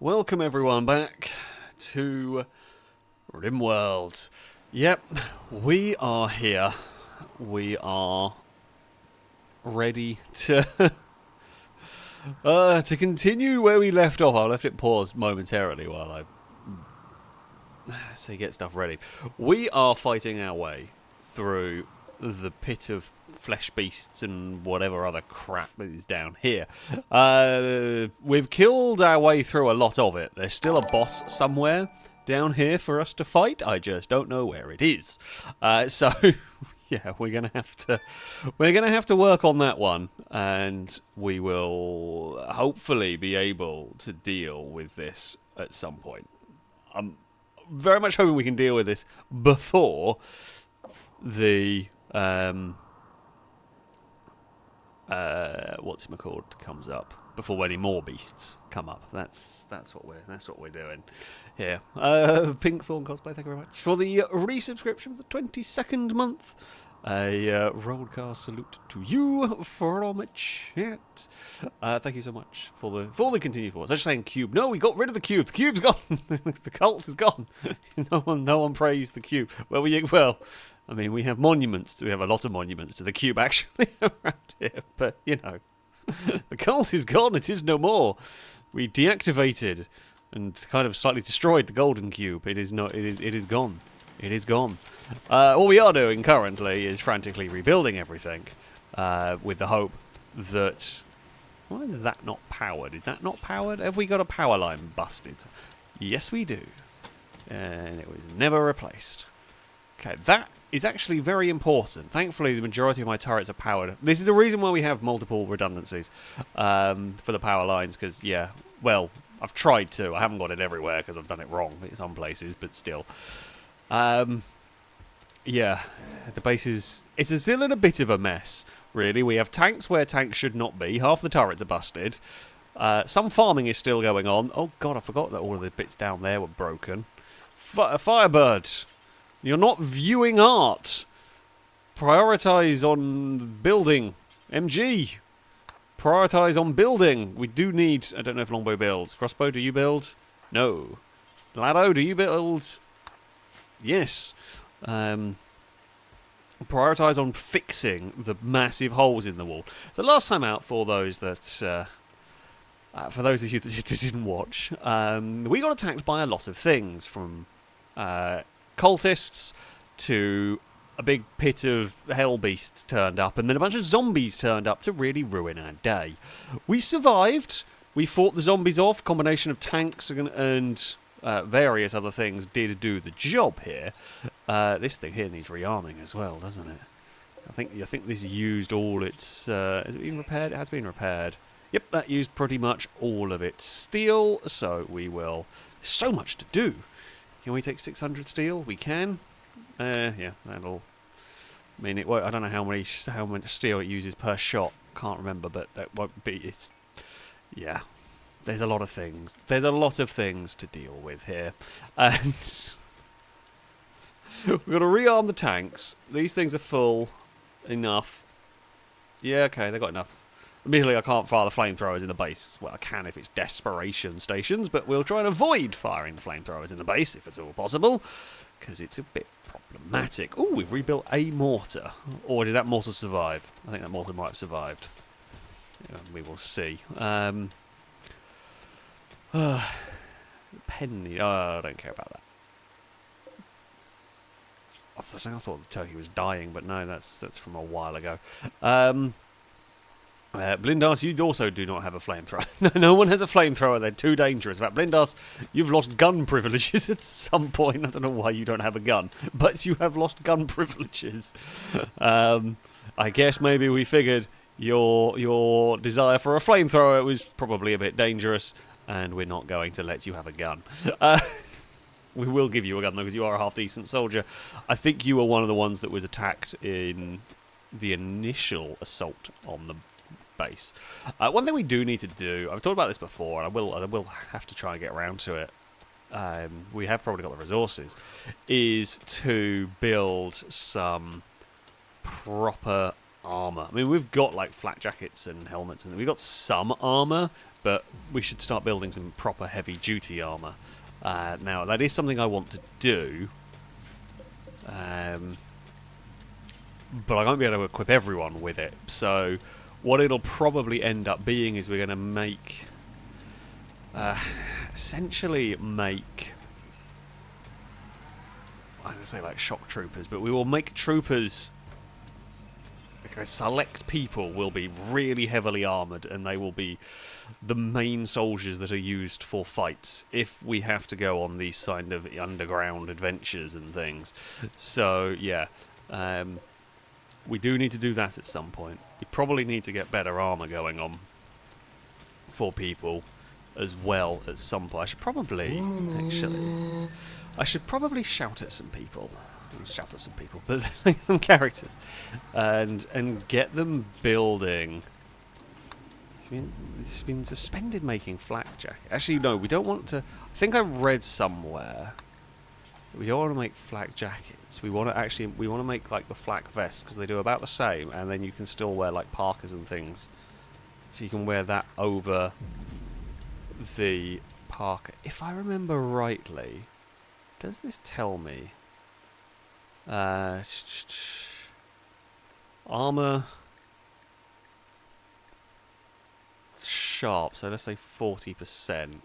Welcome everyone back to Rimworld. Yep, we are here. We are ready to to continue where we left off. I left it paused momentarily while I get stuff ready. We are fighting our way through the pit of flesh beasts and whatever other crap is down here. We've killed our way through a lot of it. There's still a boss somewhere down here for us to fight. I just don't know where it is. So yeah, we're gonna have to work on that one, and we will hopefully be able to deal with this at some point. I'm very much hoping we can deal with this before the what's-it-called comes up, before any more beasts come up. That's what we're doing here. Pink Thorn cosplay, thank you very much for the resubscription for the 22nd month. A rollcast salute to you from chat. Thank you so much for the continued support. I was just saying cube. No, we got rid of the cube. The cube's gone. The cult is gone. No one praised the cube. Well, I mean, we have monuments. We have a lot of monuments to the cube actually around here. But you know, the cult is gone. It is no more. We deactivated and kind of slightly destroyed the golden cube. It is not. It is gone. It is gone. What we are doing currently is frantically rebuilding everything, with the hope that... Why is that not powered? Is that not powered? Have we got a power line busted? Yes, we do. And it was never replaced. Okay, that is actually very important. Thankfully, the majority of my turrets are powered. This is the reason why we have multiple redundancies for the power lines, because, yeah, well, I've tried to. I haven't got it everywhere because I've done it wrong in some places, but still... yeah, the base is... It's still in a bit of a mess, really. We have tanks where tanks should not be. Half the turrets are busted. Some farming is still going on. Oh, God, I forgot that all of the bits down there were broken. Firebird, you're not viewing art. Prioritise on building. MG, prioritise on building. We do need... I don't know if Longbow builds. Crossbow, do you build? No. Lado, do you build... Yes. Prioritise on fixing the massive holes in the wall. So last time out, for those that, for those of you that didn't watch, we got attacked by a lot of things, from cultists to a big pit of hell beasts turned up, and then a bunch of zombies turned up to really ruin our day. We survived. We fought the zombies off. Combination of tanks and various other things did do the job here. This thing here needs rearming as well, doesn't it? I think this used all its... has it been repaired? It has been repaired. Yep, that used pretty much all of its steel, so we will... There's so much to do. Can we take 600 steel? We can. Yeah, that'll... I mean, it won't, I don't know how much steel it uses per shot. Can't remember, but that won't be... It's... Yeah. There's a lot of things. There's a lot of things to deal with here. And we've got to rearm the tanks. These things are full enough. Yeah, okay, they've got enough. Admittedly, I can't fire the flamethrowers in the base. Well, I can if it's desperation stations, but we'll try and avoid firing the flamethrowers in the base, if it's all possible, because it's a bit problematic. Ooh, we've rebuilt a mortar. Or did that mortar survive? I think that mortar might have survived. Yeah, we will see. Penny. Oh, I don't care about that. I thought the turkey was dying, but no, that's from a while ago. Blindas, you also do not have a flamethrower. No one has a flamethrower. They're too dangerous. But Blindas, you've lost gun privileges at some point. I don't know why you don't have a gun, but you have lost gun privileges. I guess maybe we figured your desire for a flamethrower was probably a bit dangerous, and we're not going to let you have a gun. We will give you a gun, though, because you are a half-decent soldier. I think you were one of the ones that was attacked in the initial assault on the base. One thing we do need to do, I've talked about this before, and I will have to try and get around to it. We have probably got the resources, is to build some proper armor. I mean, we've got like flak jackets and helmets, and we've got some armor, but we should start building some proper heavy-duty armour. Now, that is something I want to do, but I won't be able to equip everyone with it. So what it'll probably end up being is we're going to make... essentially make... I'm going to say like shock troopers, but we will make troopers... Okay, select people will be really heavily armoured, and they will be the main soldiers that are used for fights if we have to go on these kind of underground adventures and things. So, yeah, we do need to do that at some point. We probably need to get better armour going on for people as well at some point. I should probably, actually, shout at some people. Shout at some people, but some characters, and get them building. It's been suspended making flak jacket. Actually, no, we don't want to. I think I read somewhere we don't want to make flak jackets. We want to make like the flak vests, because they do about the same, and then you can still wear like parkas and things. So you can wear that over the parka. If I remember rightly, does this tell me? Armor sharp, so let's say 40%.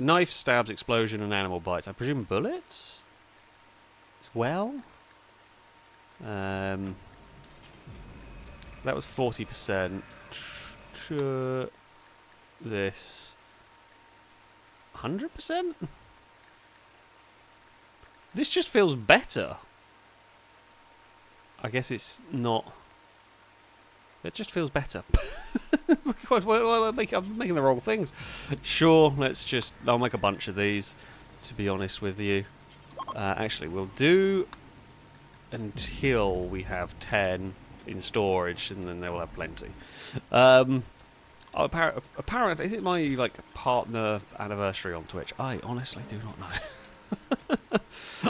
Knife, stabs, explosion, and animal bites. I presume bullets as well. So that was 40%. This 100%. This just feels better. I guess it's not. It just feels better. I'm making the wrong things. Sure, I'll make a bunch of these, to be honest with you. Actually, we'll do until we have 10 in storage, and then they'll have plenty. Apparently, is it my partner anniversary on Twitch? I honestly do not know.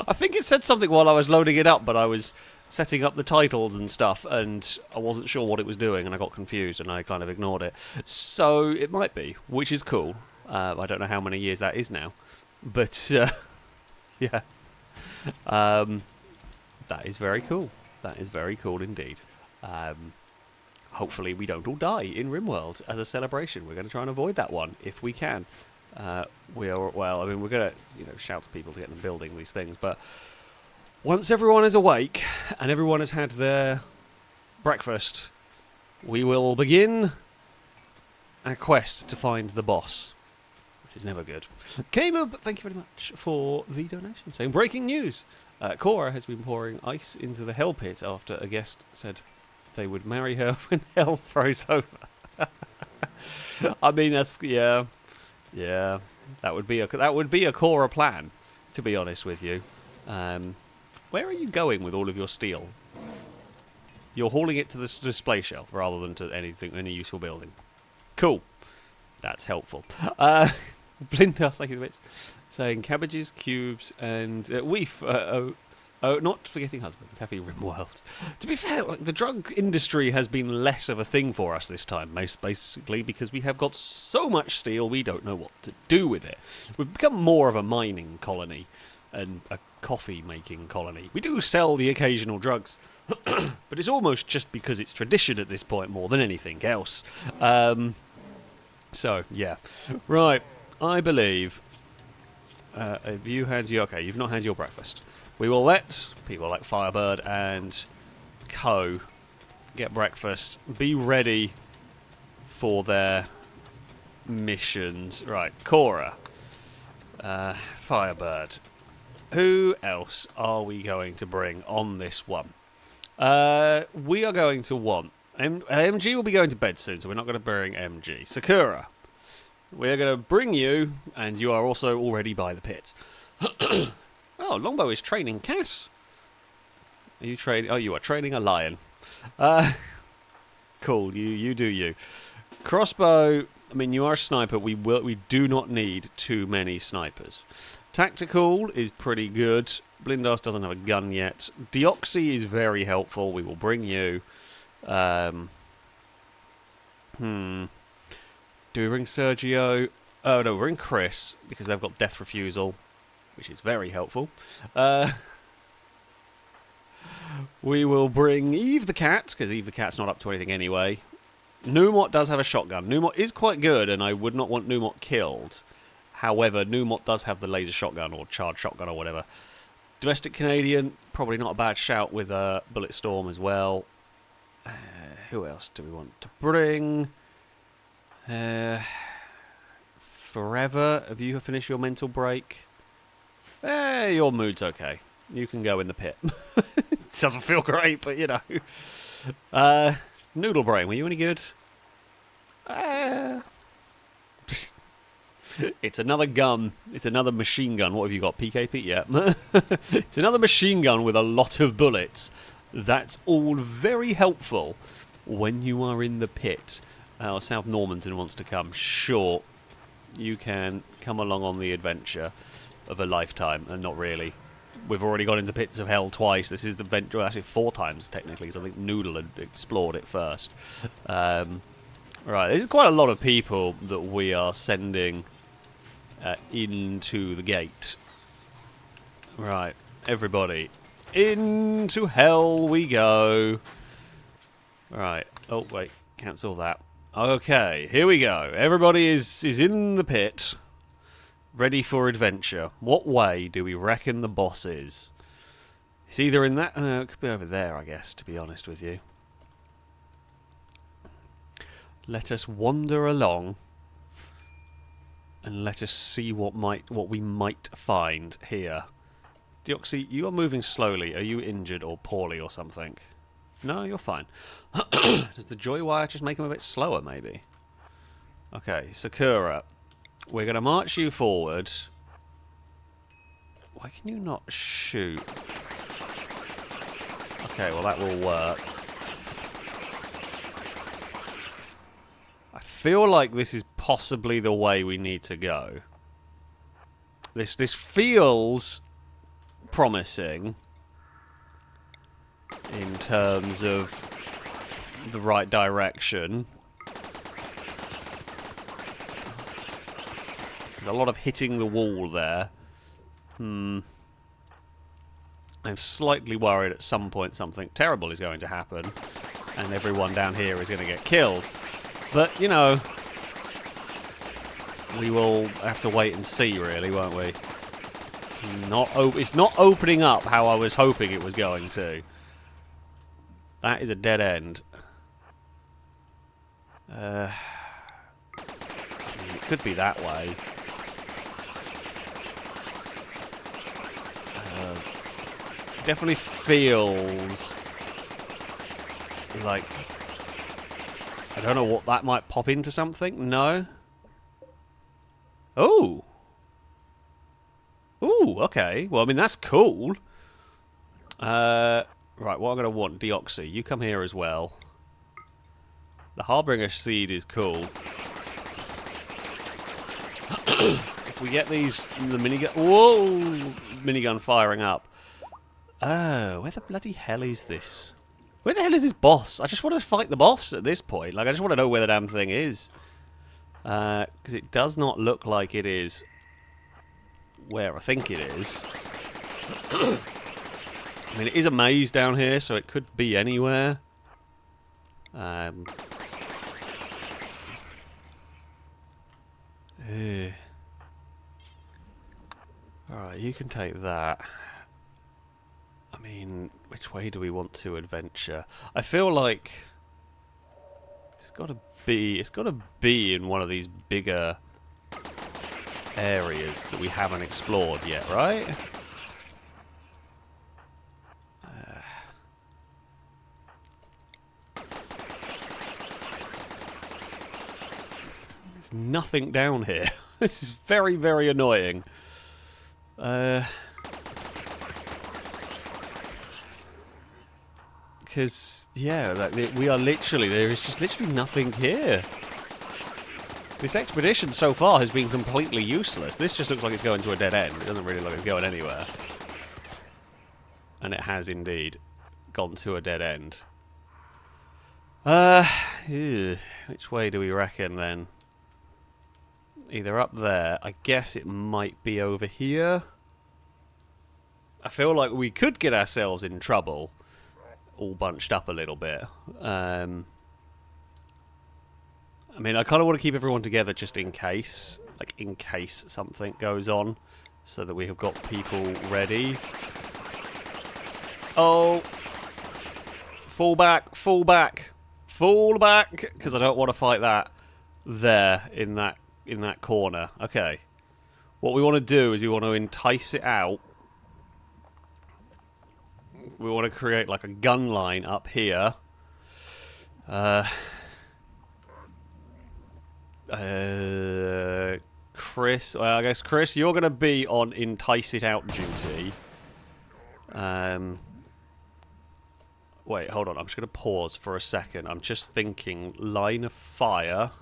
I think it said something while I was loading it up, but I was setting up the titles and stuff, and I wasn't sure what it was doing, and I got confused, and I kind of ignored it. So it might be, which is cool. I don't know how many years that is now, but yeah, that is very cool. That is very cool indeed. Hopefully we don't all die in Rimworld as a celebration. We're going to try and avoid that one if we can. We're going to, shout to people to get them building these things, but once everyone is awake and everyone has had their breakfast, we will begin our quest to find the boss, which is never good. Caleb, thank you very much for the donation. Saying, breaking news, Cora has been pouring ice into the hell pit after a guest said they would marry her when hell froze over. I mean, that's, yeah, that would be a Cora plan, to be honest with you. Where are you going with all of your steel? You're hauling it to the display shelf rather than to any useful building. Cool. That's helpful. Blindhouse, thank you the bits. Saying cabbages, cubes, and weef. Not forgetting husbands. Happy Rimworld. To be fair, the drug industry has been less of a thing for us this time, basically because we have got so much steel we don't know what to do with it. We've become more of a mining colony and a coffee-making colony. We do sell the occasional drugs, but it's almost just because it's tradition at this point more than anything else. So, yeah. Right, I believe... have you had your... Okay, you've not had your breakfast. We will let people like Firebird and Co. get breakfast, be ready for their missions. Right, Cora, Firebird. Who else are we going to bring on this one? We are going to want... MG will be going to bed soon, so we're not going to bring MG. Sakura, we're going to bring you, and you are also already by the pit. Oh, Longbow is training Cass. Are you training? Oh, you are training a lion. Cool. You do you. Crossbow. I mean, you are a sniper. We do not need too many snipers. Tactical is pretty good. Blindas doesn't have a gun yet. Deoxy is very helpful. We will bring you. Do we bring Sergio? Oh no, we're in Chris because they've got death refusal, which is very helpful. We will bring Eve the cat because Eve the cat's not up to anything anyway. Numot does have a shotgun. Numot is quite good, and I would not want Numot killed. However, Numot does have the laser shotgun or charged shotgun or whatever. Domestic Canadian, probably not a bad shout with Bullet Storm as well. Who else do we want to bring? Forever, have you finished your mental break? Your mood's okay. You can go in the pit. It doesn't feel great, but you know. Noodle Brain, were you any good? It's another gun. It's another machine gun. What have you got? PKP? Yeah. It's another machine gun with a lot of bullets. That's all very helpful when you are in the pit. South Normanton wants to come. Sure. You can come along on the adventure of a lifetime. And not really. We've already gone into pits of hell twice. This is the adventure, actually 4 times technically, because I think Noodle had explored it first. Right, there's quite a lot of people that we are sending into the gate. Right, everybody, into hell we go. Right, oh wait, cancel that. Okay, here we go. Everybody is in the pit, ready for adventure. What way do we reckon the boss is? It's either in that... it could be over there, I guess, to be honest with you. Let us wander along and let us see what we might find here. Deoxy, you are moving slowly. Are you injured or poorly or something? No, you're fine. Does the joy wire just make him a bit slower, maybe? Okay, Sakura. We're going to march you forward. Why can you not shoot? Okay, well that will work. I feel like this is possibly the way we need to go. This feels promising in terms of the right direction. There's a lot of hitting the wall there. I'm slightly worried at some point something terrible is going to happen and everyone down here is going to get killed. But, you know, we will have to wait and see, really, won't we? It's not opening up how I was hoping it was going to. That is a dead end. I mean, it could be that way. Definitely feels like... I don't know what that might pop into something. No. Oh. Ooh, okay. Well, I mean, that's cool. Right, what I'm going to want, Deoxy, you come here as well. The Harbinger Seed is cool. If we get these, the minigun... Whoa! Minigun firing up. Oh, where the bloody hell is this? Where the hell is this boss? I just want to fight the boss at this point. Like, I just want to know where the damn thing is. Because it does not look like it is where I think it is. I mean, it is a maze down here, so it could be anywhere. Alright, you can take that. I mean, which way do we want to adventure? I feel like it's got to be in one of these bigger areas that we haven't explored yet, right? There's nothing down here. This is very, very annoying. Because, yeah, like, we are literally... There is just literally nothing here. This expedition so far has been completely useless. This just looks like it's going to a dead end. It doesn't really look like it's going anywhere. And it has indeed gone to a dead end. Which way do we reckon, then? Either up there. I guess it might be over here. I feel like we could get ourselves in trouble. All bunched up a little bit. I mean, I kind of want to keep everyone together just in case. Like, in case something goes on. So that we have got people ready. Oh! Fall back, fall back, fall back! Because I don't want to fight that there, in that corner. Okay. What we want to do is we want to entice it out. We want to create like a gun line up here. Chris, well, I guess Chris, you're going to be on entice it out duty. Wait, hold on. I'm just going to pause for a second. I'm just thinking line of fire.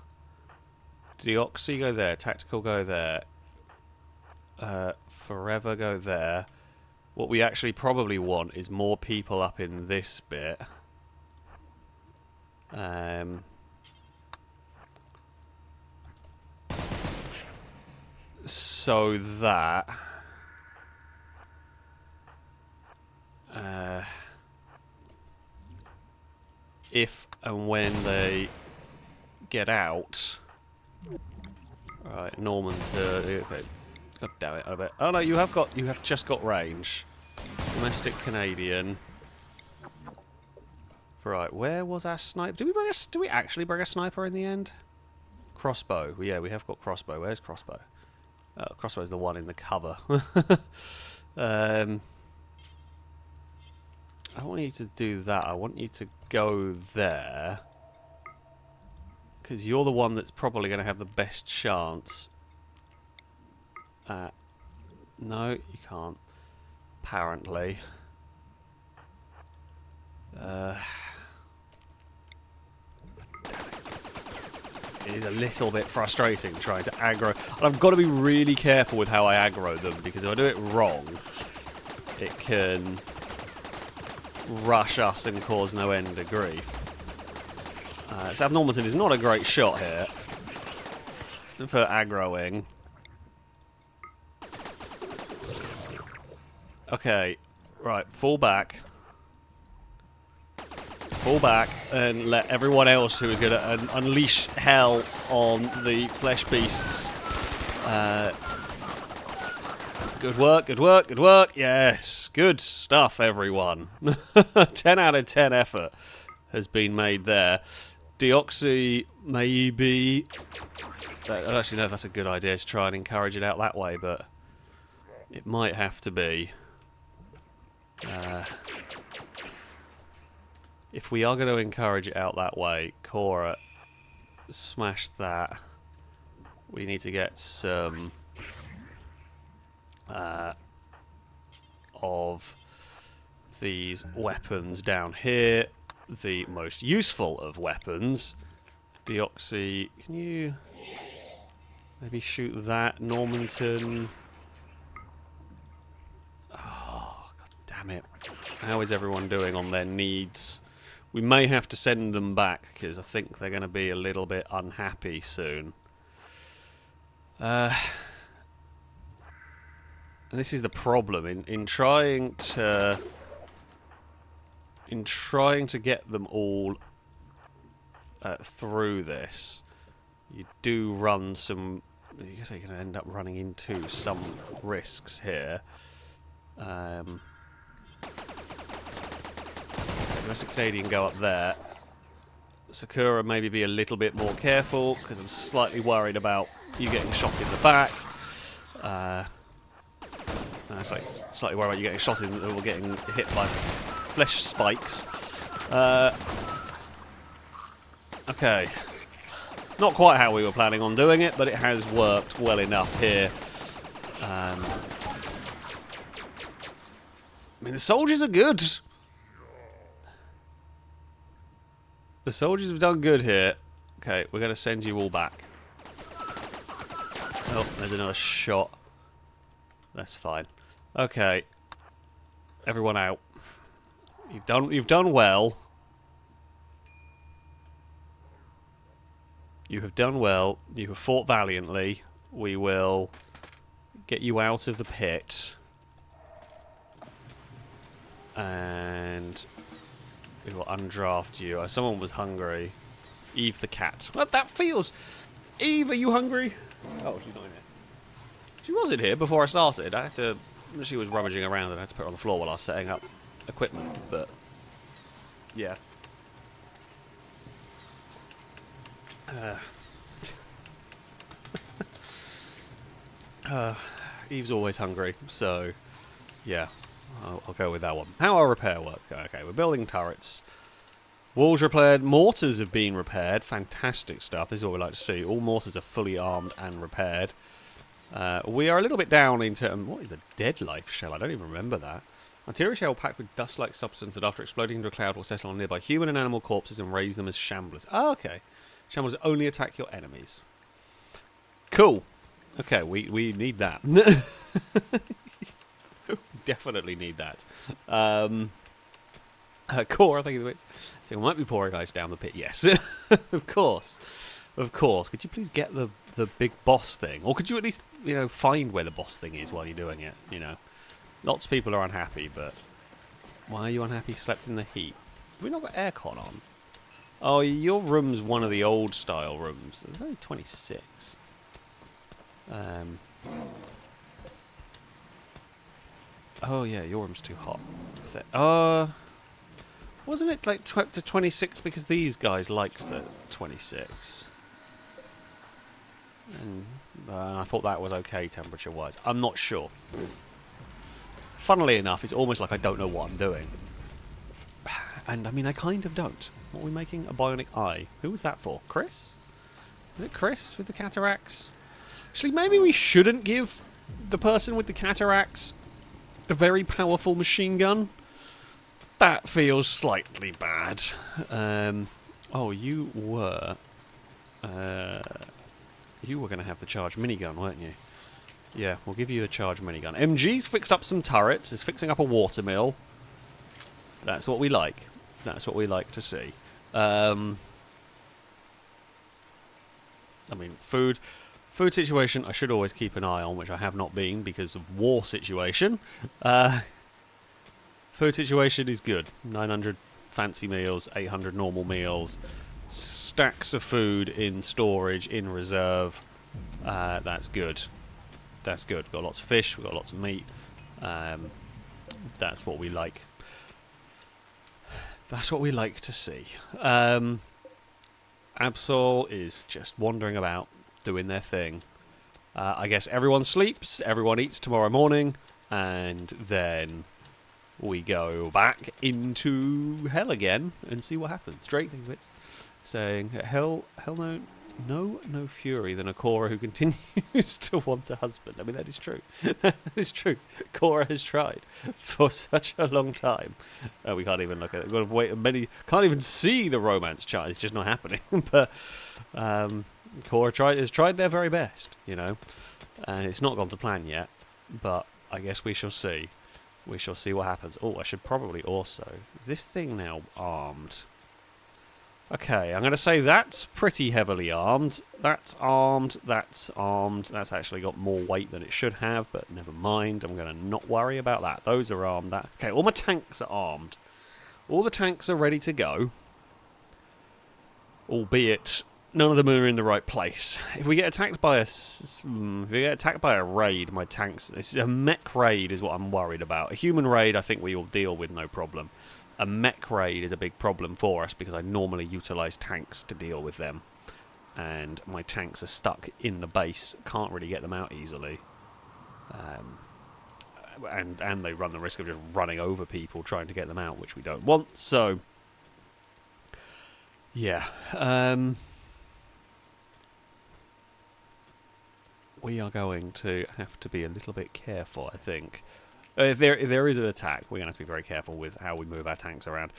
Deoxy go there. Tactical go there. Forever go there. What we actually probably want is more people up in this bit. So that... if and when they get out... Right, Norman's... okay. God damn it, I bet. Oh no, you have just got range. Domestic Canadian. Right, where was our sniper? Did we actually bring a sniper in the end? Crossbow. Well, yeah, we have got crossbow. Where's crossbow? Oh, crossbow's the one in the cover. I don't want you to do that. I want you to go there. Because you're the one that's probably going to have the best chance. No, you can't. Apparently. It is a little bit frustrating trying to aggro. And I've got to be really careful with how I aggro them, because if I do it wrong, it can rush us and cause no end of grief. South Normanton is not a great shot here for aggroing. Okay, right, fall back. Fall back and let everyone else who is going to unleash hell on the flesh beasts. Good work, good work, good work. Yes, good stuff, everyone. 10 out of 10 effort has been made there. Deoxy, maybe... I don't actually know if that's a good idea to try and encourage it out that way, but it might have to be. If we are going to encourage it out that way, Cora, smash that. We need to get some of these weapons down here. The most useful of weapons. Deoxy, can you maybe shoot that? Normanton. Oh, god damn it. How is everyone doing on their needs? We may have to send them back, because I think they're going to be a little bit unhappy soon. And this is the problem. In trying to get them all through this, you do run some... I guess you're going to end up running into some risks here. Domestic Canadian go up there. Sakura maybe be a little bit more careful, because I'm slightly worried about you getting shot in the back. Slightly worried about you getting shot in or getting hit by flesh spikes. Okay. Not quite how we were planning on doing it, but it has worked well enough here. I mean, the soldiers are good. The soldiers have done good here. Okay, we're going to send you all back. Oh, there's another shot. That's fine. Okay. Everyone out. You've done well. You have done well. You have fought valiantly. we will get you out of the pit. And we will undraft you. Someone was hungry. Eve the cat. Well, that feels... Eve, are you hungry? Oh, she's not in here. She was in here before I started. I had to... She was rummaging around and I had to put her on the floor while I was setting up equipment, but... Yeah. Eve's always hungry, so... Yeah. I'll go with that one. How our repair work? Okay, we're building turrets. Walls repaired. Mortars have been repaired. Fantastic stuff. This is what we like to see. All mortars are fully armed and repaired. We are a little bit down in terms... What is a dead life shell? I don't even remember that. Artillery shell packed with dust-like substance that after exploding into a cloud will settle on nearby human and animal corpses and raise them as shamblers. Oh, okay. Shamblers only attack your enemies. Cool. Okay, we need that. Definitely need that. Core, I think it is. So we might be pouring ice down the pit. Yes, of course, of course. Could you please get the big boss thing, or could you at least find where the boss thing is while you're doing it? Lots of people are unhappy, but why are you unhappy? Slept in the heat. Have we not got aircon on? Oh, your room's one of the old style rooms. There's only 26. Oh yeah, your room's too hot. Wasn't it like to 26 because these guys liked the 26? And I thought that was okay temperature-wise. I'm not sure. Funnily enough, it's almost like I don't know what I'm doing. And I mean, I kind of don't. What are we making? A bionic eye. Who was that for? Chris? Is it Chris with the cataracts? Actually, maybe we shouldn't give the person with the cataracts the very powerful machine gun. That feels slightly bad. Oh, you were going to have the charged minigun, weren't you? Yeah, we'll give you the charged minigun. MG's fixed up some turrets. Is fixing up a watermill. That's what we like. That's what we like to see. I mean, food situation I should always keep an eye on, which I have not been because of war situation. Food situation is good. 900 fancy meals, 800 normal meals, stacks of food in storage, in reserve. That's good. That's good. We've got lots of fish, we've got lots of meat. That's what we like. That's what we like to see. Absol is just wandering about, doing their thing. I guess everyone sleeps, everyone eats tomorrow morning, and then we go back into hell again and see what happens. Drake Bits saying, hell no fury than a Cora who continues to want a husband. I mean, that is true. That is true. Cora has tried for such a long time. We can't even look at it. We've got to wait can't even see the romance chart. It's just not happening. But Cora has tried their very best, and it's not gone to plan yet. But I guess we shall see. We shall see what happens. Oh, I should probably also... Is this thing now armed? Okay, I'm going to say that's pretty heavily armed. That's armed. That's armed. That's actually got more weight than it should have, but never mind. I'm going to not worry about that. Those are armed. Okay, all my tanks are armed. All the tanks are ready to go. Albeit, none of them are in the right place. If we get attacked by a raid, my tanks... A mech raid is what I'm worried about. A human raid, I think we will deal with no problem. A mech raid is a big problem for us because I normally utilise tanks to deal with them. And my tanks are stuck in the base. Can't really get them out easily. And they run the risk of just running over people trying to get them out, which we don't want. So, yeah. We are going to have to be a little bit careful, I think. If there is an attack, we're going to have to be very careful with how we move our tanks around.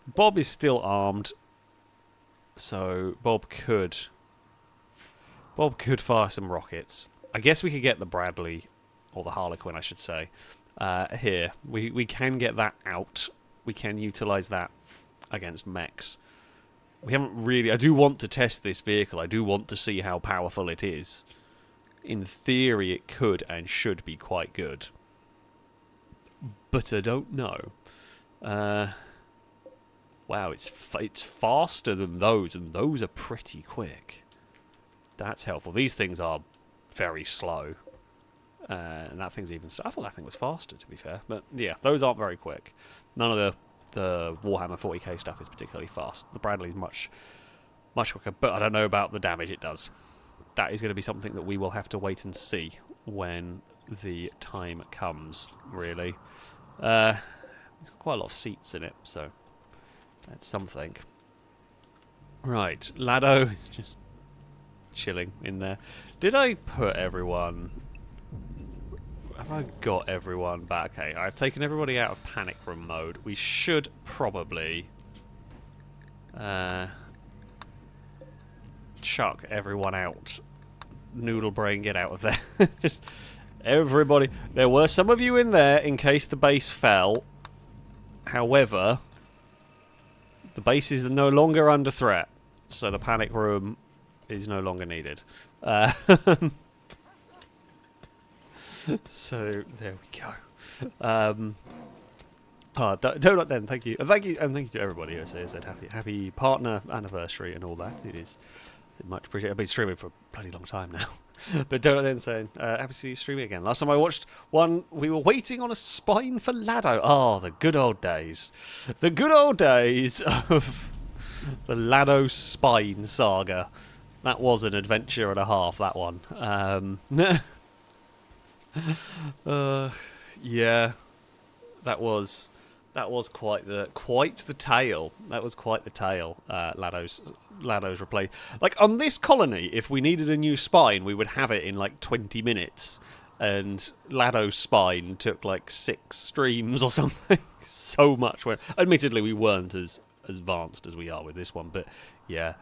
Bob is still armed, so Bob could fire some rockets. I guess we could get the Bradley, or the Harlequin, I should say, here. We can get that out. We can utilise that against mechs. We haven't really... I do want to test this vehicle. I do want to see how powerful it is. in theory it could and should be quite good. But I don't know. Wow, it's faster than those, and those are pretty quick. That's helpful. These things are very slow. And that thing's even... I thought that thing was faster, to be fair. But yeah, those aren't very quick. None of the Warhammer 40k stuff is particularly fast. The Bradley's much quicker, but I don't know about the damage it does. That is going to be something that we will have to wait and see when the time comes, really. It's got quite a lot of seats in it, so that's something. Right, Lado is just chilling in there. Did I put everyone... Have I got everyone back? Okay, I've taken everybody out of panic room mode. We should probably chuck everyone out. Noodle brain, get out of there. Just everybody. There were some of you in there in case the base fell. However, the base is no longer under threat, so the panic room is no longer needed. So there we go. Donut Den, thank you, and thank you to everybody who said happy partner anniversary and all that. It is much appreciated. I've been streaming for a bloody long time now. But Donut Den saying happy to see you streaming again. Last time I watched one, we were waiting on a spine for Lado. Oh, the good old days. The good old days of the Lado spine saga. That was an adventure and a half, that one. Yeah, that was quite the tale. That was quite the tale. Lado's replay. Like on this colony, if we needed a new spine, we would have it in like 20 minutes. And Lado's spine took like 6 streams or something. So much. Where admittedly we weren't as advanced as we are with this one, but yeah.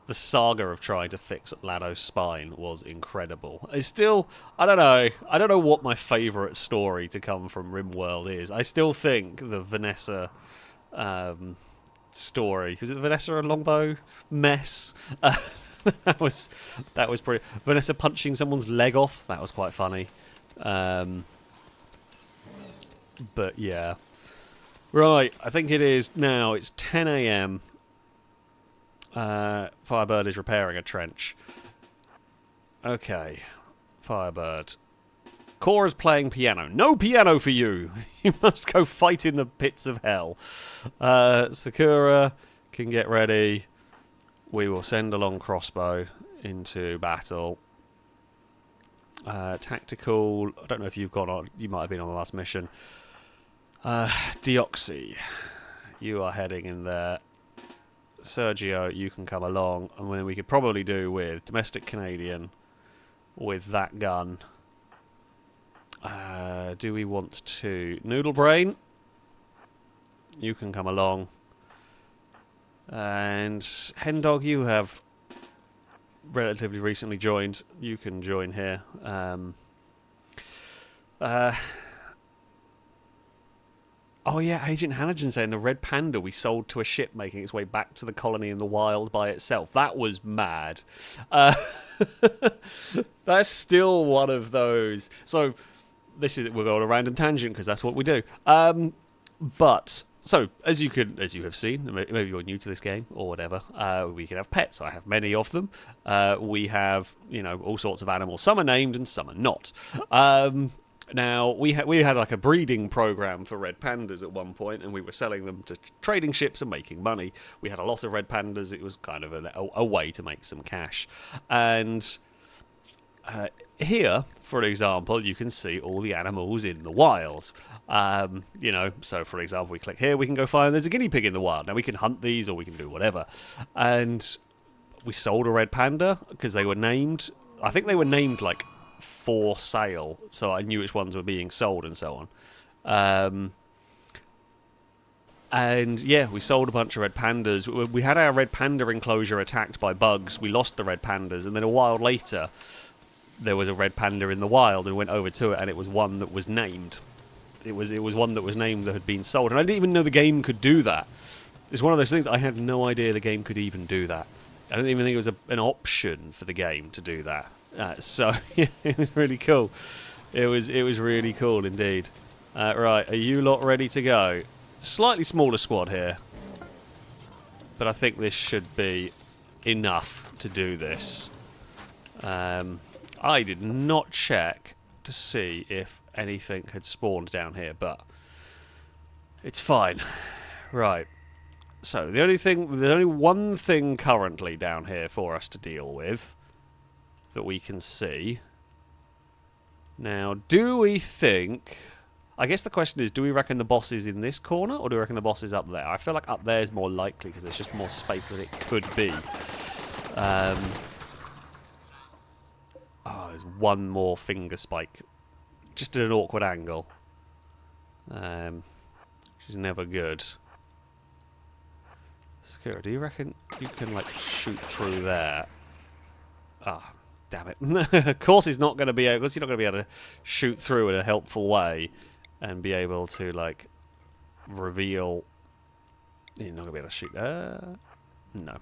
The saga of trying to fix Lado's spine was incredible. It's still, I don't know what my favourite story to come from Rimworld is. I still think the Vanessa story, was it the Vanessa and Longbow mess? that was pretty. Vanessa punching someone's leg off. That was quite funny. But yeah, right. I think it is now. It's 10 a.m. Firebird is repairing a trench. Okay, Firebird. Cora's playing piano. No piano for you! You must go fight in the pits of hell. Sakura can get ready. We will send along Crossbow into battle. Tactical. I don't know if you've gone on. You might have been on the last mission. Deoxy. You are heading in there. Sergio, you can come along, and then we could probably do with Domestic Canadian with that gun. Do we want to... Noodle Brain, you can come along. And Hendog, you have relatively recently joined. You can join here. Oh yeah, Agent Hanagen saying the red panda we sold to a ship making its way back to the colony in the wild by itself. That was mad. That's still one of those. So this is, we'll go on a random tangent because that's what we do. But so as you have seen, maybe you're new to this game or whatever, we can have pets. I have many of them. We have all sorts of animals. Some are named and some are not. Now, we had like a breeding program for red pandas at one point, and we were selling them to trading ships and making money. We had a lot of red pandas. It was kind of a way to make some cash. And here, for example, you can see all the animals in the wild. So for example, we click here, we can go find there's a guinea pig in the wild. Now, we can hunt these or we can do whatever. And we sold a red panda because they were named, I think they were named like for sale, so I knew which ones were being sold and so on. And yeah, we sold a bunch of red pandas. We had our red panda enclosure attacked by bugs. We lost the red pandas, and then a while later there was a red panda in the wild, and went over to it, and it was one that was named. It was one that was named that had been sold, and I didn't even know the game could do that. It's one of those things, I had no idea the game could even do that. I don't even think it was an option for the game to do that. So yeah, it was really cool. It was really cool indeed. Right, are you lot ready to go? Slightly smaller squad here, but I think this should be enough to do this. I did not check to see if anything had spawned down here, but it's fine. Right. So there's only one thing currently down here for us to deal with that we can see. Now, do we think... I guess the question is, do we reckon the boss is in this corner, or do we reckon the boss is up there? I feel like up there is more likely, because there's just more space than it could be. Oh, there's one more finger spike. Just at an awkward angle. Which is never good. Sakura, do you reckon you can, like, shoot through there? Ah, damn it. Of course he's not going to be able... You're not going to be able to shoot through in a helpful way and be able to, like, reveal... You're not going to be able to shoot... No.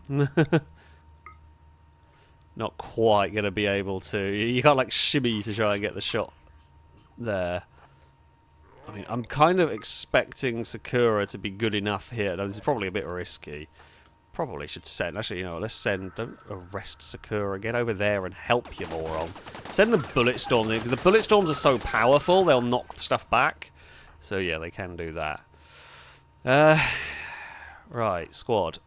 Not quite going to be able to... You can't, like, shimmy to try and get the shot there. I mean, I'm kind of expecting Sakura to be good enough here. This is probably a bit risky. Probably should send... Actually, you know, let's send... Don't arrest Sakura. Get over there and help you, moron. Send the bullet storm in, because the bullet storms are so powerful, they'll knock stuff back. So, yeah, they can do that. Right, squad.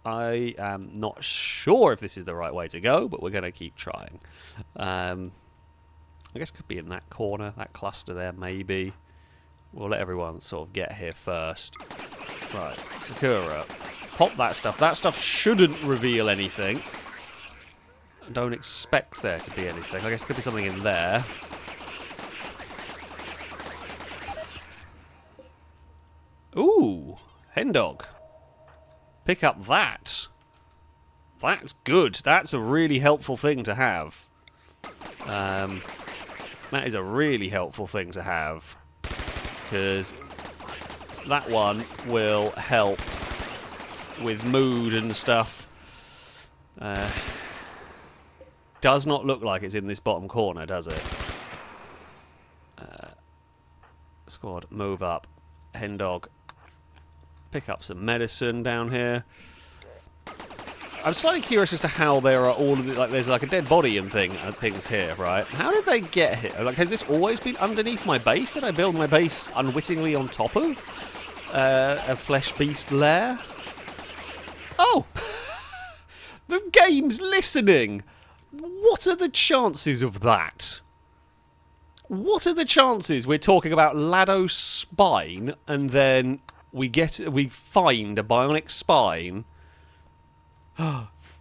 I am not sure if this is the right way to go, but we're going to keep trying. I guess it could be in that corner, that cluster there, maybe. We'll let everyone sort of get here first. Right, Sakura, pop that stuff. That stuff shouldn't reveal anything. Don't expect there to be anything. I guess it could be something in there. Ooh, hen dog. Pick up that. That's good. That's a really helpful thing to have. That is a really helpful thing to have. Because that one will help with mood and stuff. Does not look like it's in this bottom corner, does it? Squad, move up. Hen dog. Pick up some medicine down here. I'm slightly curious as to how there are all of the, like, there's like a dead body and things here, right? How did they get here? Like, has this always been underneath my base? Did I build my base unwittingly on top of a flesh beast lair? Oh, the game's listening. What are the chances of that? What are the chances we're talking about Lado's spine and then we find a bionic spine?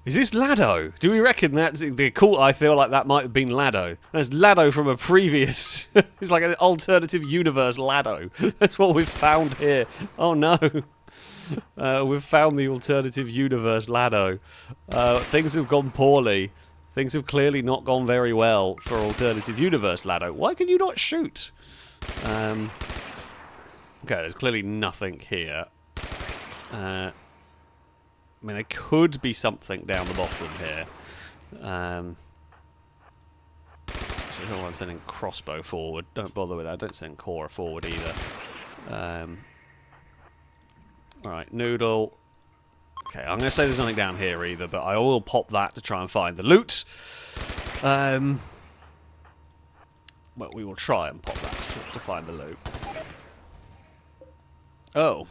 Is this Lado? Do we reckon that's the cool? I feel like that might have been Lado. That's Lado from a previous... It's like an alternative universe Lado. That's what we've found here. Oh no. We've found the alternative universe Lado. Things have gone poorly. Things have clearly not gone very well for alternative universe Lado. Why can you not shoot? Okay, there's clearly nothing here. I mean, there could be something down the bottom here. So I'm sending crossbow forward. Don't bother with that. Don't send Cora forward either. Alright, noodle. Okay, I'm going to say there's nothing down here either, but I will pop that to try and find the loot. Well, we will try and pop that to find the loot. Oh.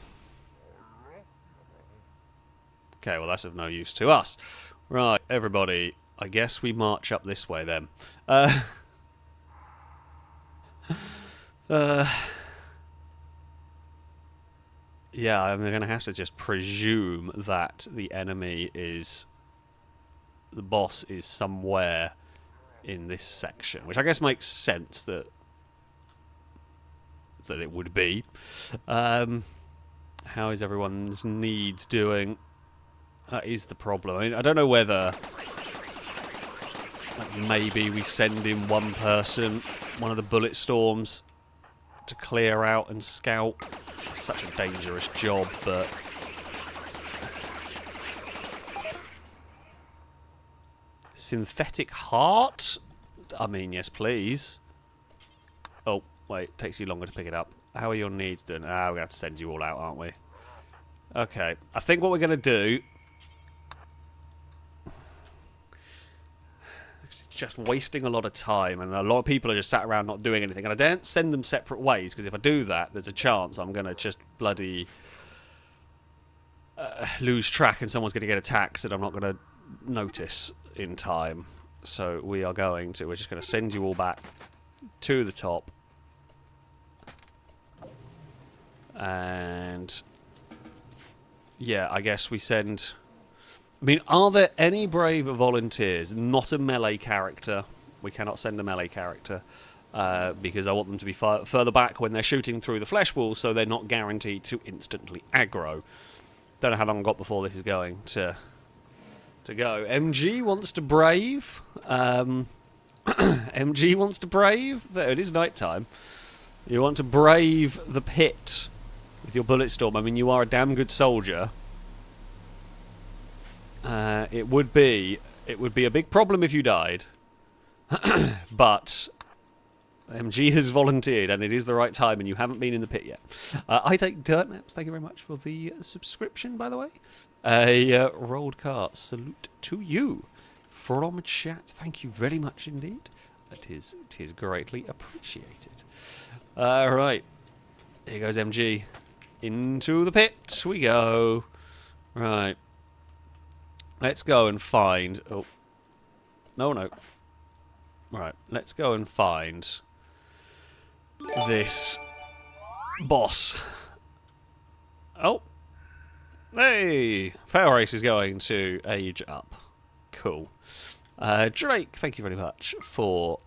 Okay, well that's of no use to us. Right, everybody, I guess we march up this way then. Yeah, I'm going to have to just presume that the enemy is... The boss is somewhere in this section, which I guess makes sense that it would be. How is everyone's needs doing? That is the problem. I mean, I don't know whether... Like, maybe we send in one person, one of the bullet storms, to clear out and scout. It's such a dangerous job, but... Synthetic heart? I mean, yes, please. Oh, wait, it takes you longer to pick it up. How are your needs doing? Ah, we're going to have to send you all out, aren't we? Okay, I think what we're going to do... It's just wasting a lot of time, and a lot of people are just sat around not doing anything. And I don't send them separate ways, because if I do that, there's a chance I'm going to just bloody... lose track and someone's going to get attacked that I'm not going to notice in time. So we're just going to send you all back to the top. And yeah, I guess we send... I mean, are there any brave volunteers? Not a melee character. We cannot send a melee character. Because I want them to be further back when they're shooting through the flesh wall, so they're not guaranteed to instantly aggro. Don't know how long I've got before this is going to go. MG wants to brave. MG wants to brave. There, it is night time. You want to brave the pit with your bullet storm. I mean, you are a damn good soldier. It would be a big problem if you died. But MG has volunteered, and it is the right time, and you haven't been in the pit yet. I take dirt naps. Thank you very much for the subscription, by the way. A rolled cart. Salute to you from chat. Thank you very much indeed. It is greatly appreciated. Right. Here goes MG. Into the pit we go. Right. Let's go and find... Oh. No. Right. Let's go and find this boss. Oh. Hey! FailRace is going to age up. Cool. Drake, thank you very much for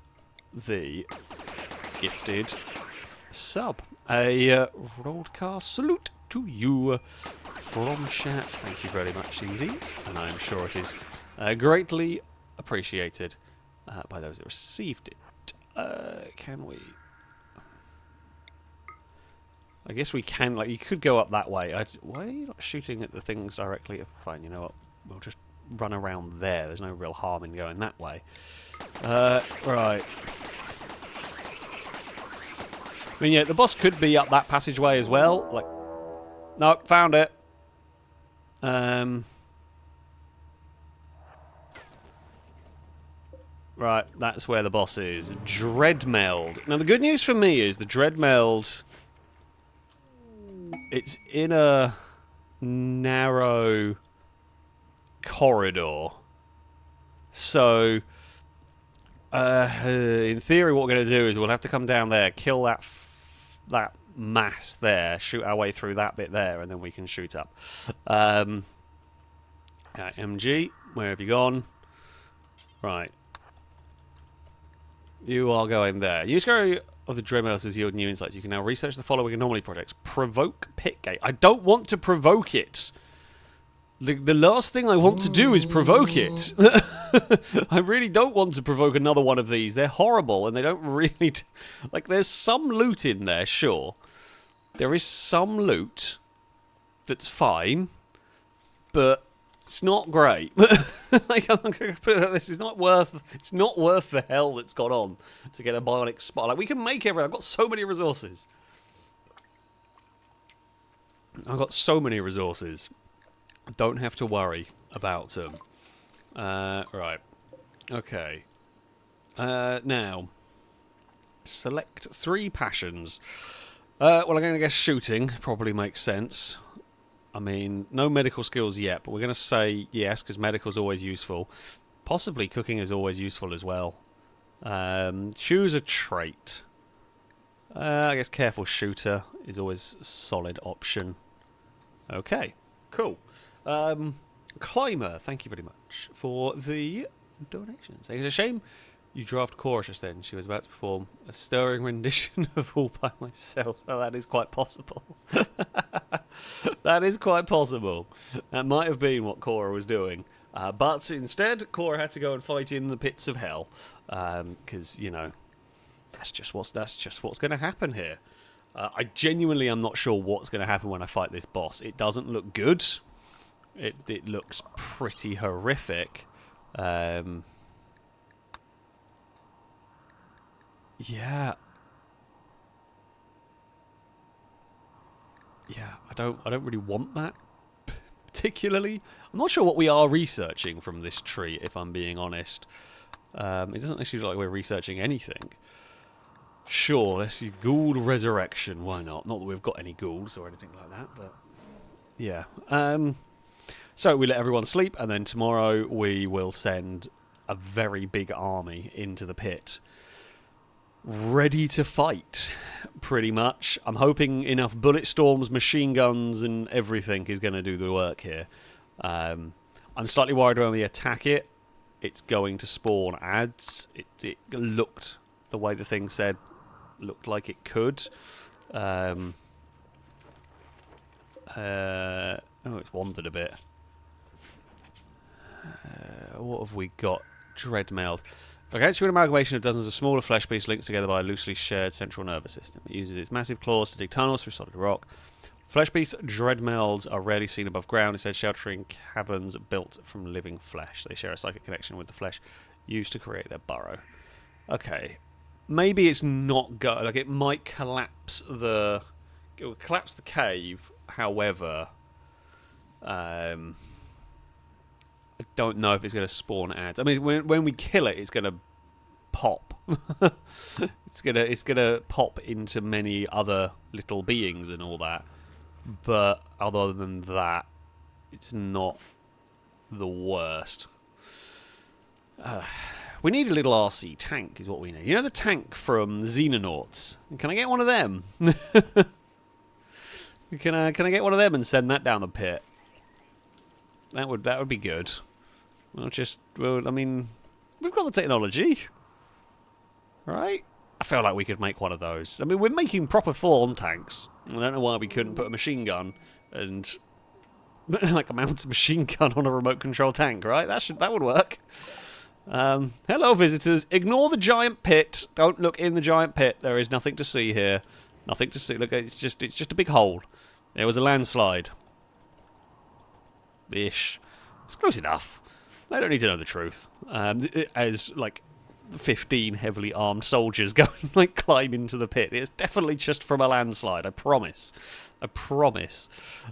the gifted sub. A rolled car salute to you from chat. Thank you very much indeed. And I'm sure it is greatly appreciated by those that received it. Can we... I guess we can, like, you could go up that way. Why are you not shooting at the things directly? Fine, you know what? We'll just run around there. There's no real harm in going that way. Right. I mean, yeah, the boss could be up that passageway as well. Like, no, found it. Right, that's where the boss is. Dreadmeld. Now, the good news for me is the Dreadmeld... It's in a narrow corridor. So, in theory, what we're going to do is we'll have to come down there, kill that mass there, shoot our way through that bit there, and then we can shoot up. MG, where have you gone? Right. You are going there. Use Gary of the Dreamhouse has yield new insights. You can now research the following anomaly projects. Provoke Pitgate. I don't want to provoke it. The last thing I want to do is provoke it. I really don't want to provoke another one of these. They're horrible, and they don't really... Like, there's some loot in there, sure. There is some loot that's fine, but it's not great. Like, I'm going to put it like this. It's not worth the hell that's gone on to get a bionic spot. Like, we can make everything. I've got so many resources. Don't have to worry about them. Right. Okay. Now, select 3 passions. Well, I'm going to guess shooting probably makes sense. I mean, no medical skills yet, but we're going to say yes, because medical's always useful. Possibly cooking is always useful as well. Choose a trait. I guess careful shooter is always a solid option. Okay, cool. Climber, thank you very much for the donations. It's a shame you draft Cora just then. She was about to perform a stirring rendition of All By Myself. Oh, that is quite possible. That is quite possible. That might have been what Cora was doing. But instead, Cora had to go and fight in the pits of hell. Because, you know, that's just what's going to happen here. I genuinely am not sure what's going to happen when I fight this boss. It doesn't look good. It looks pretty horrific. Yeah. Yeah, I don't really want that particularly. I'm not sure what we are researching from this tree, if I'm being honest. It doesn't actually look like we're researching anything. Sure, let's see. Ghoul resurrection. Why not? Not that we've got any ghouls or anything like that, but yeah. So we let everyone sleep, and then tomorrow we will send a very big army into the pit, ready to fight, pretty much. I'm hoping enough bullet storms, machine guns, and everything is going to do the work here. I'm slightly worried when we attack it. It's going to spawn ads. It looked, the way the thing said, looked like it could. Oh, it's wandered a bit. What have we got? Dreadmeld. Okay, it's an amalgamation of dozens of smaller flesh pieces linked together by a loosely shared central nervous system. It uses its massive claws to dig tunnels through solid rock. Flesh piece dreadmelds are rarely seen above ground, instead sheltering caverns built from living flesh. They share a psychic connection with the flesh used to create their burrow. Okay, maybe it's not go. Like it might collapse the. It will collapse the cave. However, I don't know if it's going to spawn ads. I mean, when we kill it, it's going to pop. it's gonna pop into many other little beings and all that. But other than that, it's not the worst. We need a little RC tank, is what we need. You know the tank from Xenonauts? Can I get one of them? Can I get one of them and send that down the pit? That would be good. I mean, we've got the technology, right? I feel like we could make one of those. I mean, we're making proper full-on tanks. I don't know why we couldn't put a machine gun and like a mounted machine gun on a remote control tank, right? That would work. Hello, visitors. Ignore the giant pit. Don't look in the giant pit. There is nothing to see here. Nothing to see. Look, it's just a big hole. There was a landslide. Ish. It's close enough. They don't need to know the truth. As like 15 heavily armed soldiers go and like climb into the pit. It's definitely just from a landslide. I promise. I promise.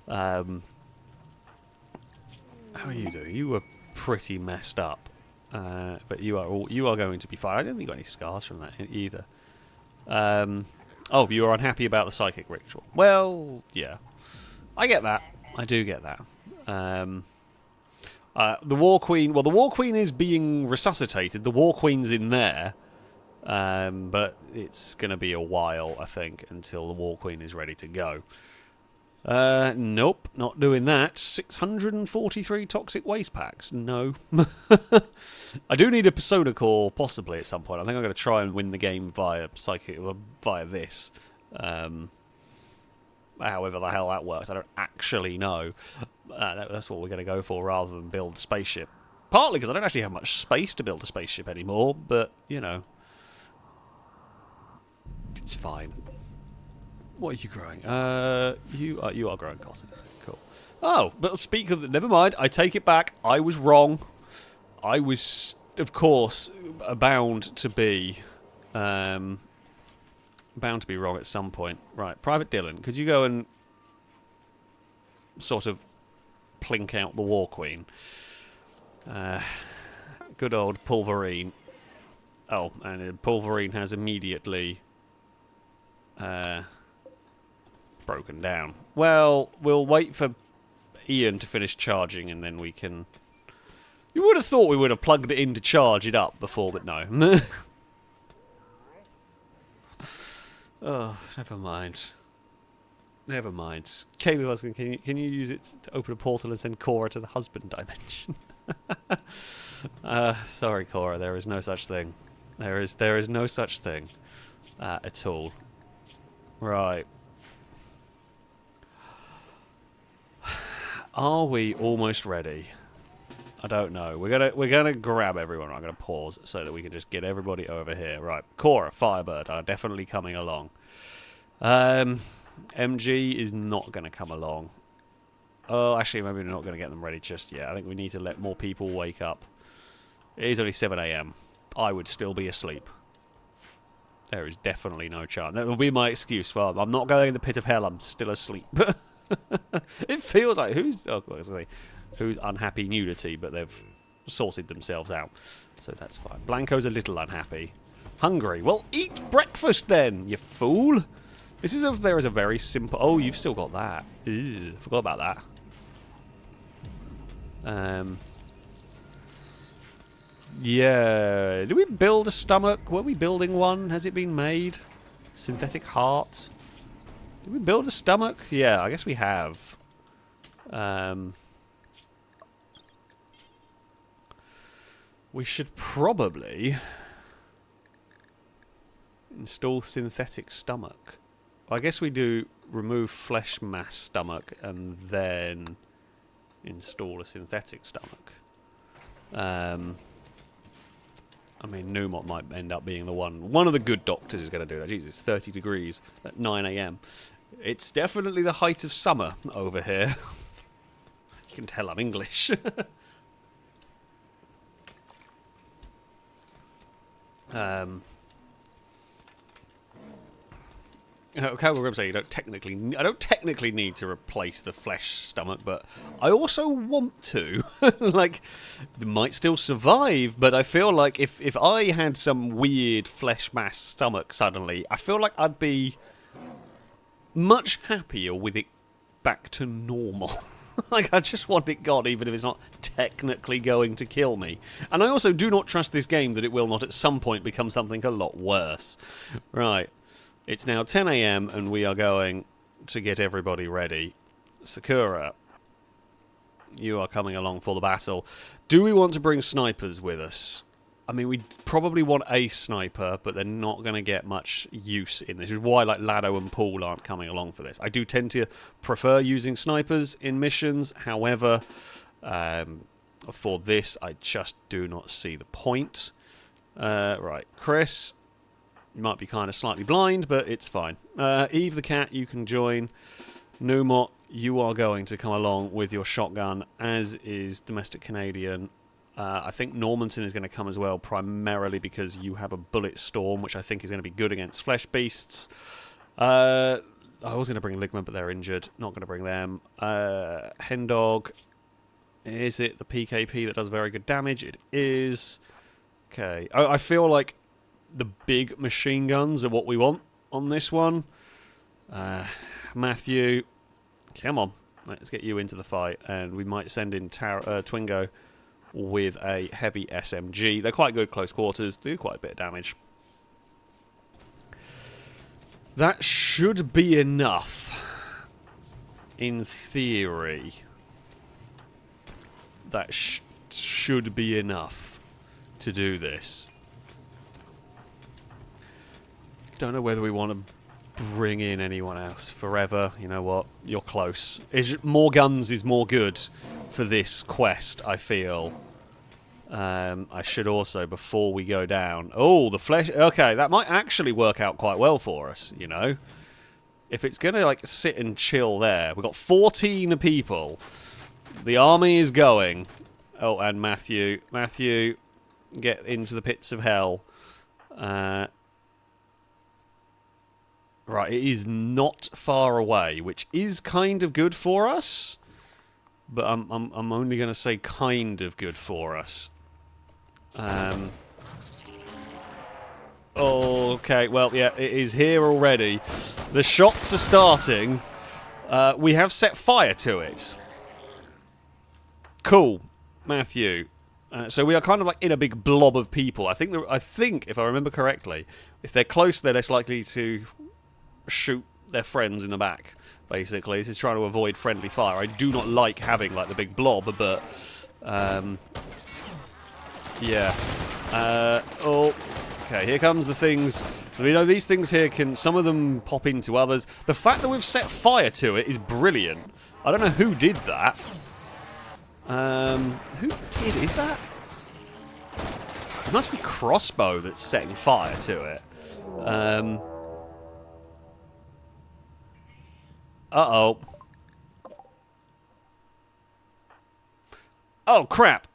How are you doing? You were pretty messed up, but you are going to be fine. I don't think you got any scars from that either. Oh, you are unhappy about the psychic ritual. Well, yeah, I get that. I do get that. The War Queen... Well, the War Queen is being resuscitated. The War Queen's in there. But it's going to be a while, I think, until the War Queen is ready to go. Nope, not doing that. 643 toxic waste packs. No. I do need a Persona core, possibly, at some point. I think I'm going to try and win the game via this. However the hell that works, I don't actually know. That's what we're going to go for rather than build a spaceship. Partly because I don't actually have much space to build a spaceship anymore, but, you know. It's fine. What are you growing? You are growing cotton. Cool. Oh, but speak of... Never mind, I take it back. I was wrong. I was, of course, bound to be... bound to be wrong at some point. Right, Private Dylan, could you go and sort of plink out the War Queen? Good old Pulverine. Oh, and Pulverine has immediately broken down. Well, we'll wait for Ian to finish charging and then we can... You would have thought we would have plugged it in to charge it up before, but no. Oh, never mind. Never mind. Caleb was can you use it to open a portal and send Cora to the husband dimension? Sorry, Cora. There is no such thing. There is no such thing at all. Right. Are we almost ready? I don't know. We're gonna grab everyone. I'm gonna pause so that we can just get everybody over here. Right, Cora, Firebird are definitely coming along. MG is not gonna come along. Oh, actually, maybe we're not gonna get them ready just yet. I think we need to let more people wake up. It is only 7 AM. I would still be asleep. There is definitely no chance. That will be my excuse. Well, I'm not going in the pit of hell. I'm still asleep. It feels like who's unhappy nudity, but they've sorted themselves out, so that's fine. Blanco's a little unhappy. Hungry. Well, eat breakfast then, you fool. There is a very simple... Oh, you've still got that. Ew, forgot about that. Yeah. Did we build a stomach? Were we building one? Has it been made? Synthetic heart. Did we build a stomach? Yeah, I guess we have. We should probably install synthetic stomach. I guess we do remove flesh mass stomach and then install a synthetic stomach. I mean, Numot might end up being the one. One of the good doctors is going to do that. Jesus, 30 degrees at 9 AM. It's definitely the height of summer over here. You can tell I'm English. Okay, we're going to say I don't technically need to replace the flesh stomach, but I also want to. Like, it might still survive, but I feel like if I had some weird flesh mass stomach suddenly, I feel like I'd be much happier with it back to normal. Like, I just want it gone, even if it's not technically going to kill me. And I also do not trust this game that it will not at some point become something a lot worse. Right. It's now 10 AM and we are going to get everybody ready. Sakura, you are coming along for the battle. Do we want to bring snipers with us? I mean, we probably want a sniper, but they're not going to get much use in this. Which is why, like, Lado and Paul aren't coming along for this. I do tend to prefer using snipers in missions. However, for this, I just do not see the point. Right, Chris, you might be kind of slightly blind, but it's fine. Eve the cat, you can join. Numot, you are going to come along with your shotgun, as is Domestic Canadian. I think Normanton is going to come as well, primarily because you have a bullet storm, which I think is going to be good against flesh beasts. I was going to bring Ligma, but they're injured. Not going to bring them. Hendog, is it the PKP that does very good damage? It is. Okay. I feel like the big machine guns are what we want on this one. Matthew, come on. Let's get you into the fight, and we might send in Twingo with a heavy SMG. They're quite good close quarters, do quite a bit of damage. That should be enough, in theory. That should be enough to do this. Don't know whether we want to bring in anyone else. Forever, you know what? You're close. More guns is more good for this quest, I feel. I should also, before we go down... Oh, the flesh... Okay, that might actually work out quite well for us, you know? If it's going to, like, sit and chill there. We've got 14 people. The army is going. Oh, and Matthew. Matthew, get into the pits of hell. Right, it is not far away, which is kind of good for us. But I'm only going to say kind of good for us. Okay, well, yeah, it is here already. The shots are starting. We have set fire to it. Cool, Matthew. So we are kind of like in a big blob of people. I think, if I remember correctly, if they're close, they're less likely to shoot their friends in the back. Basically, this is trying to avoid friendly fire. I do not like having like the big blob, but yeah. Okay, here comes the things. So we know these things here can, some of them pop into others. The fact that we've set fire to it is brilliant. I don't know who did that. Who is that? It must be Crossbow that's setting fire to it. Uh-oh. Oh, crap.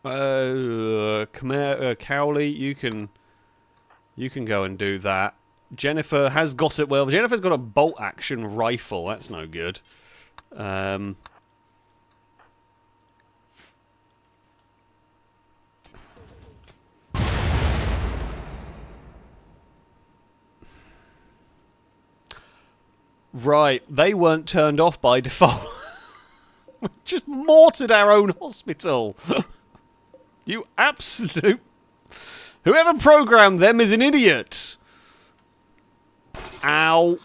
Cowley, you can go and do that. Jennifer has got it. Well, Jennifer's got a bolt action rifle. That's no good. Right, they weren't turned off by default. We just mortared our own hospital. You absolute... Whoever programmed them is an idiot. Ow.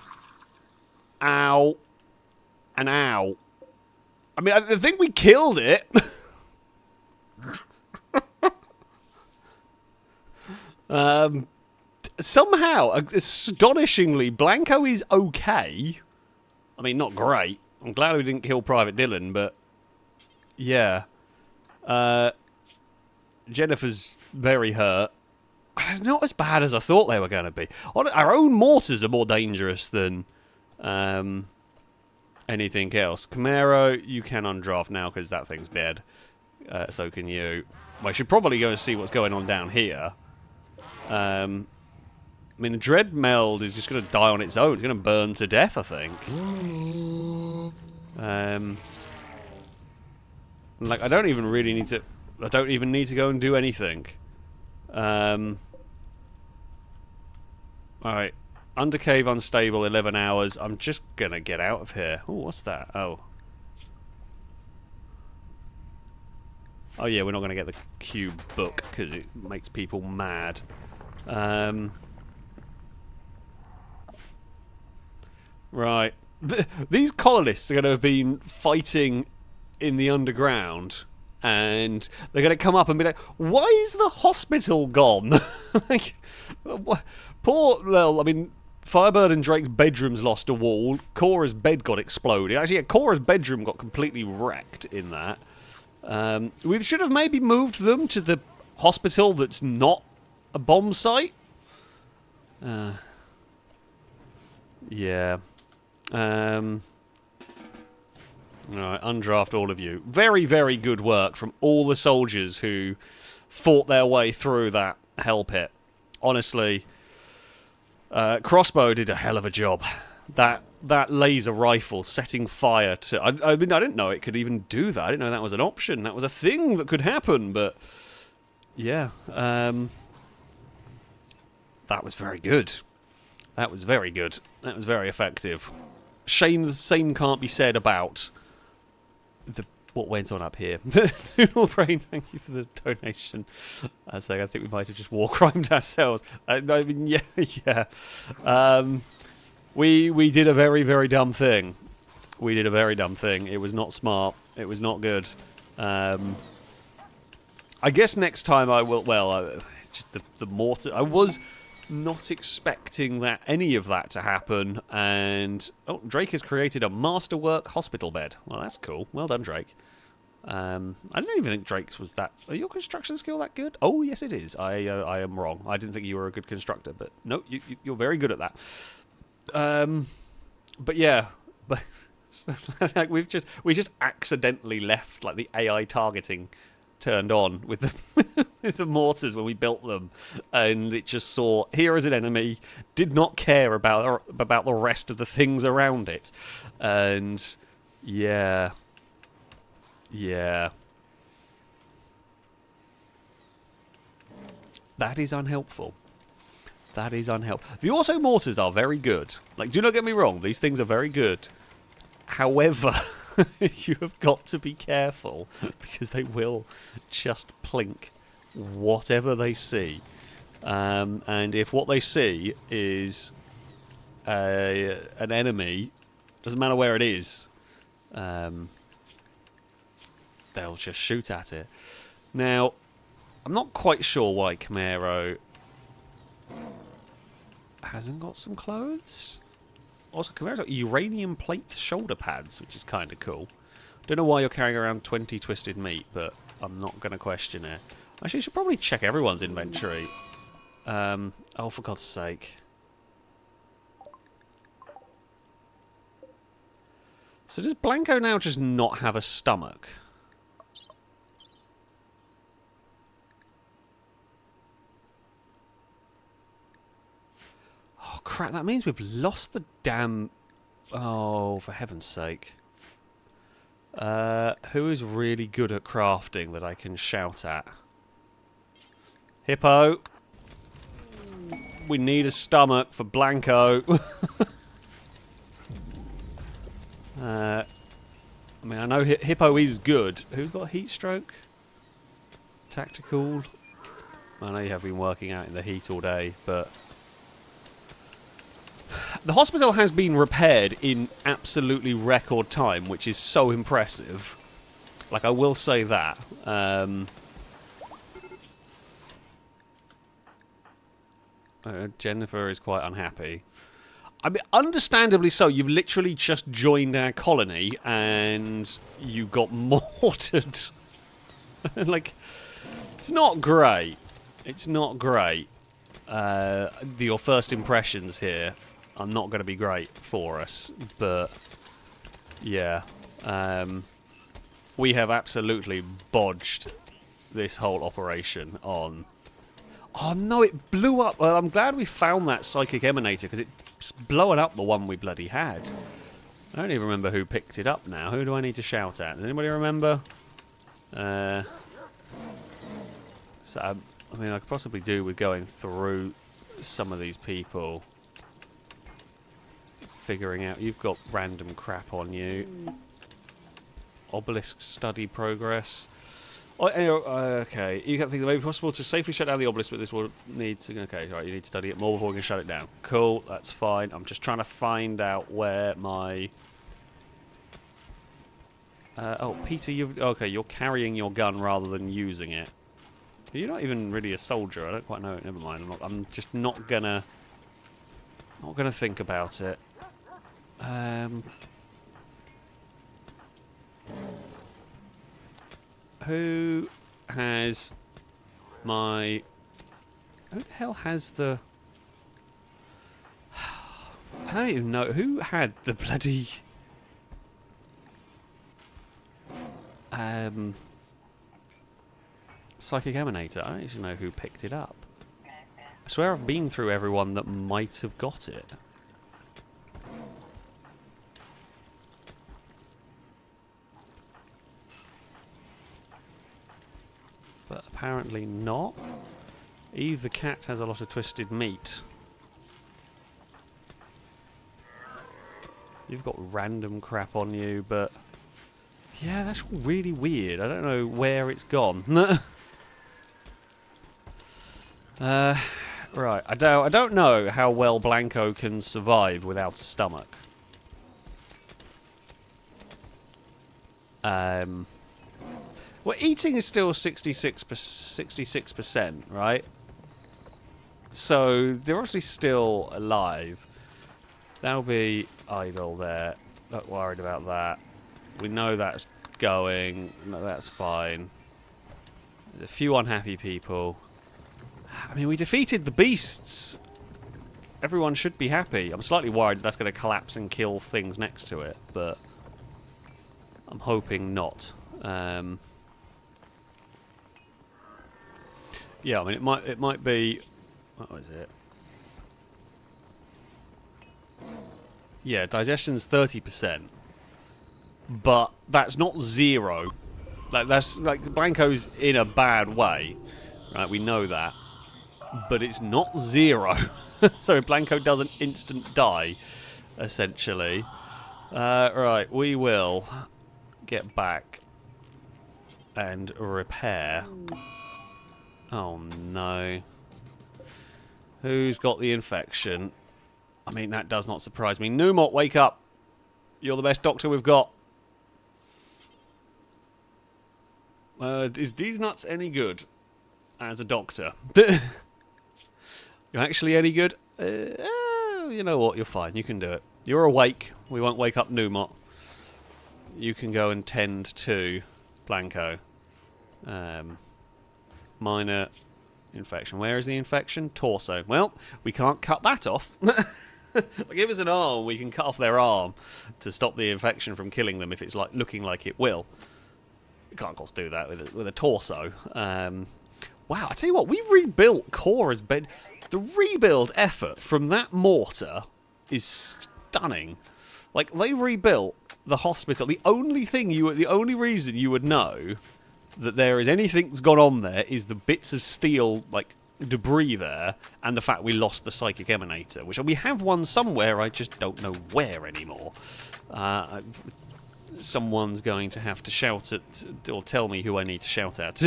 Ow. And ow. I mean, I think we killed it. Somehow, astonishingly, Blanco is okay. I mean, not great. I'm glad we didn't kill Private Dylan, but... Yeah. Jennifer's very hurt. Not as bad as I thought they were going to be. Our own mortars are more dangerous than anything else. Camaro, you can undraft now because that thing's dead. So can you. Well, I should probably go and see what's going on down here. I mean, the Dread Meld is just going to die on its own. It's going to burn to death, I think. Like, I don't even really need to... I don't even need to go and do anything. Alright. Undercave unstable, 11 hours. I'm just going to get out of here. Oh, what's that? Oh. Oh, yeah, we're not going to get the cube book because it makes people mad. Right. These colonists are going to have been fighting in the underground, and they're going to come up and be like, why is the hospital gone? Like, poor, well, I mean, Firebird and Drake's bedroom's lost a wall. Cora's bed got exploded. Actually, yeah, Cora's bedroom got completely wrecked in that. We should have maybe moved them to the hospital that's not a bomb site. Yeah. Alright, undraft all of you. Very, very good work from all the soldiers who fought their way through that hell pit. Honestly, Crossbow did a hell of a job. That laser rifle setting fire to... I mean, I didn't know it could even do that. I didn't know that was an option. That was a thing that could happen, but... Yeah, that was very good. That was very good. That was very effective. Shame the same can't be said about what went on up here. Noodle Brain, thank you for the donation. I think we might have just war crimed ourselves. I mean, yeah, yeah. We did a very, very dumb thing. We did a very dumb thing. It was not smart. It was not good. I guess next time I will... Well, it's just the mortar... I was not expecting any of that to happen, and... Oh, Drake has created a masterwork hospital bed. Well, that's cool. Well done, Drake. I didn't even think Drake's was that... Are your construction skill that good? Oh, yes, it is. I am wrong. I didn't think you were a good constructor, but no, you're very good at that. But yeah, but like we just accidentally left like the AI targeting turned on with the with the mortars when we built them, and it just saw here is an enemy, did not care about the rest of the things around it, and yeah, that is unhelpful. That is unhelpful. The auto mortars are very good. Like, do not get me wrong, these things are very good. However, you have got to be careful because they will just plink whatever they see. And if what they see is an enemy, doesn't matter where it is, they'll just shoot at it. Now, I'm not quite sure why Camaro hasn't got some clothes. Also, Camaro's got uranium plate shoulder pads, which is kind of cool. Don't know why you're carrying around 20 twisted meat, but I'm not going to question it. Actually, you should probably check everyone's inventory. Oh, for God's sake. So does Blanco now just not have a stomach? crap, that means we've lost the damn... Oh, for heaven's sake. Who is really good at crafting that I can shout at? Hippo. We need a stomach for Blanco. I mean, I know Hippo is good. Who's got heat stroke? Tactical. I know you have been working out in the heat all day, but... The hospital has been repaired in absolutely record time, which is so impressive. Like, I will say that. Jennifer is quite unhappy. I mean, understandably so. You've literally just joined our colony and you got mortared. Like, it's not great. It's not great. Your first impressions here are not going to be great for us. But, yeah. We have absolutely bodged this whole operation on... Oh no, it blew up. Well, I'm glad we found that psychic emanator, because it's blowing up the one we bloody had. I don't even remember who picked it up now. Who do I need to shout at? Does anybody remember? So, I mean, I could possibly do with going through some of these people. Figuring out... You've got random crap on you. Obelisk study progress. Oh, okay, you can think it may be possible to safely shut down the obelisk, but this will need to... Okay, right, you need to study it more before we can shut it down. Cool, that's fine. I'm just trying to find out where my... oh, Peter, okay, you're carrying your gun rather than using it. You're not even really a soldier. I don't quite know it. Never mind. I'm just not gonna think about it. Who has my... Who the hell has the... I don't even know. Who had the bloody... Psychic Emanator? I don't actually know who picked it up. I swear I've been through everyone that might have got it. But apparently not. Eve the cat has a lot of twisted meat. You've got random crap on you, but... Yeah, that's really weird. I don't know where it's gone. Right, I don't know how well Blanco can survive without a stomach. Well, eating is still 66%, right? So, they're obviously still alive. That'll be idle there. Not worried about that. We know that's going. No, that's fine. There's a few unhappy people. I mean, we defeated the beasts. Everyone should be happy. I'm slightly worried that's going to collapse and kill things next to it, but I'm hoping not. Yeah, I mean, it might be... What was it? Yeah, digestion's 30%. But that's not zero. That's like Blanco's in a bad way, right? We know that, but it's not zero. So Blanco doesn't instant die, essentially. Right, we will get back and repair. Oh no! Who's got the infection? I mean, that does not surprise me. Numot, wake up! You're the best doctor we've got. Is these nuts any good as a doctor? You're actually any good? You know what? You're fine. You can do it. You're awake. We won't wake up Numot. You can go and tend to Blanco. Minor infection. Where is the infection? Torso. Well, we can't cut that off. Give us an arm. We can cut off their arm to stop the infection from killing them if it's like looking like it will. We can't, of course, do that with a torso. Wow, I tell you what, we've rebuilt Cora's bed. The rebuild effort from that mortar is stunning. Like, they rebuilt the hospital. The only reason you would know that there is anything that's gone on there is the bits of steel, like, debris there, and the fact we lost the psychic emanator, which we have one somewhere, I just don't know where anymore. Someone's going to have to shout at, or tell me who I need to shout at.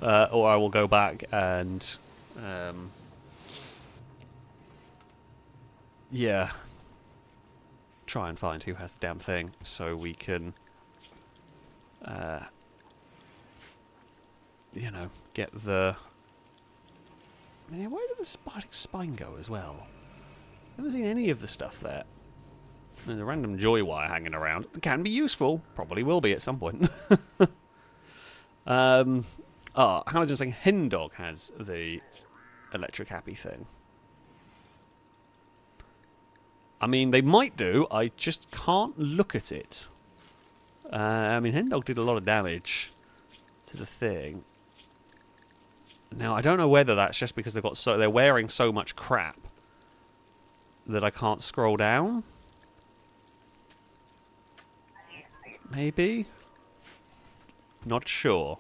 Or I will go back and, yeah, try and find who has the damn thing, so we can, you know, get the... Yeah, where did the spine go as well? I haven't seen any of the stuff there. There's a random joy wire hanging around. It can be useful. Probably will be at some point. Halogen's saying Hendog has the electric happy thing. I mean, they might do. I just can't look at it. I mean, Hendog did a lot of damage to the thing. Now, I don't know whether that's just because they're wearing so much crap that I can't scroll down. Maybe? Not sure.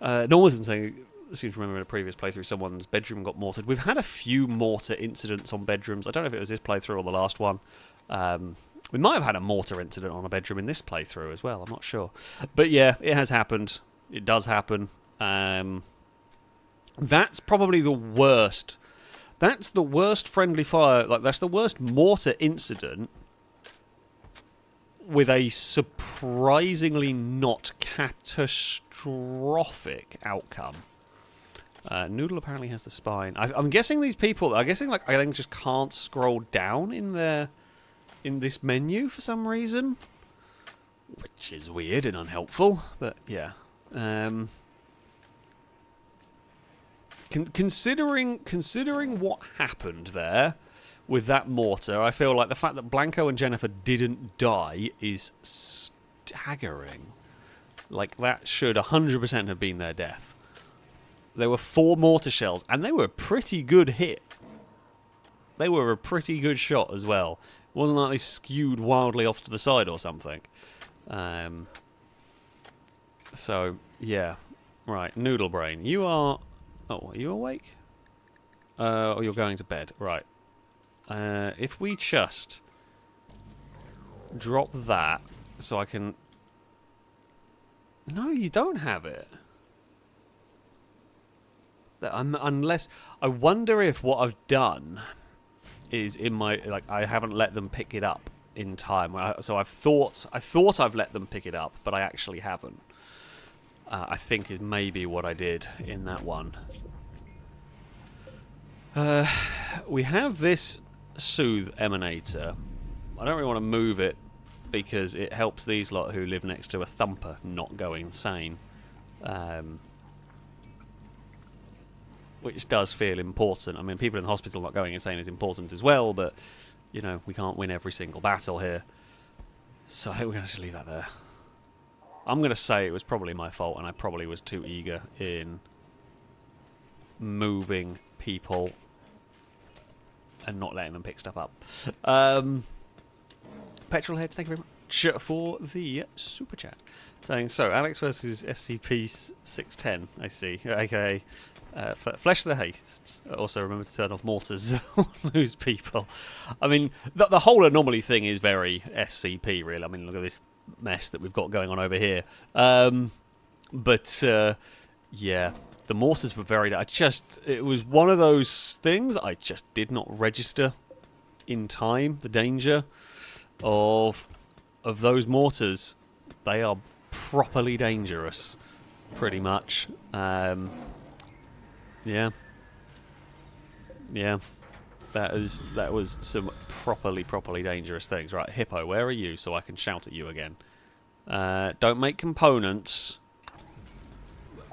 Norman's saying, I seem to remember in a previous playthrough someone's bedroom got mortared. We've had a few mortar incidents on bedrooms. I don't know if it was this playthrough or the last one. We might have had a mortar incident on a bedroom in this playthrough as well. I'm not sure. But yeah, it has happened. It does happen. That's probably the worst. That's the worst friendly fire. Like, that's the worst mortar incident with a surprisingly not catastrophic outcome. Noodle apparently has the spine. I'm guessing these people... I'm guessing, like, I think just can't scroll down in this menu for some reason. Which is weird and unhelpful. But, yeah. Considering what happened there with that mortar, I feel like the fact that Blanco and Jennifer didn't die is staggering. Like, that should 100% have been their death. There were 4 mortar shells, and they were a pretty good hit. They were a pretty good shot as well. It wasn't like they skewed wildly off to the side or something. So, yeah. Right, Noodle Brain. You are... Oh, are you awake? Or you're going to bed. Right. If we just drop that so I can... No, you don't have it. Unless... I wonder if what I've done is in my... Like, I haven't let them pick it up in time. So I thought I've let them pick it up, but I actually haven't. I think is maybe what I did in that one. We have this Soothe Emanator. I don't really want to move it because it helps these lot who live next to a thumper not go insane. Which does feel important. I mean, people in the hospital not going insane is important as well, but, you know, we can't win every single battle here. So I think we're going to just leave that there. I'm going to say it was probably my fault, and I probably was too eager in moving people and not letting them pick stuff up. Petrolhead, thank you very much for the super chat. Saying, so, Alex versus SCP-610, I see. Okay. Flesh the Hastes. Also, remember to turn off mortars or lose people. I mean, the whole anomaly thing is very SCP, really. I mean, look at this mess that we've got going on over here. Yeah, the mortars were very... it was one of those things I just did not register in time, the danger of those mortars. They are properly dangerous, pretty much. Yeah. That was some properly dangerous things. Right, Hippo, where are you so I can shout at you again? Don't make components.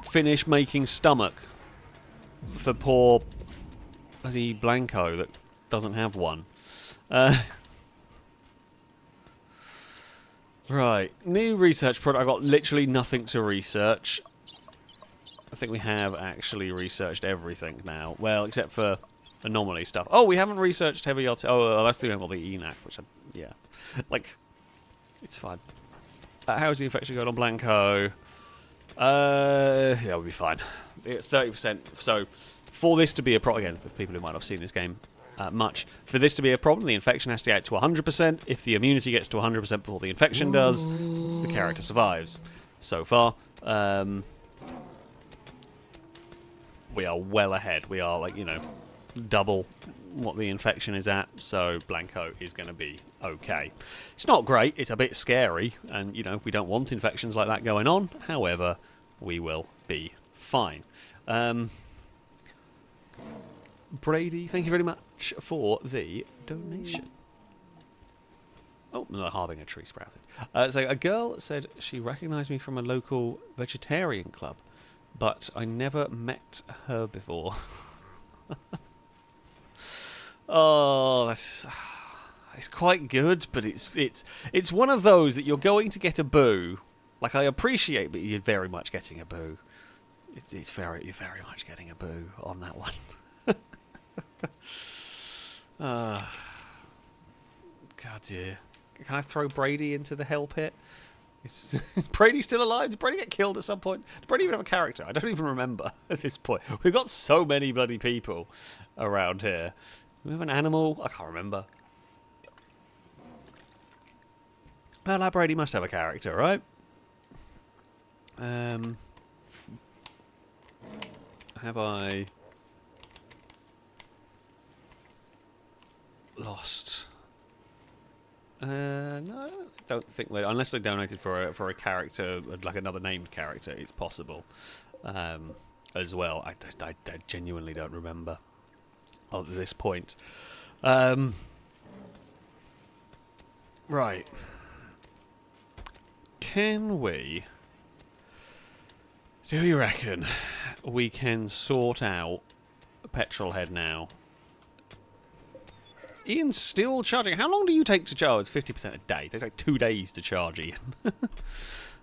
Finish making stomach for poor Blanco that doesn't have one. Right, new research product. I got literally nothing to research. I think we have actually researched everything now. Well, except for Anomaly stuff. Oh, we haven't researched heavy artillery. Oh, that's the ENAC, which yeah. Like, it's fine. How's the infection going on Blanco? Yeah, we'll be fine. It's 30%. So, for this to be a problem, again, for people who might not have seen this game much, for this to be a problem, the infection has to get to 100%. If the immunity gets to 100% before the infection does, the character survives. So far, we are well ahead. We are, like, you know, double what the infection is at, so Blanco is going to be okay. It's not great, it's a bit scary, and, you know, we don't want infections like that going on. However, we will be fine. Brady, thank you very much for the donation. Oh, no, halving a tree sprouted. So a girl said she recognised me from a local vegetarian club, but I never met her before. Oh, it's quite good, but it's one of those that you're going to get a boo. Like, I appreciate, but you're very much getting a boo. You're very much getting a boo on that one. God dear. Can I throw Brady into the hell pit? Is Brady still alive? Did Brady get killed at some point? Did Brady even have a character? I don't even remember at this point. We've got so many bloody people around here. Do we have an animal? I can't remember. Well, that Brady must have a character, right? Have I lost? No, I don't think they. Unless they donated for a character, like another named character, it's possible. As well, I genuinely don't remember at this point. Right. Can we? Do you reckon we can sort out Petrolhead now? Ian's still charging. How long do you take to charge? It's 50% a day. It takes like 2 days to charge Ian. I was going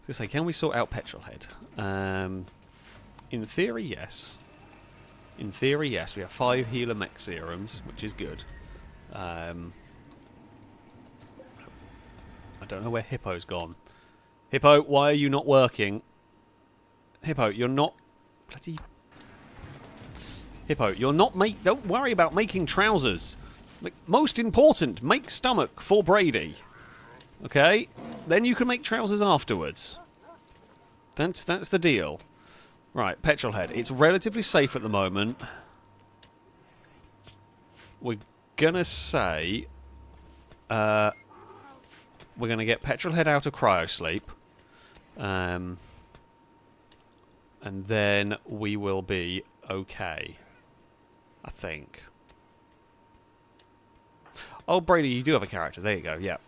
to say, can we sort out Petrolhead? In theory, yes. In theory, yes. We have 5 healer mech serums, which is good. I don't know where Hippo's gone. Hippo, why are you not working? Hippo, you're not... Bloody... Hippo, you're not... Don't worry about making trousers. Most important, make stomach for Brady. Okay? Then you can make trousers afterwards. That's the deal. Right, Petrolhead. It's relatively safe at the moment. We're gonna say... we're gonna get Petrolhead out of cryosleep. And then we will be okay. I think. Oh, Brady, you do have a character. There you go, yeah.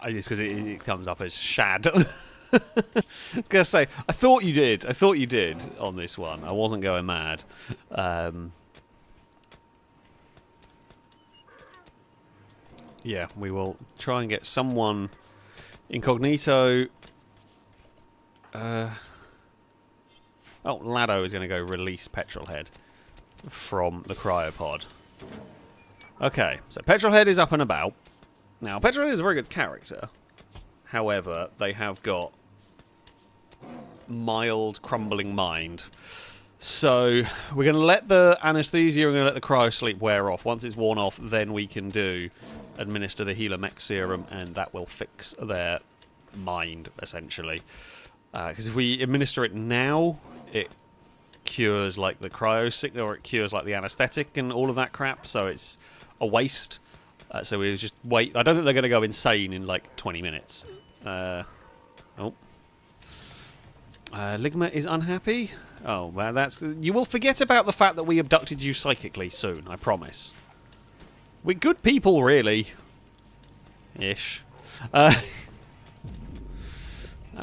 It's because it comes up as Shad. I was going to say, I thought you did. I thought you did on this one. I wasn't going mad. Yeah, we will try and get someone incognito. Oh, Lado is going to go release Petrolhead from the cryopod. Okay, so Petrolhead is up and about. Now, Petrolhead is a very good character. However, they have got mild crumbling mind. So, we're going to let the anesthesia, we're going to let the cryosleep wear off. Once it's worn off, then we can administer the healer mech serum, and that will fix their mind, essentially. Because if we administer it now, it cures, like, the cryo sickness, or it cures, like, the anesthetic and all of that crap, so it's a waste. So we just wait. I don't think they're going to go insane in, like, 20 minutes. Ligma is unhappy. Oh, well, that's... You will forget about the fact that we abducted you psychically soon, I promise. We're good people, really. Ish. I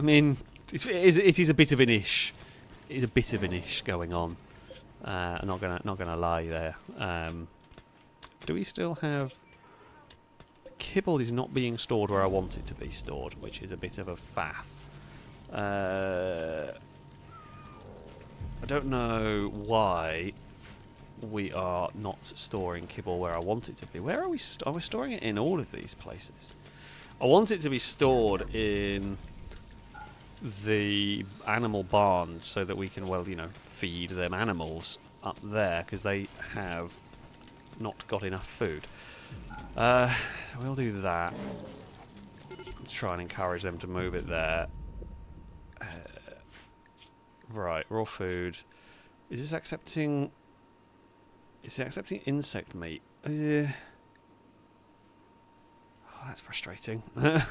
mean, it is a bit of an ish. It is a bit of an ish going on. I'm not gonna lie there. Do we still have... Kibble is not being stored where I want it to be stored, which is a bit of a faff. I don't know why we are not storing kibble where I want it to be. Where are we? Are we storing it in all of these places? I want it to be stored in the animal barn so that we can, well, you know, feed them animals up there because they have not got enough food. We'll do that. Let's try and encourage them to move it there. Right, raw food. Is this accepting... Is it accepting insect meat? Oh, that's frustrating. I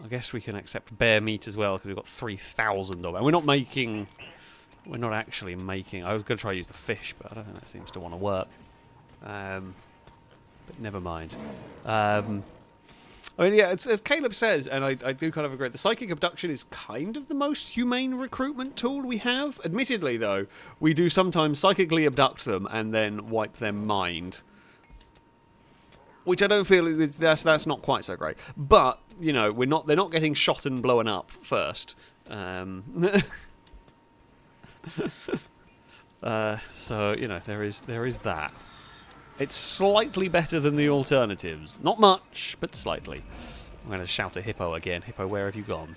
guess we can accept bear meat as well because we've got 3,000 of it. And we're not making... We're not actually making... I was going to try to use the fish, but I don't think that seems to want to work. But never mind. I mean, yeah, as Caleb says, and I do kind of agree, the psychic abduction is kind of the most humane recruitment tool we have. Admittedly, though, we do sometimes psychically abduct them and then wipe their mind. Which I don't feel that's not quite so great. But, you know, they're not getting shot and blown up first. So, you know, there is that. It's slightly better than the alternatives. Not much, but slightly. I'm going to shout at Hippo again. Hippo, where have you gone?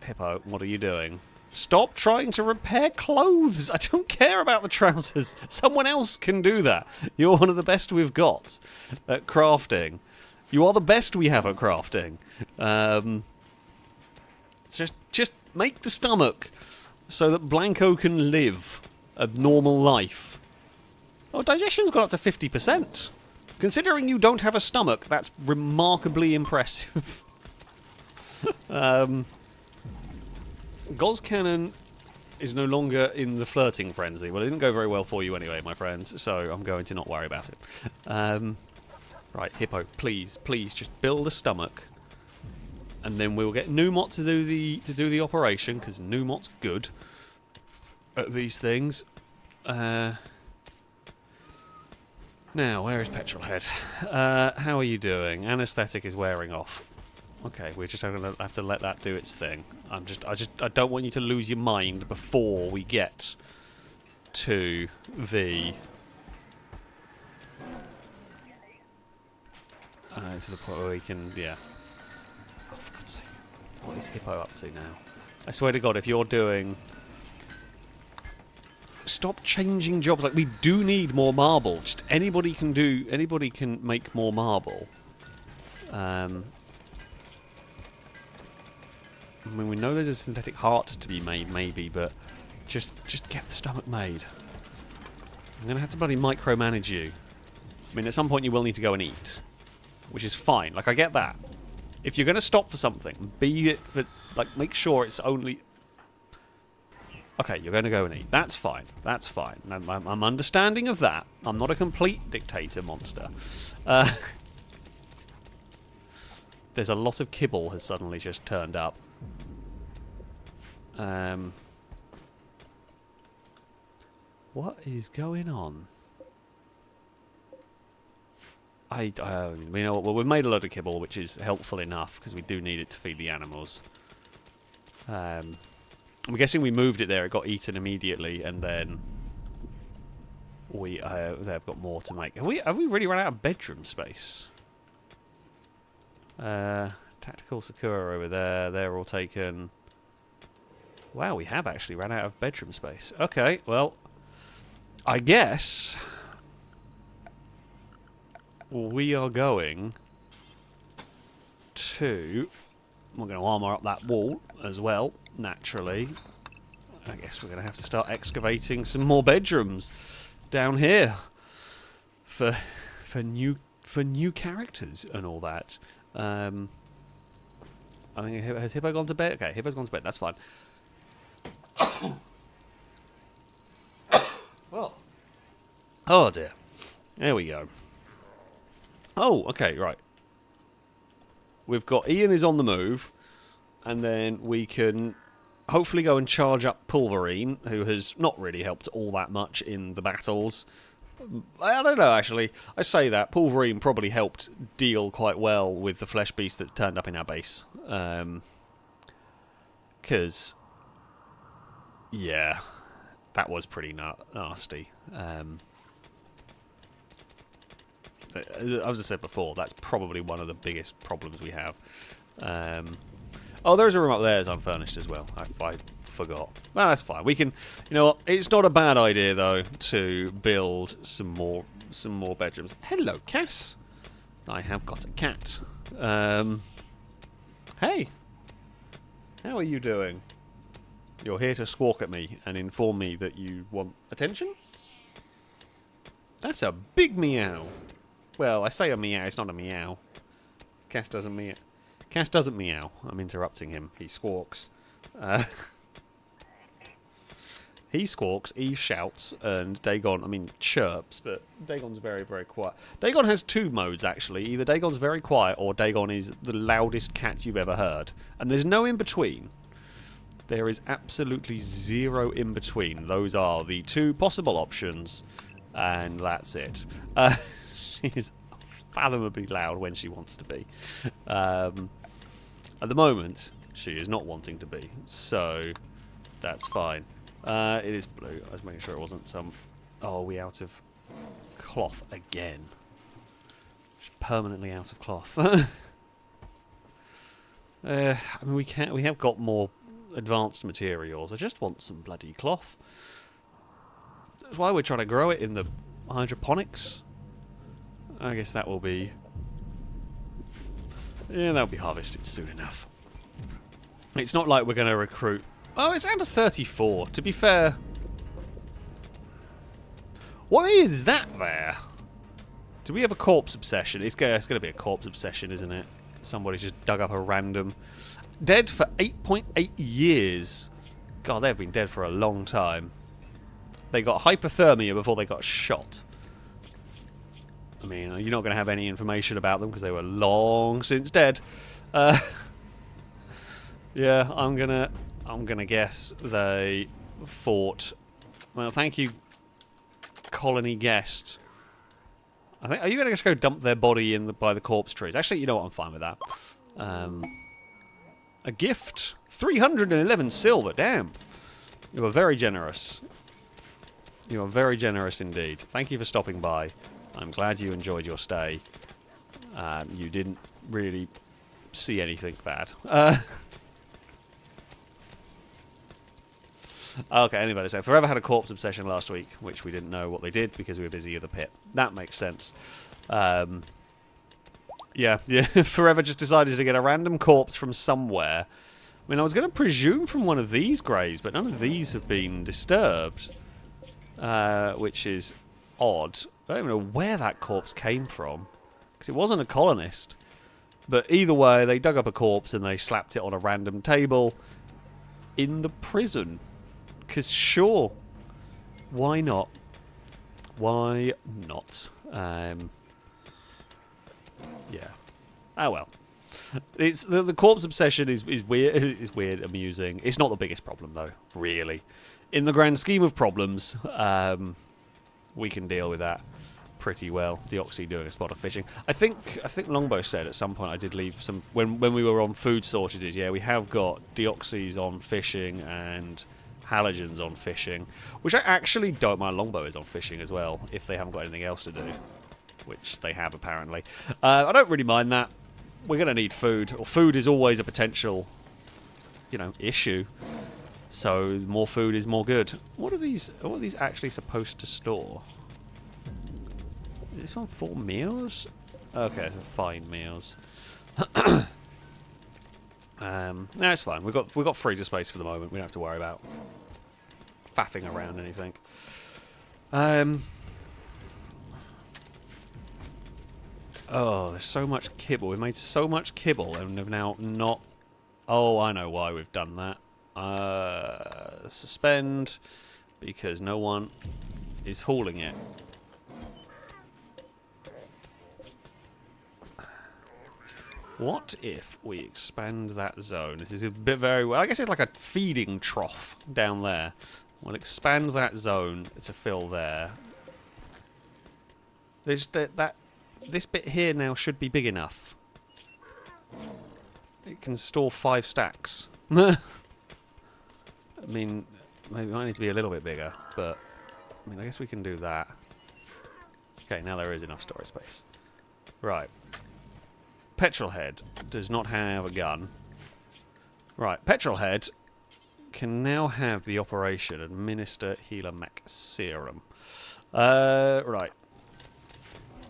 Hippo, what are you doing? Stop trying to repair clothes! I don't care about the trousers. Someone else can do that. You're one of the best we've got at crafting. You are the best we have at crafting. Just make the stomach so that Blanco can live a normal life. Oh, digestion's gone up to 50%. Considering you don't have a stomach, that's remarkably impressive. Gauze Cannon is no longer in the flirting frenzy. Well, it didn't go very well for you anyway, my friends, so I'm going to not worry about it. Right, Hippo, please, just build a stomach. And then we'll get Numot to do the operation, because Numot's good at these things. Now, where is Petrolhead? How are you doing? Anesthetic is wearing off. Okay, we're just going to have to let that do its thing. I don't want you to lose your mind before we get to the point where we can, yeah. Oh, for God's sake. What is Hippo up to now? I swear to God, if you're doing... Stop changing jobs. Like, we do need more marble. Just anybody can make more marble. I mean, we know there's a synthetic heart to be made, maybe, but just get the stomach made. I'm going to have to bloody micromanage you. I mean, at some point you will need to go and eat, which is fine. Like, I get that. If you're going to stop for something, be it for, like, make sure it's only... Okay, you're going to go and eat. That's fine. That's fine. I'm understanding of that. I'm not a complete dictator monster. There's a lot of kibble has suddenly just turned up. What is going on? You know what? Well, we've made a lot of kibble, which is helpful enough because we do need it to feed the animals. I'm guessing we moved it there. It got eaten immediately, and then they've got more to make. Have we really run out of bedroom space? Tactical Sakura over there. They're all taken. Wow, we have actually run out of bedroom space. Okay, well, I guess we are going to... We're going to armour up that wall as well, naturally. I guess we're going to have to start excavating some more bedrooms down here for new characters and all that. I think has Hippo gone to bed? Okay, Hippo's gone to bed. That's fine. Oh dear. There we go. Oh, okay, right. We've got Ian is on the move, and then we can hopefully go and charge up Pulverine, who has not really helped all that much in the battles. I don't know, actually. I say that. Pulverine probably helped deal quite well with the flesh beast that turned up in our base. Because Yeah, that was pretty nasty. As I said before, that's probably one of the biggest problems we have. Oh, there's a room up there that's unfurnished as well. I forgot. Well, that's fine. We can, you know what? It's not a bad idea though to build some more bedrooms. Hello, Cass. I have got a cat. Hey, how are you doing? You're here to squawk at me and inform me that you want attention? That's a big meow. Well, I say a meow, it's not a meow. Cass doesn't meow. Cass doesn't meow. I'm interrupting him. He squawks. He squawks, Eve shouts, and Dagon, chirps, but Dagon's very, very quiet. Dagon has two modes, actually. Either Dagon's very quiet, or Dagon is the loudest cat you've ever heard. And there's no in-between. There is absolutely zero in-between. Those are the two possible options, and that's it. She is unfathomably loud when she wants to be. At the moment, she is not wanting to be, so that's fine. It is blue. I was making sure it wasn't some... Oh, are we out of cloth again? Just permanently out of cloth. We have got more advanced materials. I just want some bloody cloth. That's why we're trying to grow it in the hydroponics. I guess that will be... Yeah, that'll be harvested soon enough. It's not like we're going to recruit... Oh, it's down to 34. To be fair... Why is that there? Do we have a corpse obsession? It's going to be a corpse obsession, isn't it? Somebody just dug up a random... Dead for 8.8 years. God, they've been dead for a long time. They got hypothermia before they got shot. I mean, you're not going to have any information about them because they were long since dead. Yeah, I'm gonna guess they fought. Well, thank you, colony guest. I think. Are you going to just go dump their body by the corpse trees? Actually, you know what? I'm fine with that. A gift, 311 silver. Damn, you are very generous. You are very generous indeed. Thank you for stopping by. I'm glad you enjoyed your stay. You didn't really see anything bad. Okay, anyway, so Forever had a corpse obsession last week, which we didn't know what they did because we were busy with the pit. That makes sense. Yeah, Forever just decided to get a random corpse from somewhere. I mean, I was going to presume from one of these graves, but none of these have been disturbed, which is odd. I don't even know where that corpse came from, because it wasn't a colonist. But either way, they dug up a corpse and they slapped it on a random table in the prison. Because sure, why not? Why not? Yeah. Oh well. It's the corpse obsession is weird. It's weird, amusing. It's not the biggest problem though, really. In the grand scheme of problems, we can deal with that pretty well. Deoxy doing a spot of fishing. I think Longbow said at some point I did leave some when we were on food shortages. Yeah, we have got Deoxys on fishing and Halogens on fishing, which I actually don't mind. Longbow is on fishing as well if they haven't got anything else to do, which they have apparently. I don't really mind that. We're going to need food, or food is always a potential, issue. So more food is more good. What are these actually supposed to store? Is this one 4 meals? Okay, fine meals. No, it's fine. We've got freezer space for the moment. We don't have to worry about faffing around anything. Oh, there's so much kibble. We've made so much kibble and have now not... Oh, I know why we've done that. Suspend, because no one is hauling it. What if we expand that zone? This is a bit very... Well, I guess it's like a feeding trough down there. We'll expand that zone to fill there. This bit here now should be big enough. It can store 5 stacks. I mean, Maybe it might need to be a little bit bigger, but I mean, I guess we can do that. Okay, now there is enough storage space. Right. Petrolhead does not have a gun. Right, Petrolhead can now have the operation administer healer mech serum. Right.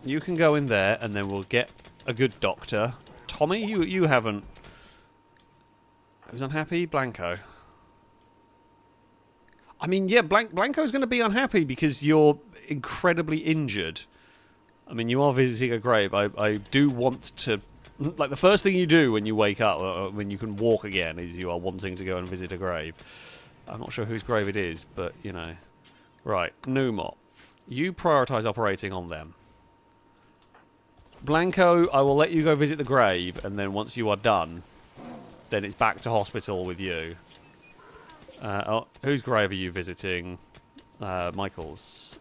You can go in there, and then we'll get a good doctor. Tommy, you haven't. Who's unhappy? Blanco. I mean, yeah, Blanco's going to be unhappy because you're incredibly injured. I mean, you are visiting a grave. I do want to... Like, the first thing you do when you wake up, when you can walk again, is you are wanting to go and visit a grave. I'm not sure whose grave it is, but, you know. Right, Numot. You prioritise operating on them. Blanco, I will let you go visit the grave, and then once you are done, then it's back to hospital with you. Whose grave are you visiting? Michael's.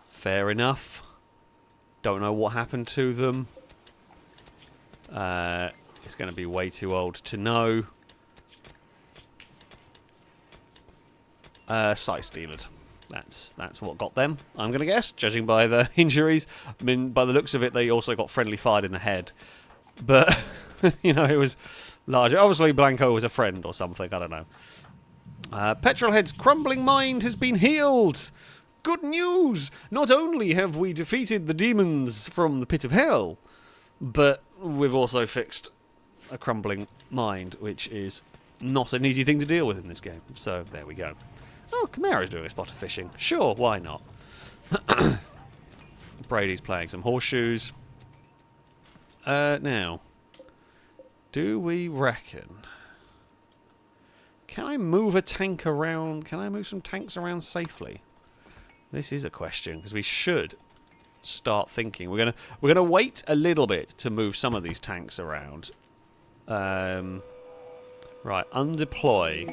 Fair enough. Don't know what happened to them. It's going to be way too old to know. Sight stealer. That's what got them, I'm going to guess, judging by the injuries. I mean, by the looks of it, they also got friendly fired in the head. But, you know, it was larger. Obviously, Blanco was a friend or something, I don't know. Petrolhead's crumbling mind has been healed! Good news! Not only have we defeated the demons from the pit of hell, but we've also fixed a crumbling mind, which is not an easy thing to deal with in this game. So, there we go. Oh, Camara's doing a spot of fishing. Sure, why not? Brady's playing some horseshoes. Now, do we reckon... Can I move a tank around? Can I move some tanks around safely? This is a question, because we should start thinking. We're gonna wait a little bit to move some of these tanks around. Right, undeploy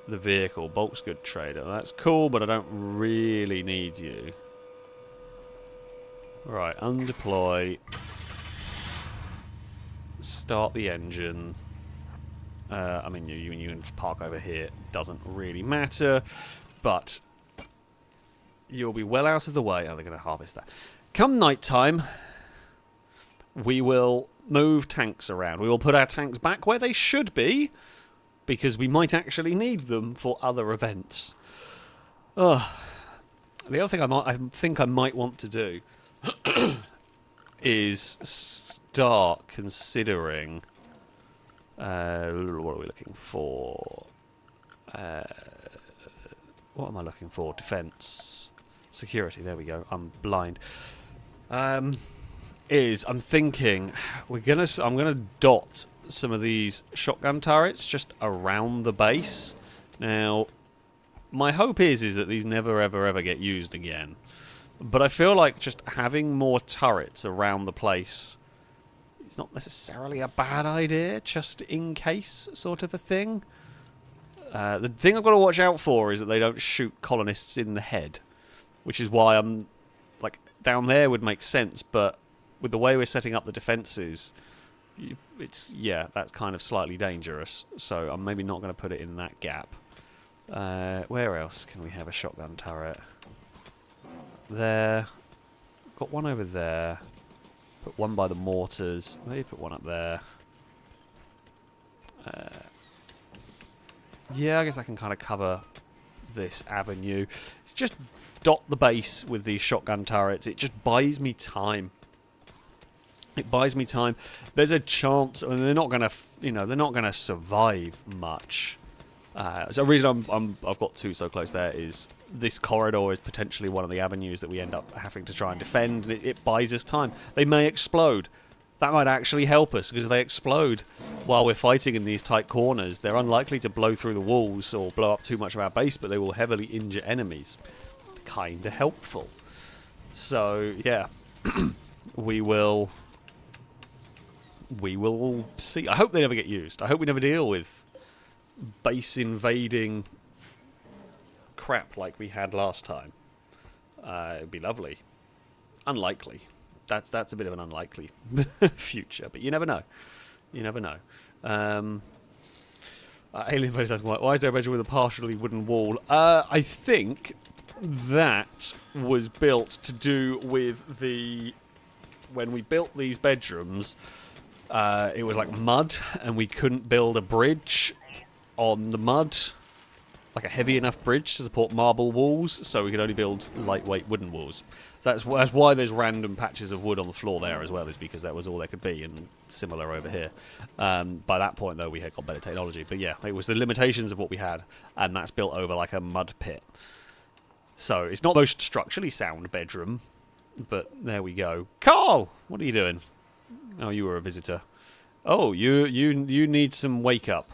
the vehicle. Bulk's good trader. That's cool, but I don't really need you. Right, undeploy. Start the engine. I mean, you can just park over here. Doesn't really matter, but you'll be well out of the way. Oh, they're going to harvest that. Come night time, we will move tanks around. We will put our tanks back where they should be, because we might actually need them for other events. The other thing I think I might want to do is start considering... what are we looking for? What am I looking for? Defense. Security, there we go. I'm blind. I'm thinking I'm gonna dot some of these shotgun turrets just around the base. Now, my hope is that these never ever get used again. But I feel like just having more turrets around the place, it's not necessarily a bad idea, just in case sort of a thing. The thing I've got to watch out for is that they don't shoot colonists in the head, which is why I'm, like, down there would make sense, but with the way we're setting up the defences, that's kind of slightly dangerous, so I'm maybe not going to put it in that gap. Where else can we have a shotgun turret? There. Got one over there. Put one by the mortars. Maybe put one up there. Yeah, I guess I can kind of cover this avenue. It's just dot the base with these shotgun turrets. It just buys me time. It buys me time. There's a chance, and they're not gonna, they're not gonna survive much. So the reason I've got two so close there is this corridor is potentially one of the avenues that we end up having to try and defend, and it buys us time. They may explode. That might actually help us, because if they explode while we're fighting in these tight corners, they're unlikely to blow through the walls or blow up too much of our base, but they will heavily injure enemies. Kinda helpful. So, yeah. We will see. I hope they never get used. I hope we never deal with base invading crap like we had last time. It'd be lovely. Unlikely. That's a bit of an unlikely future, but you never know. You never know. Alien Face asking, why is there a bedroom with a partially wooden wall? I think that was built to do with the... When we built these bedrooms, it was like mud, and we couldn't build a bridge on the mud, like a heavy enough bridge to support marble walls, so we could only build lightweight wooden walls. That's why there's random patches of wood on the floor there as well, is because that was all there could be, and similar over here. By that point, though, we had got better technology. But yeah, it was the limitations of what we had, and that's built over like a mud pit. So it's not the most structurally sound bedroom, but there we go. Carl, what are you doing? Oh, you were a visitor. Oh, you need some wake up.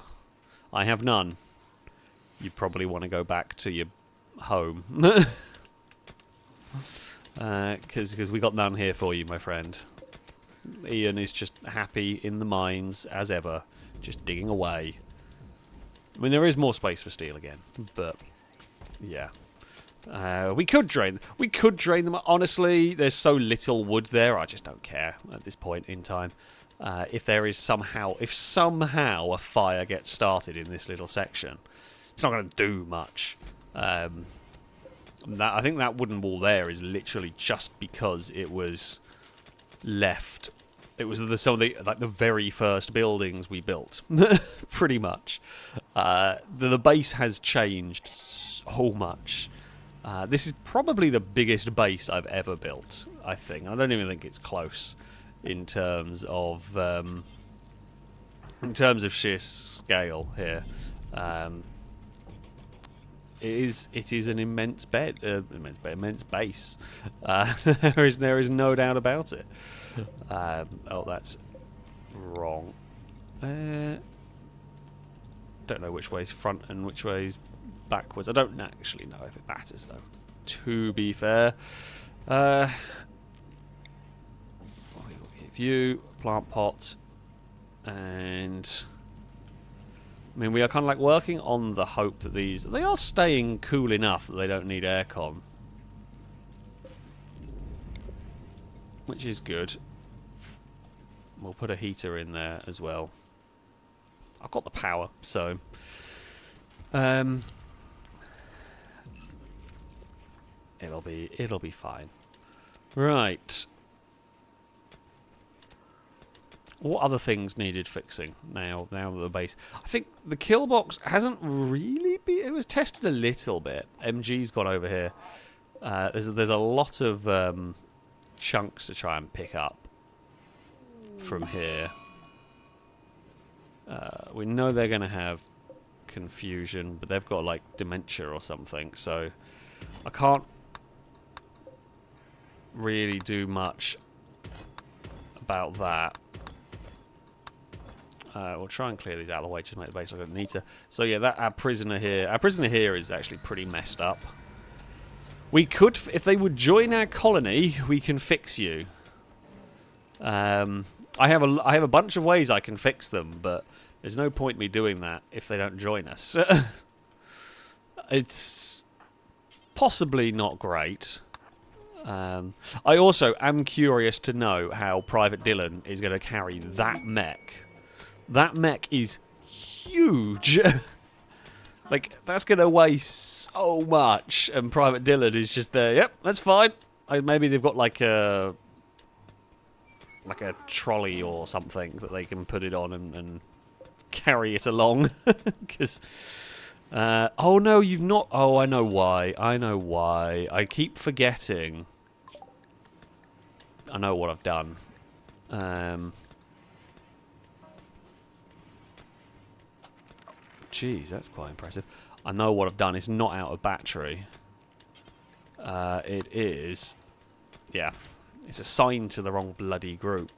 I have none. You probably want to go back to your home. Because we got none here for you, my friend. Ian is just happy in the mines, as ever, just digging away. I mean, there is more space for steel again, but yeah. We could drain them. Honestly, there's so little wood there, I just don't care at this point in time. If somehow a fire gets started in this little section, it's not going to do much. I think that wooden wall there is literally just because it was left. It was some of the very first buildings we built, pretty much. The base has changed so much. This is probably the biggest base I've ever built, I think. I don't even think it's close in terms of sheer scale here. It is an immense base. There is no doubt about it. Oh, that's wrong. Don't know which way is front and which way is backwards. I don't actually know if it matters, though, to be fair. View, plant pot, and I mean, we are kind of like working on the hope that they are staying cool enough that they don't need aircon, which is good. We'll put a heater in there as well. I've got the power, so it'll be fine. Right. What other things needed fixing now that the base... I think the kill box hasn't really been... It was tested a little bit. MG's gone over here. There's a lot of chunks to try and pick up from here. We know they're going to have confusion, but they've got, like, dementia or something, so I can't really do much about that. We'll try and clear these out of the way just to make the base look neater. So yeah, our prisoner here is actually pretty messed up. We could, if they would join our colony, we can fix you. I have a bunch of ways I can fix them, but there's no point me doing that if they don't join us. It's possibly not great. I also am curious to know how Private Dylan is going to carry that mech. That mech is huge. Like, that's going to weigh so much, and Private Dylan is just there. Yep, that's fine. Maybe they've got like a trolley or something that they can put it on and carry it along. Because, oh no, you've not. Oh, I know why. I keep forgetting. I know what I've done. Jeez, that's quite impressive. I know what I've done. It's not out of battery. It is... Yeah. It's assigned to the wrong bloody group.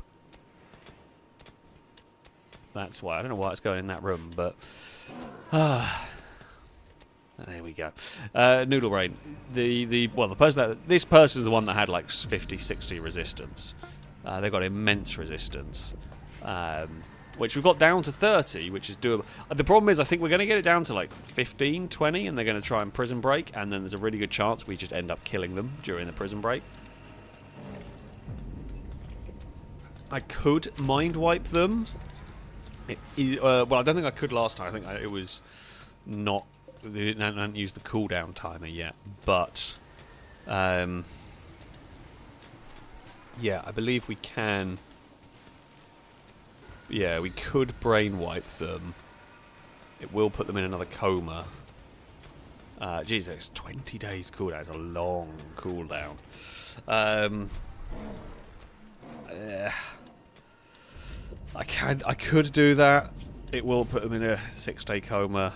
That's why. I don't know why it's going in that room, but... there we go. Noodle Rain. This person's the one that had like 50, 60 resistance. They've got immense resistance. Which we've got down to 30, which is doable. The problem is, I think we're going to get it down to like 15, 20, and they're going to try and prison break, and then there's a really good chance we just end up killing them during the prison break. I could mind wipe them, Well, I don't think I could last time. I think it was not. They hadn't used the cooldown timer yet, but yeah, I believe we can. Yeah, we could brain wipe them. It will put them in another coma. Jesus, 20 days cooldown is a long cooldown. I could do that. It will put them in a 6-day coma.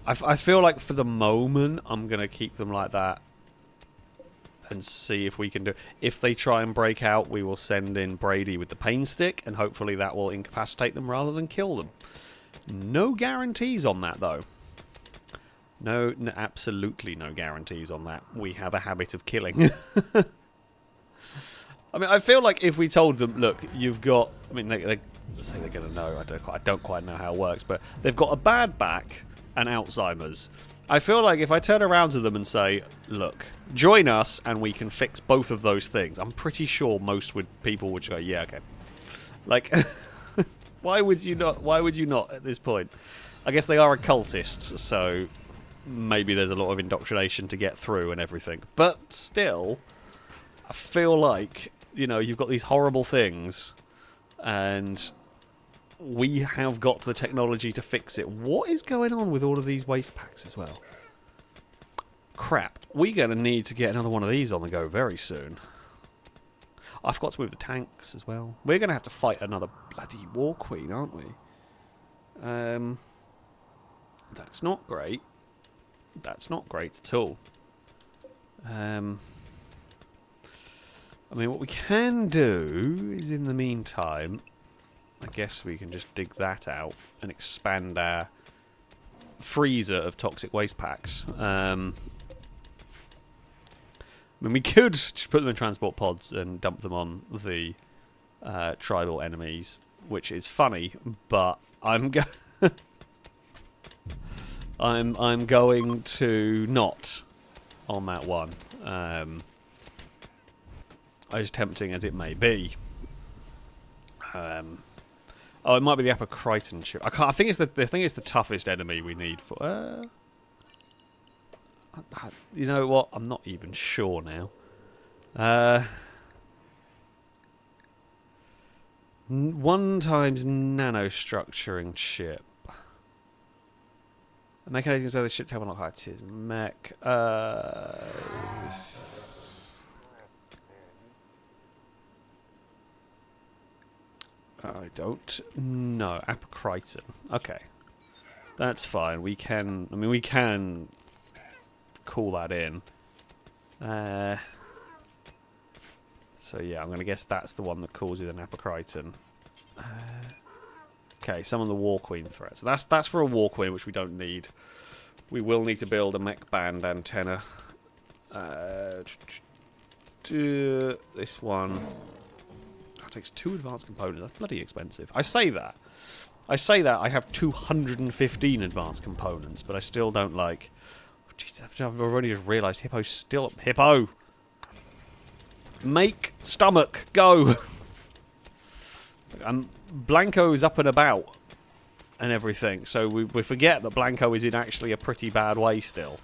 I feel like for the moment I'm gonna keep them like that and see if we can do. If they try and break out, we will send in Brady with the pain stick, and hopefully that will incapacitate them rather than kill them. No guarantees on that though. No, absolutely no guarantees on that. We have a habit of killing. I mean, I feel like if we told them, look, you've got. I mean, they say they're going to know. I don't quite know how it works, but they've got a bad back and Alzheimer's. I feel like if I turn around to them and say, look, join us and we can fix both of those things, I'm pretty sure most people would go, yeah, okay. Like, why would you not? Why would you not at this point? I guess they are occultists, so maybe there's a lot of indoctrination to get through and everything. But still, I feel like, you know, you've got these horrible things, and we have got the technology to fix it. What is going on with all of these waste packs as well? Crap. We're going to need to get another one of these on the go very soon. I forgot to move the tanks as well. We're going to have to fight another bloody War Queen, aren't we? That's not great. That's not great at all. I mean, what we can do is, in the meantime, I guess we can just dig that out and expand our freezer of toxic waste packs. I mean, we could just put them in transport pods and dump them on the tribal enemies, which is funny, but I'm going to not on that one. As tempting as it may be. Oh, it might be the Upper Crichton chip. I think it's the toughest enemy we need for. You know what? I'm not even sure now. 1 times nanostructuring chip. Mechanics so the ship table not high tiers. Mech. I don't know. Upper Crichton. Okay. That's fine. We can. I mean, we can call that in. So yeah, I'm going to guess that's the one that causes an Upper Crichton. Okay, some of the War Queen threats. So that's for a War Queen, which we don't need. We will need to build a mech band antenna. This one. That takes 2 advanced components. That's bloody expensive. I say that. I have 215 advanced components, but I still don't like. Oh, jeez, I've already just realised Hippo's still. Hippo! Make stomach go! Blanco's up and about and everything, so we forget that Blanco is in actually a pretty bad way still.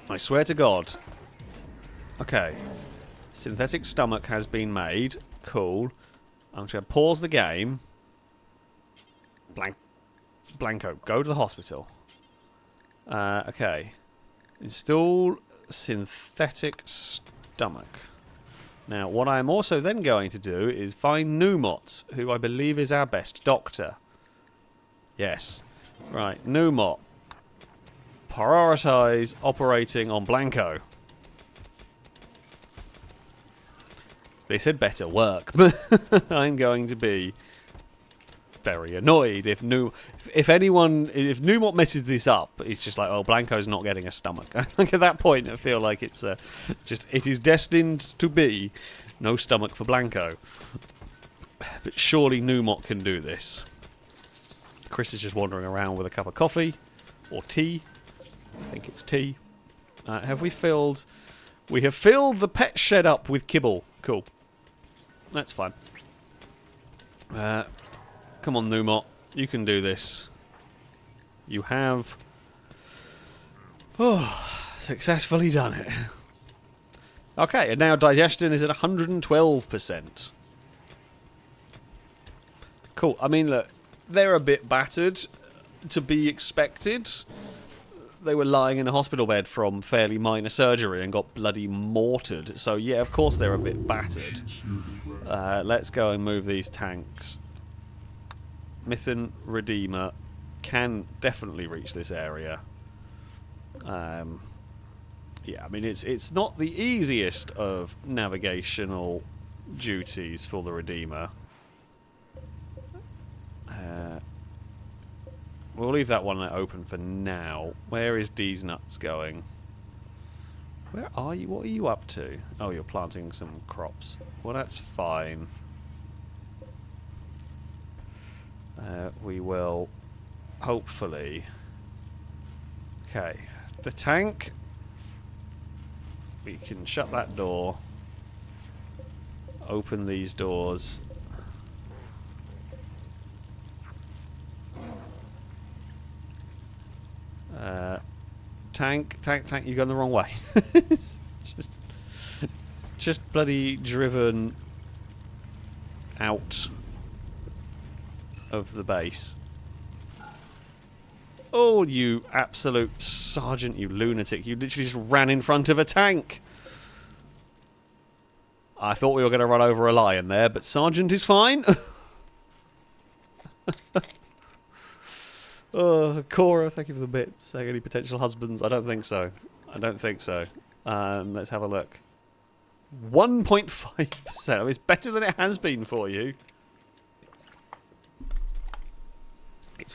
I swear to God. Okay. Synthetic stomach has been made. Cool. I'm just going to pause the game. Blanco, go to the hospital. Okay. Install synthetic stomach. Now, what I'm also then going to do is find Numot, who I believe is our best doctor. Yes. Right, Numot. Prioritise operating on Blanco. This had better work, but I'm going to be very annoyed if Numot messes this up. It's just like, oh, Blanco's not getting a stomach. Like at that point, I feel like it is destined to be no stomach for Blanco. But surely Numot can do this. Chris is just wandering around with a cup of coffee or tea. I think it's tea. Have we filled? We have filled the pet shed up with kibble. Cool. That's fine. Come on, Numot. You can do this. You have... successfully done it. Okay, and now digestion is at 112%. Cool. I mean, look, they're a bit battered, to be expected. They were lying in a hospital bed from fairly minor surgery and got bloody mortared. So, yeah, of course they're a bit battered. Let's go and move these tanks. Mythen Redeemer can definitely reach this area. Yeah, I mean, it's not the easiest of navigational duties for the Redeemer. We'll leave that one open for now. Where is D's Nuts going? Where are you? What are you up to? Oh, you're planting some crops. Well, that's fine. We will hopefully... Okay. The tank... We can shut that door. Open these doors. Tank, you're going the wrong way. it's just bloody driven out of the base. Oh, you absolute sergeant, you lunatic. You literally just ran in front of a tank. I thought we were going to run over a lion there, but sergeant is fine. Cora, thank you for the bits. Saying any potential husbands? I don't think so. I don't think so. Let's have a look. 1.5%. It's better than it has been for you.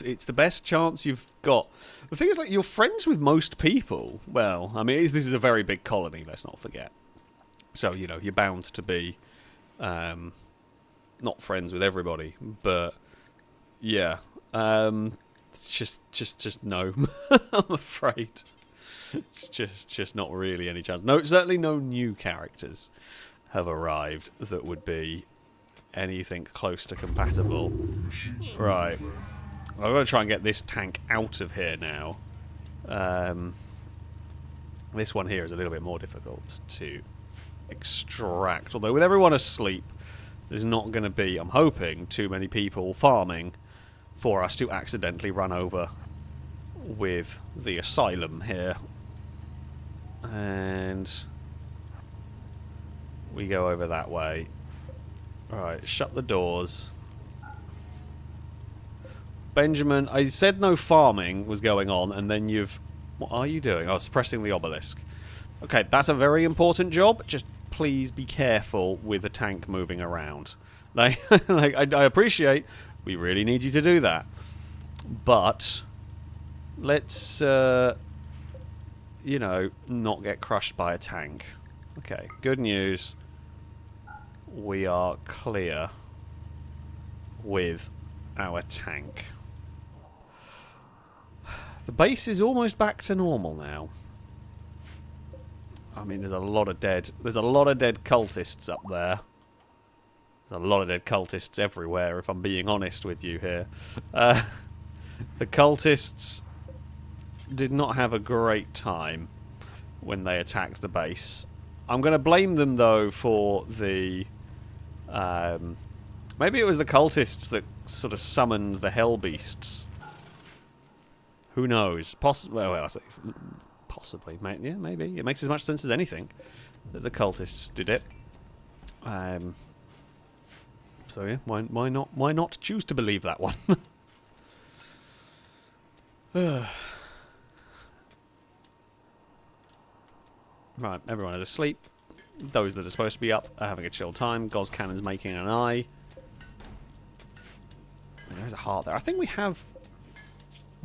It's the best chance you've got. The thing is, like, you're friends with most people. Well, I mean, this is a very big colony, let's not forget. So, you know, you're bound to be not friends with everybody. But, yeah. It's just no. I'm afraid. It's just not really any chance. No, certainly no new characters have arrived that would be anything close to compatible. Right. I'm going to try and get this tank out of here now. This one here is a little bit more difficult to extract. Although with everyone asleep, there's not going to be, I'm hoping, too many people farming for us to accidentally run over with the asylum here. And we go over that way. Alright, shut the doors. Benjamin, I said no farming was going on, and then you've... What are you doing? Oh, suppressing the obelisk. Okay, that's a very important job. Just please be careful with the tank moving around. Like, I appreciate we really need you to do that. But let's, you know, not get crushed by a tank. Okay, good news. We are clear with our tank. The base is almost back to normal now. I mean, there's a lot of dead cultists up there. There's a lot of dead cultists everywhere, if I'm being honest with you here. The cultists did not have a great time when they attacked the base. I'm going to blame them, though, for the... maybe it was the cultists that sort of summoned the hell beasts. Who knows? Possibly, mate. Yeah, maybe. It makes as much sense as anything that the cultists did it. So yeah, why not choose to believe that one? Right, everyone is asleep. Those that are supposed to be up are having a chill time. Goz Cannon's making an eye. There's a heart there. I think we have...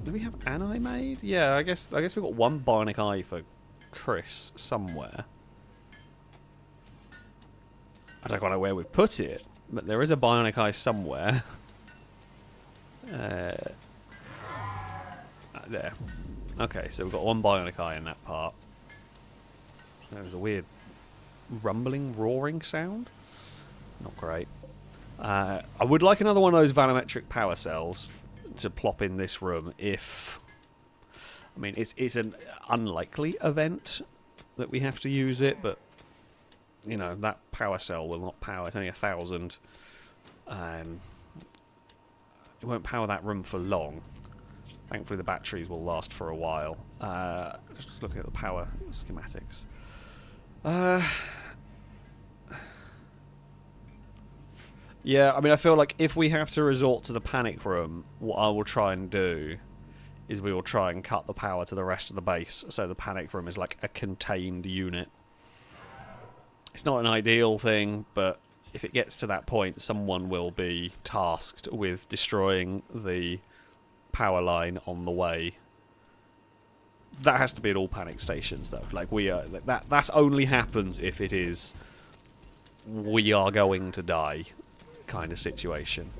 Do we have an eye made? Yeah, I guess we've got one bionic eye for Chris somewhere. I don't quite know where we've put it, but there is a bionic eye somewhere. There. Okay, so we've got one bionic eye in that part. There was a weird rumbling, roaring sound. Not great. I would like another one of those vanometric power cells to plop in this room if... I mean, it's an unlikely event that we have to use it, but, you know, that power cell will not power. It's only 1,000. It won't power that room for long. Thankfully, the batteries will last for a while. Just looking at the power schematics. Yeah, I mean, I feel like if we have to resort to the panic room, what I will try and do is we will try and cut the power to the rest of the base, so the panic room is like a contained unit. It's not an ideal thing, but if it gets to that point, someone will be tasked with destroying the power line on the way. That has to be at all panic stations, though. Like, we are... Like, that's only happens if it is... we are going to die kind of situation.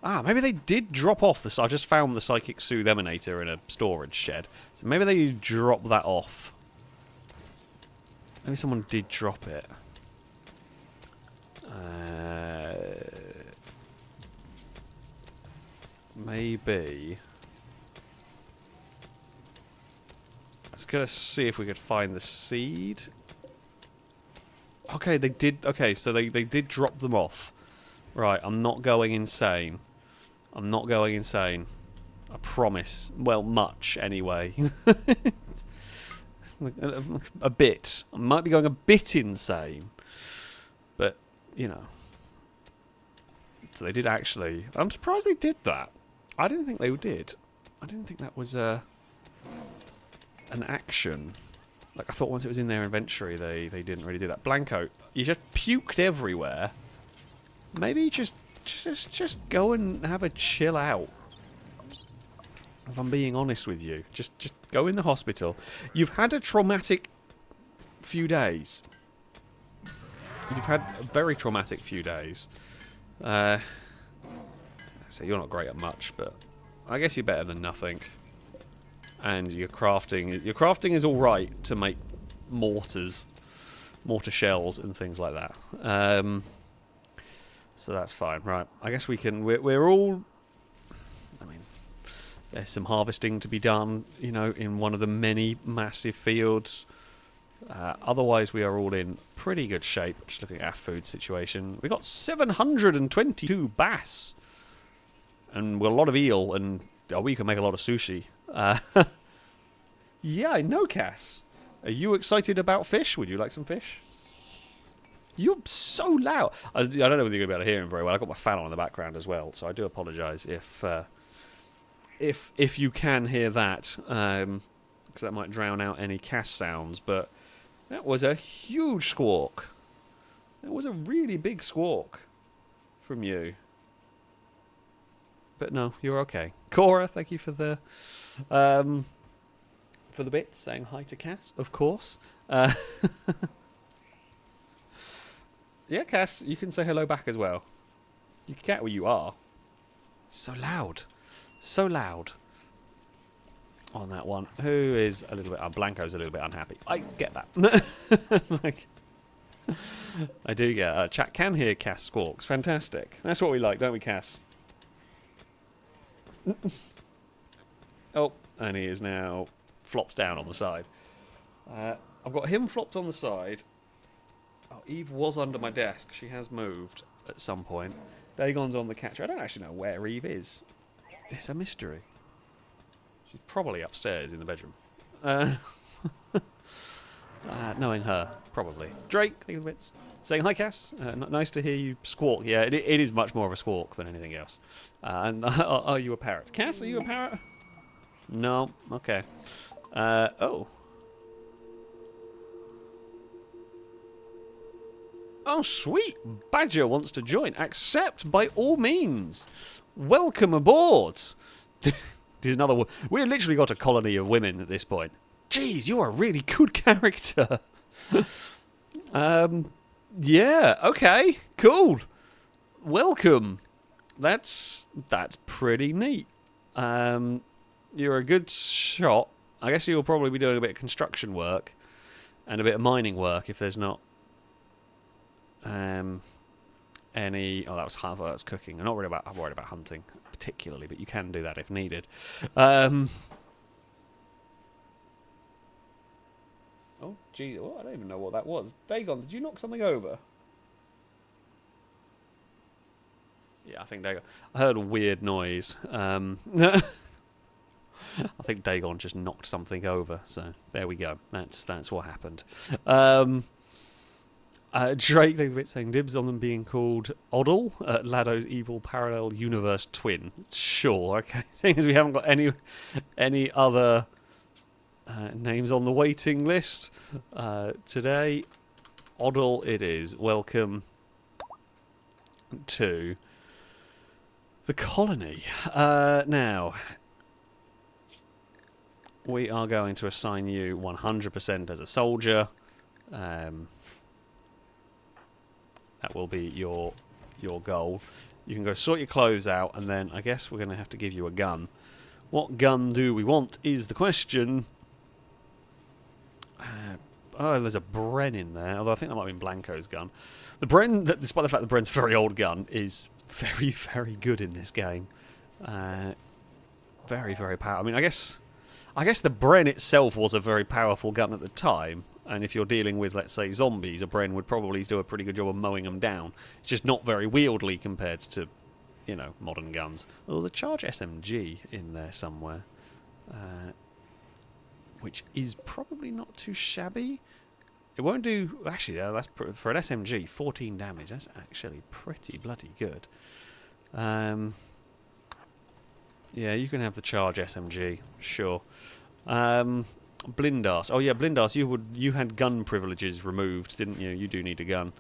Ah, maybe they did drop off this. I just found the Psychic Soothe Emanator in a storage shed. So maybe they dropped that off. Maybe someone did drop it. Maybe. Let's go see if we could find the seed. Okay, they did. Okay, so they did drop them off. Right, I'm not going insane. I'm not going insane. I promise. Well, much anyway. A bit. I might be going a bit insane. But, you know. So they did actually... I'm surprised they did that. I didn't think they did. I didn't think that was an action. Like, I thought once it was in their inventory, they didn't really do that. Blanco, you just puked everywhere. Maybe just go and have a chill out. If I'm being honest with you. Just go in the hospital. You've had a traumatic few days. You've had a very traumatic few days. So you're not great at much, but I guess you're better than nothing. And your crafting is all right to make mortar shells and things like that. So that's fine, right? I guess we can. We're all. I mean, there's some harvesting to be done, you know, in one of the many massive fields. Otherwise, we are all in pretty good shape. Just looking at our food situation, we got 722 bass, and a lot of eel, and we can make a lot of sushi. Yeah, I know, Cass. Are you excited about fish? Would you like some fish? You're so loud. I don't know whether you're going to be able to hear him very well. I've got my fan on in the background as well, so I do apologise if you can hear that, because that might drown out any Cass sounds. But that was a huge squawk. That was a really big squawk from you. But no, you're okay. Cora, thank you for the bits, saying hi to Cass, of course. Yeah, Cass, you can say hello back as well. You can get where you are. So loud. So loud. On that one. Who is a little bit... Blanco's a little bit unhappy. I get that. Like, I do get... chat can hear Cass squawks. Fantastic. That's what we like, don't we, Cass? Oh, and he is now flopped down on the side. I've got him flopped on the side. Oh, Eve was under my desk. She has moved at some point. Dagon's on the catcher. I don't actually know where Eve is. It's a mystery. She's probably upstairs in the bedroom. Knowing her, probably. Drake, think of the bits. Saying hi, Cass. Nice to hear you squawk. Yeah, it is much more of a squawk than anything else. And are you a parrot? Cass, are you a parrot? No. Okay. Oh. Oh, sweet. Badger wants to join. Accept by all means. Welcome aboard. Did another one. We've literally got a colony of women at this point. Jeez, you're a really good character. Yeah, okay, cool. Welcome. That's pretty neat. You're a good shot. I guess you'll probably be doing a bit of construction work and a bit of mining work if there's not any... Oh, that was cooking. I'm not worried about hunting particularly, but you can do that if needed. Oh, gee, oh, I don't even know what that was. Dagon, did you knock something over? Yeah, I think Dagon... I heard a weird noise. I think Dagon just knocked something over, so there we go. That's what happened. Drake, they're a bit saying dibs on them being called Oddle, Lado's evil parallel universe twin. Sure, okay. Seeing as we haven't got any other names on the waiting list today, Oddle it is. Welcome to the colony. Now, we are going to assign you 100% as a soldier. That will be your goal. You can go sort your clothes out, and then I guess we're going to have to give you a gun. What gun do we want is the question. Oh, there's a Bren in there, although I think that might have been Blanco's gun. The Bren, despite the fact the Bren's a very old gun, is very, very good in this game. Very, very powerful. I mean, I guess the Bren itself was a very powerful gun at the time. And if you're dealing with, let's say, zombies, a Bren would probably do a pretty good job of mowing them down. It's just not very wieldy compared to, you know, modern guns. Well, there's a Charge SMG in there somewhere, which is probably not too shabby. It won't do... Actually, that's for an SMG, 14 damage. That's actually pretty bloody good. Yeah, you can have the Charge SMG, sure. Blindas. Oh yeah, Blindas, you had gun privileges removed, didn't you? You do need a gun.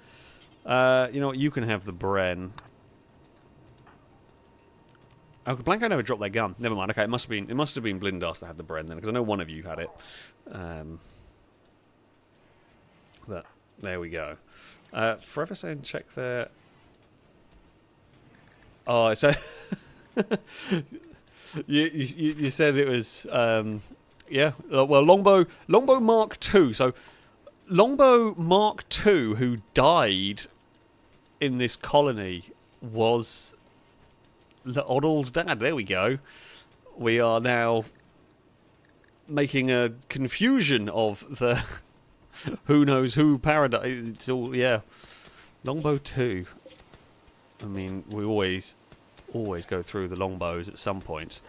You know what, you can have the Bren. Oh, Blanco never dropped their gun. Never mind, okay, it must have been Blindas that had the Bren then, because I know one of you had it. But there we go. Forever saying check there. Oh, so you said it was yeah, well, Longbow Mark II. So, Longbow Mark II, who died in this colony, was Oddle's dad. There we go. We are now making a confusion of the who knows who paradise. It's all, yeah. Longbow II. I mean, we always go through the longbows at some point.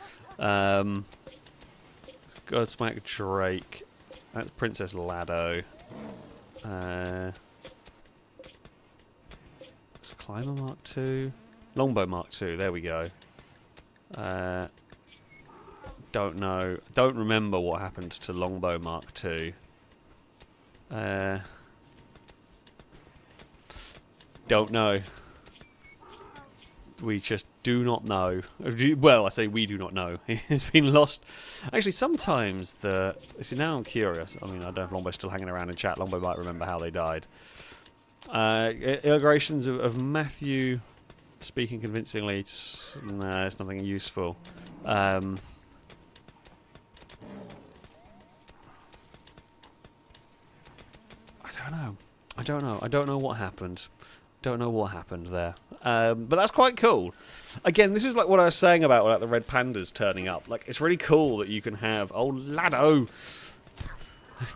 Godsmack Drake. That's Princess Lado. It's Climber Mark II. Longbow Mark II. There we go. Don't know. Don't remember what happened to Longbow Mark II. Don't know. We just do not know. Well, I say we do not know. It's been lost. Actually, sometimes see, now I'm curious. I mean, I don't know if Longbow's still hanging around in chat. Longbow might remember how they died. Illustrations of Matthew speaking convincingly. Nah, it's nothing useful. I don't know. I don't know what happened. Don't know what happened there. But that's quite cool. Again, this is like what I was saying about the red pandas turning up. Like, it's really cool that you can have... Oh, Lado!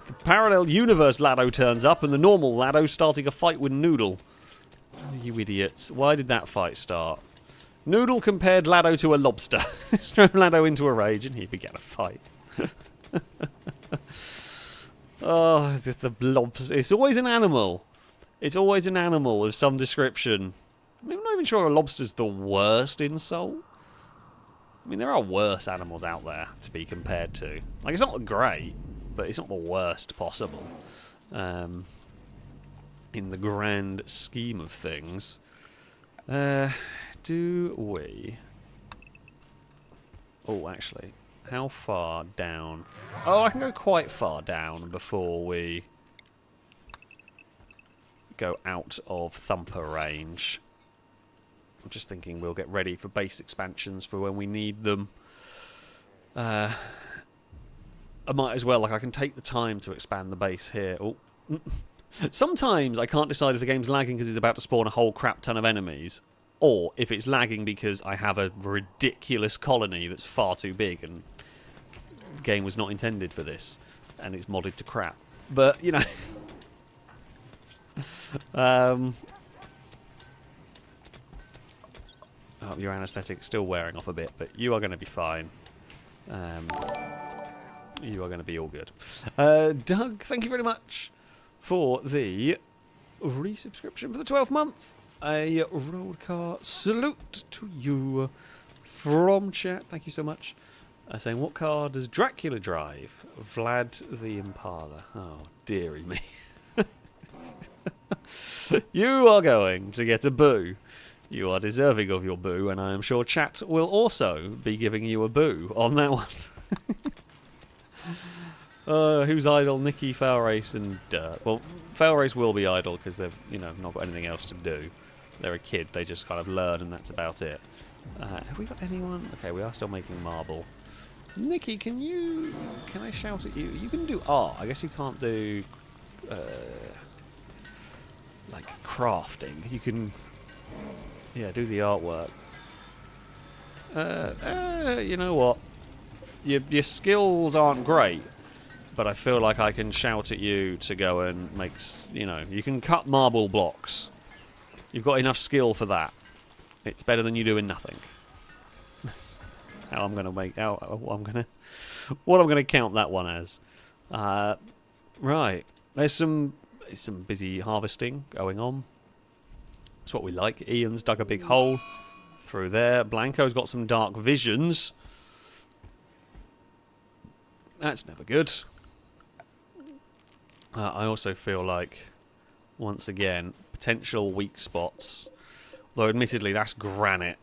The parallel universe Lado turns up and the normal Lado starting a fight with Noodle. Oh, you idiots. Why did that fight start? Noodle compared Lado to a lobster. Throw Lado into a rage and he began a fight. Oh, the blobs. It's always an animal. It's always an animal of some description. I mean, I'm not even sure a lobster's the worst insult. I mean, there are worse animals out there to be compared to. Like, it's not great, but it's not the worst possible. In the grand scheme of things. Do we... Oh, actually, how far down? Oh, I can go quite far down before we go out of Thumper range. I'm just thinking we'll get ready for base expansions for when we need them. I might as well, like, I can take the time to expand the base here. Oh, Sometimes I can't decide if the game's lagging because it's about to spawn a whole crap ton of enemies, or if it's lagging because I have a ridiculous colony that's far too big and the game was not intended for this, and it's modded to crap. But, you know... oh, your anaesthetic's still wearing off a bit, but you are going to be fine. You are going to be all good. Doug, thank you very much for the resubscription for the 12th month. A road car salute to you from chat. Thank you so much. Saying, what car does Dracula drive? Vlad the Impala. Oh, dearie me. You are going to get a boo. You are deserving of your boo, and I am sure chat will also be giving you a boo on that one. Who's idle? Nikki, FailRace, and Dirt. Well, FailRace will be idle because they've, you know, not got anything else to do. They're a kid. They just kind of learn, and that's about it. Have we got anyone? Okay, we are still making marble. Nikki, can I shout at you? You can do art. I guess you can't do like crafting. You can, yeah, do the artwork. You know what? Your skills aren't great, but I feel like I can shout at you to go and make, you know, you can cut marble blocks. You've got enough skill for that. It's better than you doing nothing. That's how I'm gonna make out what I'm gonna count that one as. Right, there's some busy harvesting going on. That's what we like. Ian's dug a big hole through there. Blanco's got some dark visions. That's never good. I also feel like, once again, potential weak spots. Though admittedly that's granite.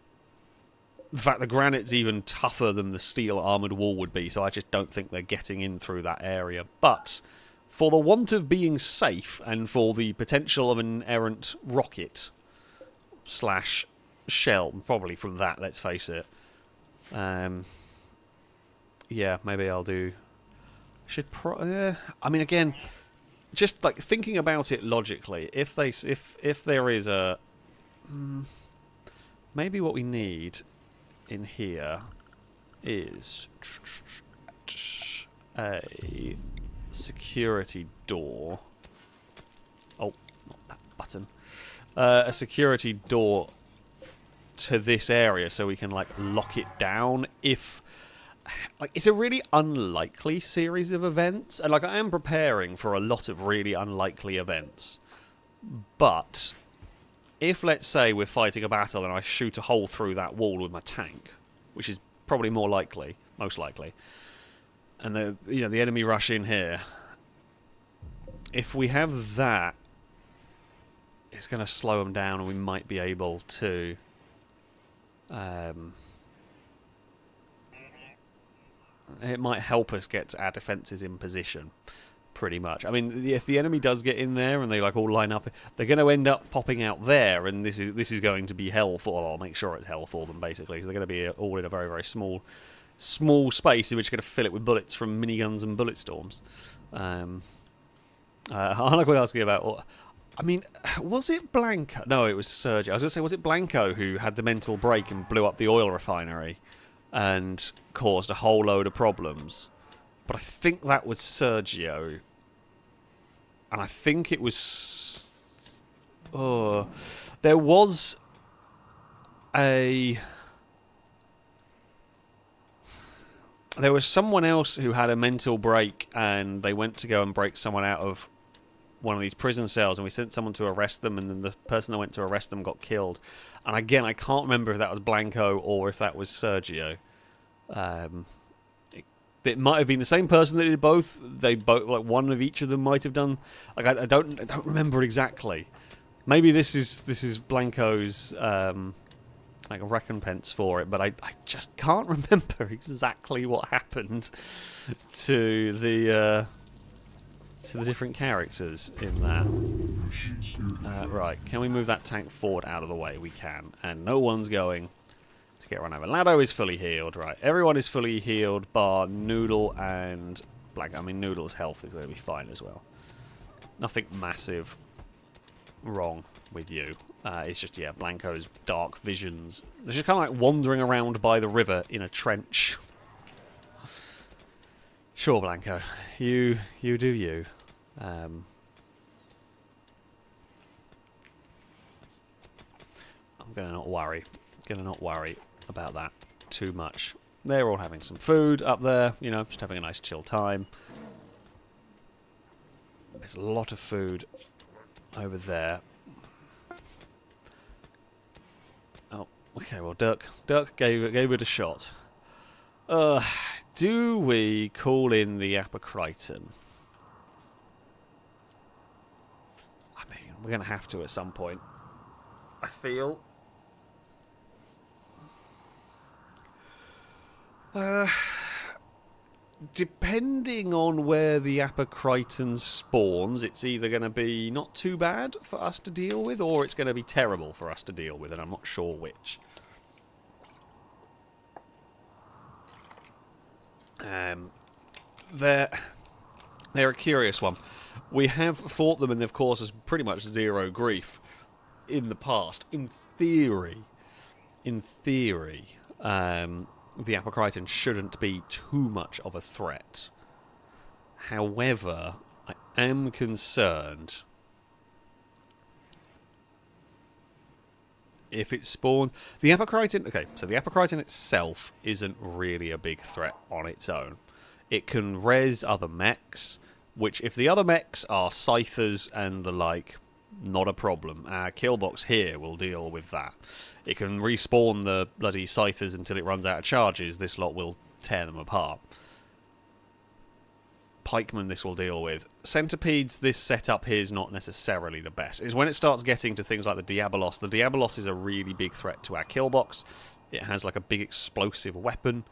In fact, the granite's even tougher than the steel armoured wall would be, so I just don't think they're getting in through that area. But for the want of being safe, and for the potential of an errant rocket slash shell, probably from that, let's face it. Yeah, maybe I'll do... I mean, again, just like thinking about it logically, if there is a... maybe what we need in here is a security door. Oh, not that button. A security door to this area so we can like lock it down if... Like, it's a really unlikely series of events, and like I am preparing for a lot of really unlikely events. But if, let's say, we're fighting a battle and I shoot a hole through that wall with my tank, which is probably more likely, most likely, and the enemy rush in here, if we have that, it's going to slow them down, and we might be able to. It might help us get our defences in position, pretty much. I mean, if the enemy does get in there and they like all line up, they're going to end up popping out there, and this is going to be hell for. I'll make sure it's hell for them, basically, because they're going to be all in a very, very small space in which you're going to fill it with bullets from miniguns and bullet storms. I'm not going to ask you about. I mean, was it Blanco? No, it was Sergio. I was going to say, was it Blanco who had the mental break and blew up the oil refinery and caused a whole load of problems? But I think that was Sergio. And I think it was... Oh, there was someone else who had a mental break, and they went to go and break someone out of one of these prison cells, and we sent someone to arrest them, and then the person that went to arrest them got killed. And again, I can't remember if that was Blanco or if that was Sergio. It might have been the same person that did both. They both, like, one of each of them might have done. Like, I don't remember exactly. Maybe this is Blanco's like a recompense for it, but I just can't remember exactly what happened to the different characters in that. Right, can we move that tank forward out of the way? We can, and no one's going to get run over. Lado is fully healed, right? Everyone is fully healed, bar Noodle and Black. I mean, Noodle's health is going to be fine as well. Nothing massive wrong with you. It's just, yeah, Blanco's dark visions. They're just kind of like wandering around by the river in a trench. Sure, Blanco. You do you. I'm gonna not worry. About that too much. They're all having some food up there, you know, just having a nice chill time. There's a lot of food over there. Oh, okay, well, Dirk gave it a shot. Do we call in the Apocryton? I mean, we're going to have to at some point. I feel. Depending on where the Apocryton spawns, it's either going to be not too bad for us to deal with, or it's going to be terrible for us to deal with, and I'm not sure which. They're a curious one. We have fought them and they've caused us pretty much zero grief in the past. In theory, the Apocryton shouldn't be too much of a threat. However, I am concerned if it spawns... The Apocryton... Okay, so the Apocryton itself isn't really a big threat on its own. It can res other mechs, which if the other mechs are scythers and the like, not a problem. Our killbox here will deal with that. It can respawn the bloody scythers until it runs out of charges. This lot will tear them apart. Pikemen this will deal with. Centipedes, this setup here is not necessarily the best. It's when it starts getting to things like the Diabolos. The Diabolos is a really big threat to our killbox. It has like a big explosive weapon,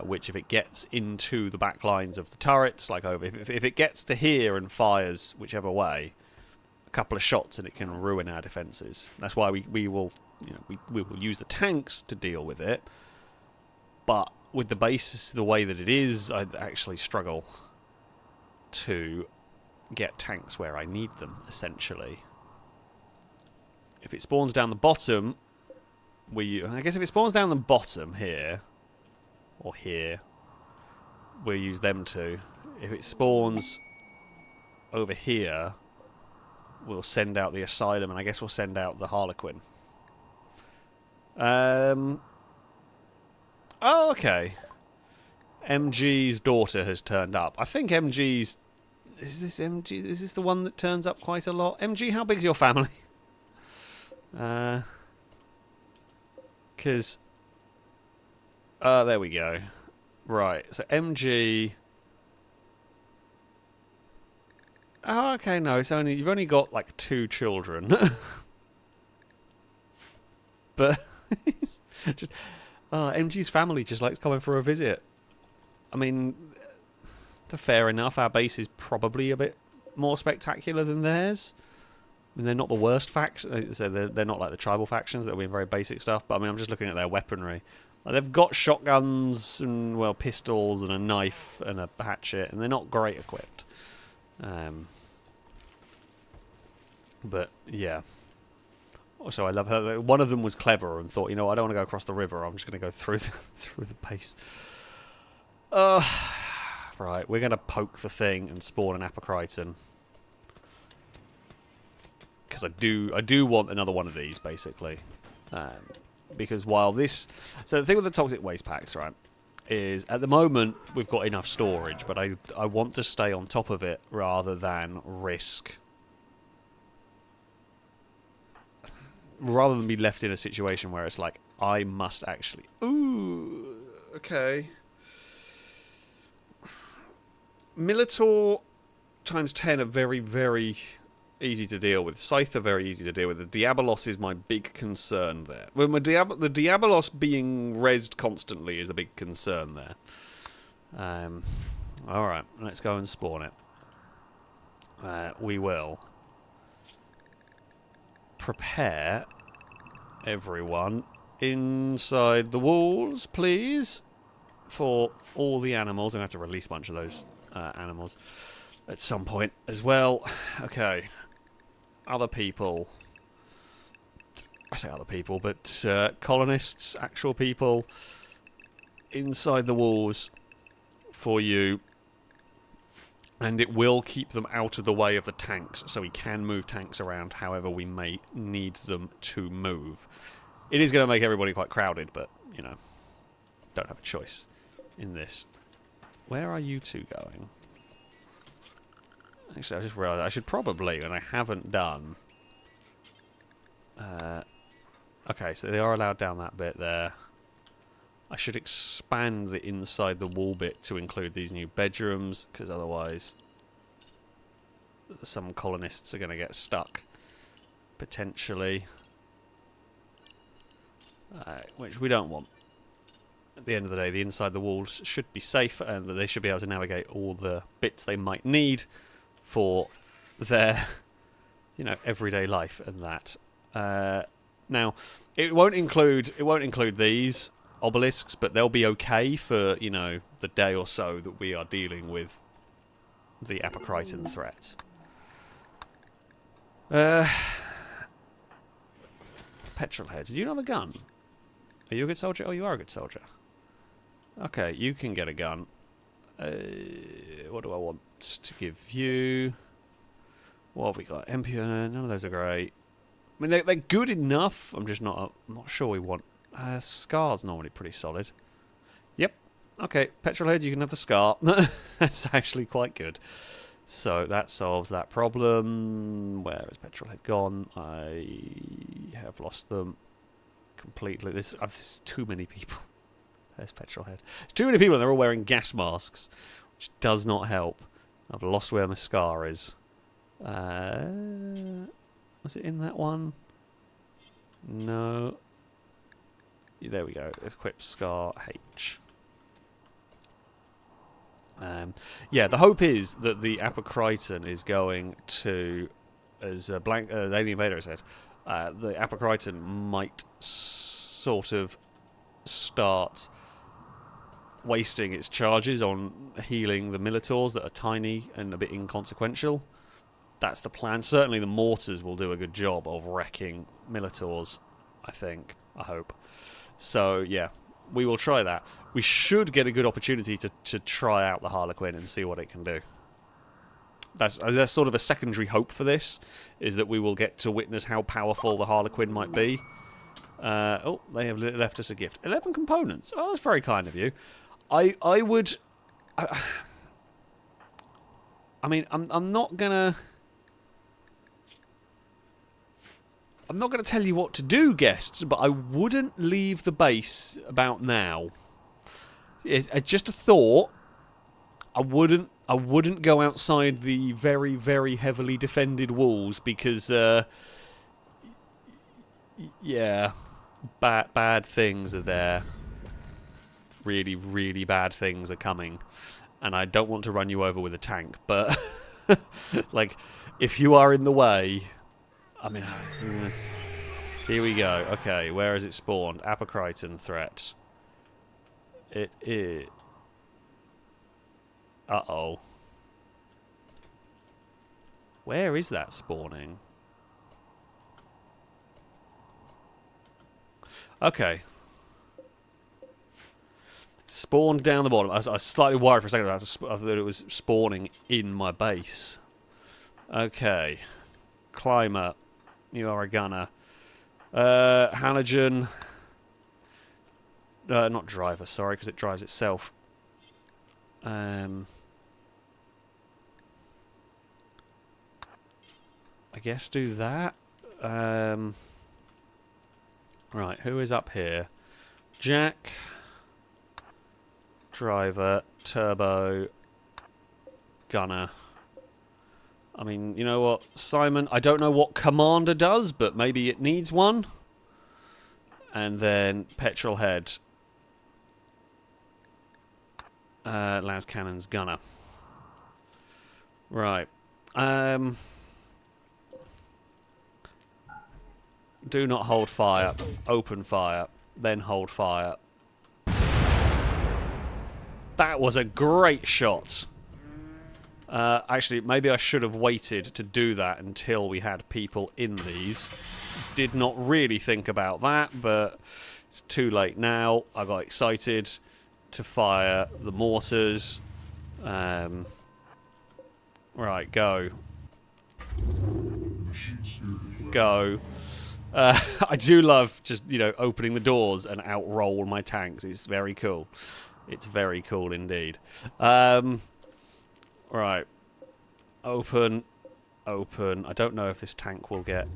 which if it gets into the back lines of the turrets, like over, if it gets to here and fires whichever way, a couple of shots and it can ruin our defences. That's why we will, you know, we will use the tanks to deal with it. But with the basis the way that it is, I'd actually struggle to get tanks where I need them, essentially. If it spawns down the bottom, I guess if it spawns down the bottom here, or here, we'll use them two. If it spawns over here, we'll send out the Asylum, and I guess we'll send out the Harlequin. Oh, okay. MG's daughter has turned up. I think MG's... Is this MG? Is this the one that turns up quite a lot? MG, how big's your family? Because... there we go. Right, so MG... Oh, okay, no, it's only... You've only got, like, 2 children. But... just... MG's family just likes coming for a visit. I mean, fair enough. Our base is probably a bit more spectacular than theirs. I mean, they're not the worst faction. So they're not like the tribal factions that are doing very basic stuff. But I mean, I'm just looking at their weaponry. Like, they've got shotguns and, well, pistols and a knife and a hatchet, and they're not great equipped. But yeah. Also, I love her. One of them was clever and thought, you know, I don't want to go across the river. I'm just going to go through the base. Right, we're going to poke the thing and spawn an Apocryton. Because I do want another one of these, basically. Because while this... So the thing with the toxic waste packs, right, is at the moment we've got enough storage, but I want to stay on top of it rather than risk... Rather than be left in a situation where it's like, I must actually... Ooh, okay. Militor times 10 are very, very easy to deal with. Scythe are very easy to deal with. The Diabolos is my big concern there. Well, the Diabolos being rezzed constantly is a big concern there. Alright, let's go and spawn it. We will prepare everyone inside the walls, please, for all the animals. I'm going to have to release a bunch of those animals. at some point as well. Okay. Other people. I say other people, but colonists, actual people inside the walls for you. And it will keep them out of the way of the tanks, so we can move tanks around however we may need them to move. It is going to make everybody quite crowded, but, you know, don't have a choice in this. Where are you two going? Actually, I just realised I should probably, and I haven't done... okay, so they are allowed down that bit there. I should expand the inside the wall bit to include these new bedrooms, because otherwise some colonists are going to get stuck, potentially. Which we don't want. At the end of the day, the inside the walls should be safe, and they should be able to navigate all the bits they might need for their, you know, everyday life and that. Now, it won't include these obelisks, but they'll be okay for, you know, the day or so that we are dealing with the Apocryton threat. Petrolhead, did you not have a gun? Are you a good soldier? Oh, you are a good soldier. Okay, you can get a gun. What do I want to give you? What have we got? MP, none of those are great. I mean, they're good enough. I'm just not sure we want... Scar's normally pretty solid. Yep. Okay, Petrolhead, you can have the Scar. That's actually quite good. So that solves that problem. Where has Petrolhead gone? I have lost them completely. There's too many people. There's Petrolhead. There's too many people and they're all wearing gas masks, which does not help. I've lost where my Scar is. Was it in that one? No. There we go. Equip Scar H. Yeah, the hope is that the Apocryton is going to, as Alien Invader said, the Apocryton might sort of start wasting its charges on healing the Militors that are tiny and a bit inconsequential. That's the plan. Certainly the mortars will do a good job of wrecking Militors, I think. I hope. So, yeah, we will try that. We should get a good opportunity to try out the Harlequin and see what it can do. That's sort of a secondary hope for this, is that we will get to witness how powerful the Harlequin might be. Oh, they have left us a gift. 11 components. Oh, that's very kind of you. I would... I mean, I'm not gonna... I'm not going to tell you what to do, guests, but I wouldn't leave the base about now. It's just a thought. I wouldn't go outside the very, very heavily defended walls because, yeah, bad things are there. Really, really bad things are coming, and I don't want to run you over with a tank. But like, if you are in the way. I mean, here we go. Okay, where is it spawned? Apocryton threat. It is... Uh-oh. Where is that spawning? Okay. Spawned down the bottom. I was slightly worried for a second about that. I thought it was spawning in my base. Okay. Climber. You are a gunner. Halogen. Not driver, sorry, because it drives itself. I guess do that. Right, who is up here? Jack. Driver. Turbo. Gunner. I mean, you know what, Simon, I don't know what Commander does, but maybe it needs one. And then Petrolhead. Las Cannon's Gunner. Right. Do not hold fire. Open fire. Then hold fire. That was a great shot. Actually, maybe I should have waited to do that until we had people in these. Did not really think about that, but it's too late now. I got excited to fire the mortars. Right, go. Go. I do love just, you know, opening the doors and outroll my tanks. It's very cool. It's very cool indeed. Right. Open. Open. I don't know if this tank will get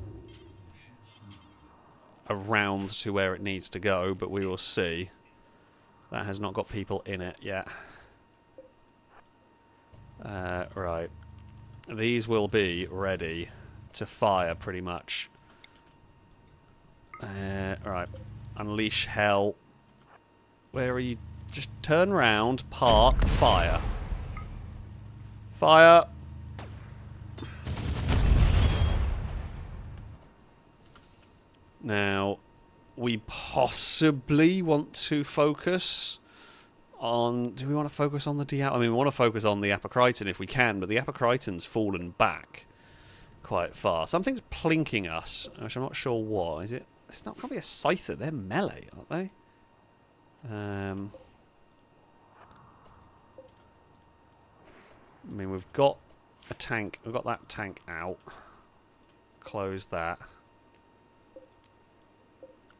around to where it needs to go, but we will see. That has not got people in it yet. Right. These will be ready to fire pretty much. Right. Unleash hell. Where are you? Just turn round, park, fire. Fire! Now, we possibly want to focus on... Do we want to focus on the Diablo? I mean, we want to focus on the Apocryton if we can, but the Apocryton's fallen back quite far. Something's plinking us, which I'm not sure what. Is it? It's not probably a Scyther. They're melee, aren't they? I mean, we've got a tank. We've got that tank out. Close that.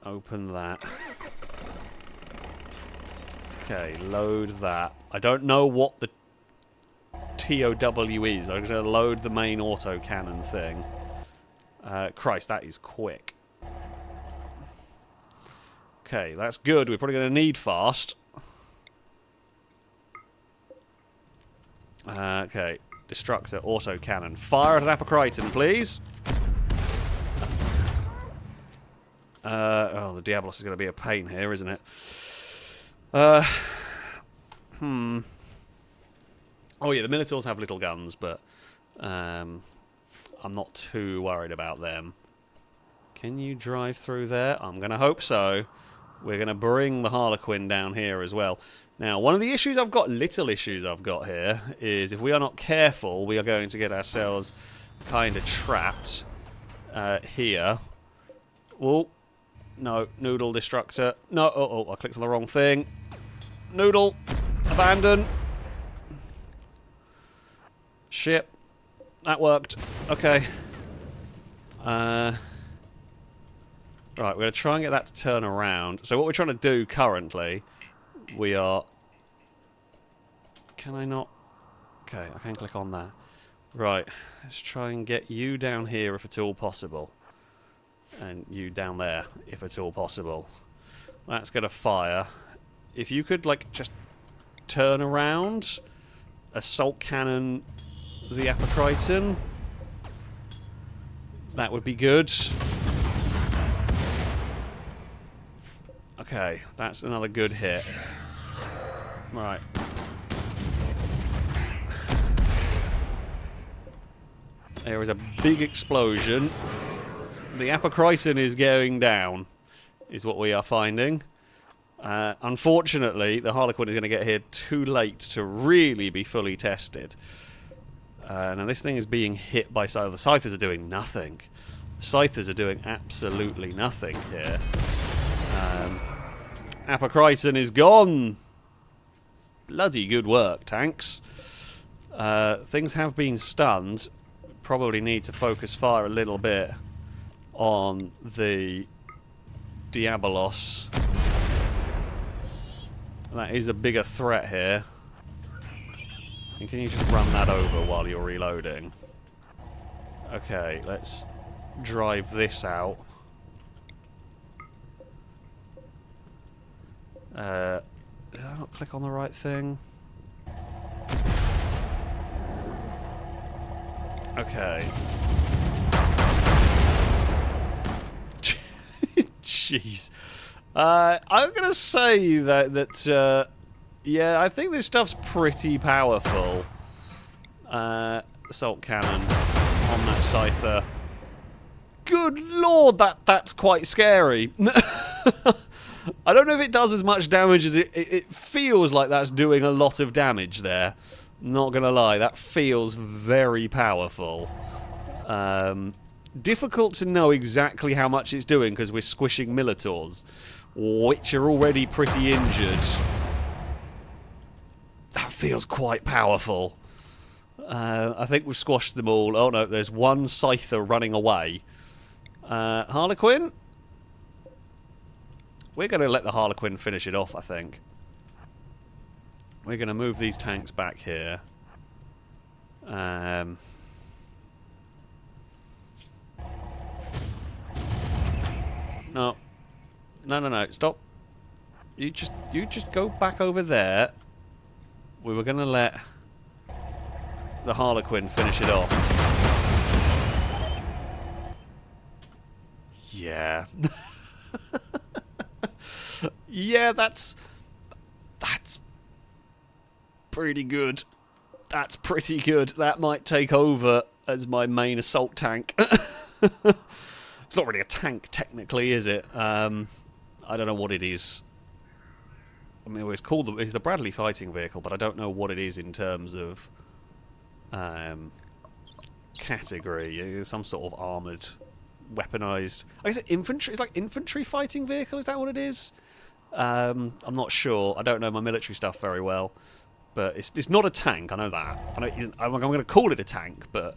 Open that. Okay, load that. I don't know what the TOW is. I'm going to load the main autocannon thing. Christ, that is quick. Okay, that's good. We're probably going to need fast. Okay, destructor, autocannon. Fire at an Apocryton, please. Oh, the Diablos is going to be a pain here, isn't it? Oh yeah, the Minotaurs have little guns, but I'm not too worried about them. Can you drive through there? I'm going to hope so. We're going to bring the Harlequin down here as well. Now, one of the issues I've got, little issues I've got here, is if we are not careful, we are going to get ourselves kind of trapped here. Oh, no, Noodle Destructor. No, oh, I clicked on the wrong thing. Noodle, abandon. Ship. That worked. Okay. Right, we're going to try and get that to turn around. So what we're trying to do currently, we are... Can I not? Okay, I can click on that. Right, let's try and get you down here if at all possible. And you down there if at all possible. That's going to fire. If you could, like, just turn around, assault cannon the Apocryton, that would be good. Okay, that's another good hit. Right. There is a big explosion. The Apocryton is going down, is what we are finding. Unfortunately, the Harlequin is going to get here too late to really be fully tested. Now this thing is being hit by Scythers. The Scythers are doing nothing. The Scythers are doing absolutely nothing here. Apocryton is gone. Bloody good work, tanks. Things have been stunned. Probably need to focus fire a little bit on the Diabolos. That is a bigger threat here. And can you just run that over while you're reloading? Okay, let's drive this out. Did I not click on the right thing? Okay. Jeez. I'm going to say that yeah, I think this stuff's pretty powerful. Assault cannon on that Scyther. Good lord, that's quite scary. I don't know if it does as much damage as it feels like that's doing a lot of damage there. Not gonna lie, that feels very powerful. Difficult to know exactly how much it's doing because we're squishing Militaurs, which are already pretty injured. That feels quite powerful. I think we've squashed them all. Oh no, there's one Scyther running away. Harlequin? We're going to let the Harlequin finish it off, I think. We're going to move these tanks back here. No. No, stop. You just go back over there. We were going to let the Harlequin finish it off. Yeah. Yeah, that's pretty good. That's pretty good. That might take over as my main assault tank. It's not really a tank, technically, is it? I don't know what it is. I mean, it's called it's the Bradley fighting vehicle, but I don't know what it is in terms of category. It's some sort of armoured, weaponized. I guess infantry. It's like infantry fighting vehicle. Is that what it is? I'm not sure. I don't know my military stuff very well, but it's not a tank. I know that. I'm going to call it a tank, but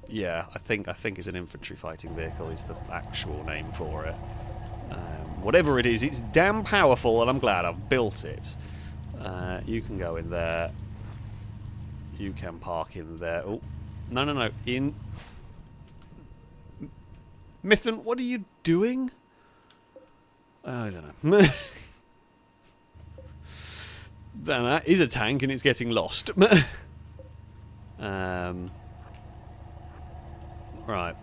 yeah, I think it's an infantry fighting vehicle is the actual name for it. Whatever it is, it's damn powerful, and I'm glad I've built it. You can go in there. You can park in there. Oh, no. In. Mython, what are you doing? I don't know. That is a tank, and it's getting lost. Right.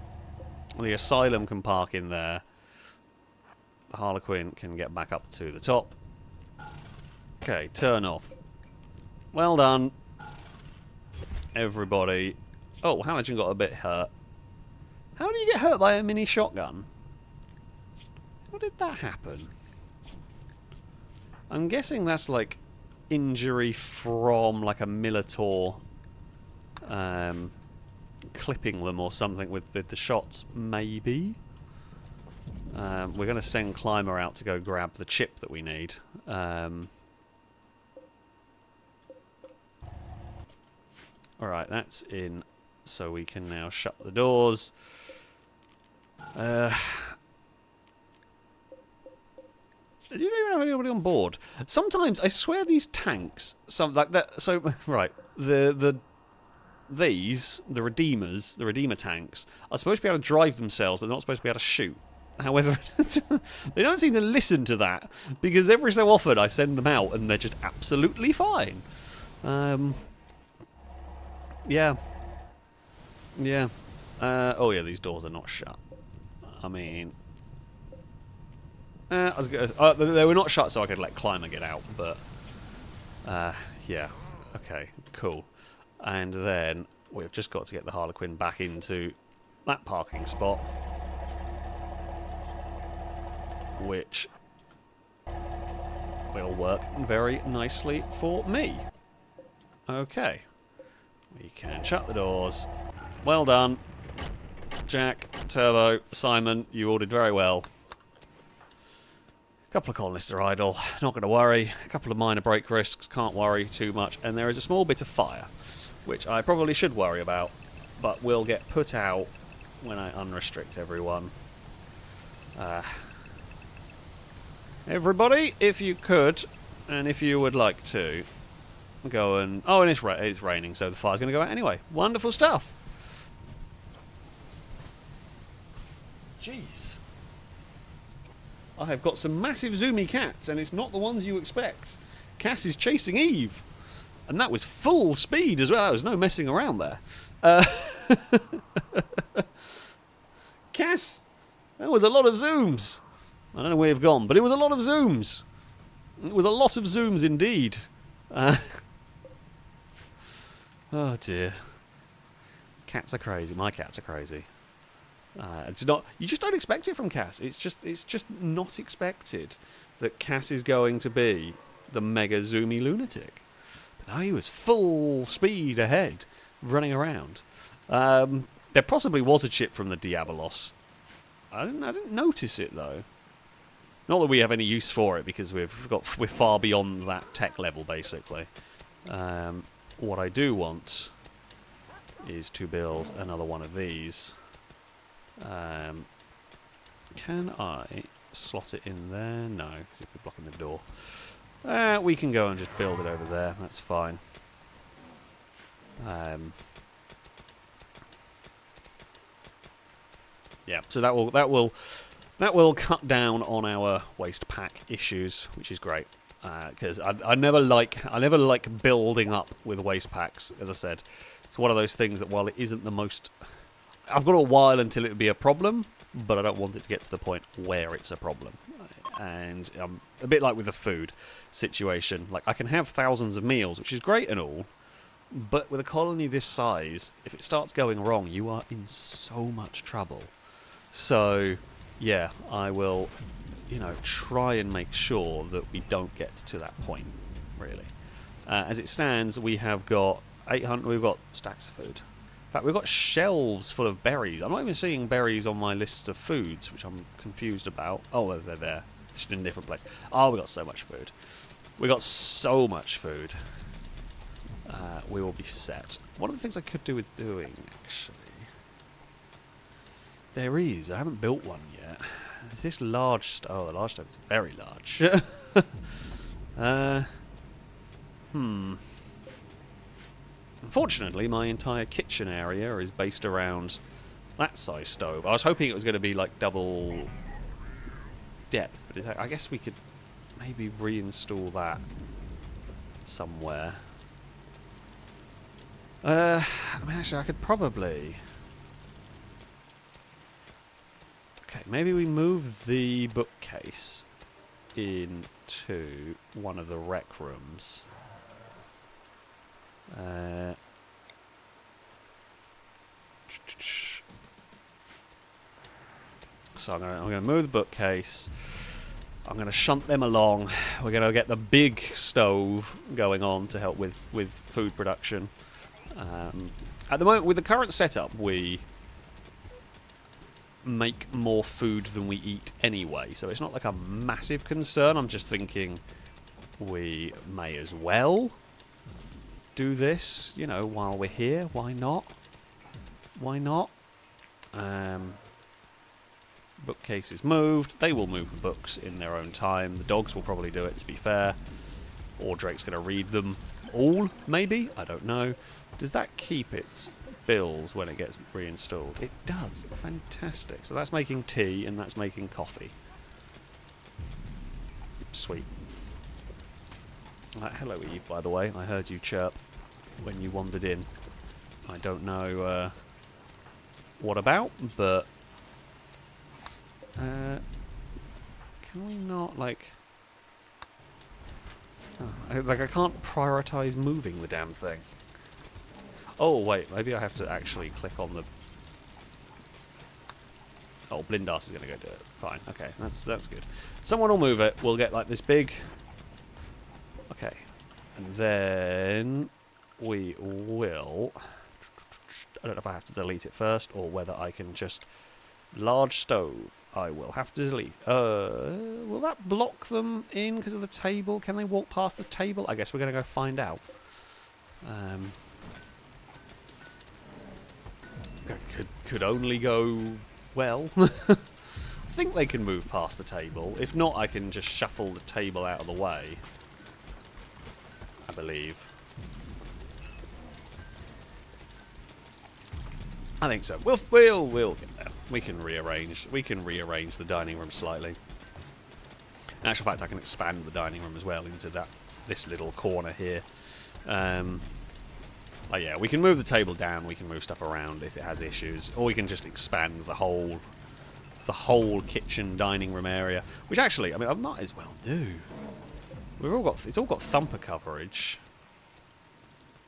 The Asylum can park in there. The Harlequin can get back up to the top. Okay, turn off. Well done. Everybody. Oh, Halogen got a bit hurt. How do you get hurt by a mini shotgun? How did that happen? I'm guessing that's like injury from like a Militor clipping them or something with the shots, maybe. We're going to send Climber out to go grab the chip that we need. Alright, that's in, so we can now shut the doors. Do you even have anybody on board? Sometimes I swear these tanks, like that. So right, the Redeemer tanks are supposed to be able to drive themselves, but they're not supposed to be able to shoot. However, they don't seem to listen to that because every so often I send them out and they're just absolutely fine. Yeah. Oh yeah, these doors are not shut. I mean, I was gonna, they were not shut, so I could let Climber get out. But yeah, okay, cool. And then we've just got to get the Harlequin back into that parking spot, which will work very nicely for me. Okay, we can shut the doors. Well done, Jack, Turbo, Simon. You all did very well. A couple of colonists are idle, not going to worry. A couple of minor break risks, can't worry too much. And there is a small bit of fire, which I probably should worry about, but will get put out when I unrestrict everyone. Everybody, if you could, and if you would like to, go and... Oh, and it's raining, so the fire's going to go out anyway. Wonderful stuff. Jeez. I have got some massive zoomy cats, and it's not the ones you expect. Cass is chasing Eve. And that was full speed as well. There was no messing around there. Cass, that was a lot of zooms. I don't know where you've gone, but it was a lot of zooms. It was a lot of zooms indeed. Oh dear. Cats are crazy. My cats are crazy. It's not. You just don't expect it from Cass. It's just not expected that Cass is going to be the mega zoomy lunatic. But now he was full speed ahead, running around. There possibly was a chip from the Diabolos. I didn't notice it though. Not that we have any use for it because we're far beyond that tech level basically. What I do want is to build another one of these. Can I slot it in there? No, because it'd be blocking the door. We can go and just build it over there. That's fine. Yeah, so that will cut down on our waste pack issues, which is great. Because I never like building up with waste packs. As I said, it's one of those things that while it isn't the most, I've got a while until it would be a problem, but I don't want it to get to the point where it's a problem. And a bit like with the food situation, like I can have thousands of meals, which is great and all, but with a colony this size, if it starts going wrong, you are in so much trouble. So, yeah, I will, try and make sure that we don't get to that point, really. As it stands, we have got 800, we've got stacks of food. In fact, we've got shelves full of berries. I'm not even seeing berries on my list of foods, which I'm confused about. Oh, they're there. Just in a different place. Oh, we got so much food. We got so much food. We will be set. One of the things I could do with doing, actually, there is. I haven't built one yet. Is this large stove? Oh, the large stove is very large. Unfortunately, my entire kitchen area is based around that size stove. I was hoping it was going to be like double depth, but I guess we could maybe reinstall that somewhere. I mean, actually, I could probably... Okay, maybe we move the bookcase into one of the rec rooms. So I'm gonna move the bookcase. I'm going to shunt them along. We're going to get the big stove going on to help with food production. At the moment, with the current setup, we make more food than we eat anyway, so it's not like a massive concern. I'm just thinking we may as well do this, while we're here. Why not? Why not? Bookcases moved. They will move the books in their own time. The dogs will probably do it, to be fair. Or Drake's going to read them all, maybe? I don't know. Does that keep its bills when it gets reinstalled? It does. Fantastic. So that's making tea and that's making coffee. Sweet. Hello, Eve, by the way. I heard you chirp when you wandered in. I don't know what about, but... can we not, like... Oh, I can't prioritise moving the damn thing. Oh, wait, maybe I have to actually click on the... Oh, Blindas is going to go do it. Fine, okay, that's good. Someone will move it. We'll get, like, this big... Okay. And then we will... I don't know if I have to delete it first or whether I can just... Large stove. I will have to delete. Will that block them in because of the table? Can they walk past the table? I guess we're going to go find out. Could only go well. I think they can move past the table. If not, I can just shuffle the table out of the way. I believe. I think so. We'll get there. We can rearrange the dining room slightly. In actual fact, I can expand the dining room as well into this little corner here. Like, yeah, we can move the table down. We can move stuff around if it has issues, or we can just expand the whole kitchen dining room area. Which actually, I mean, I might as well do. It's all got thumper coverage.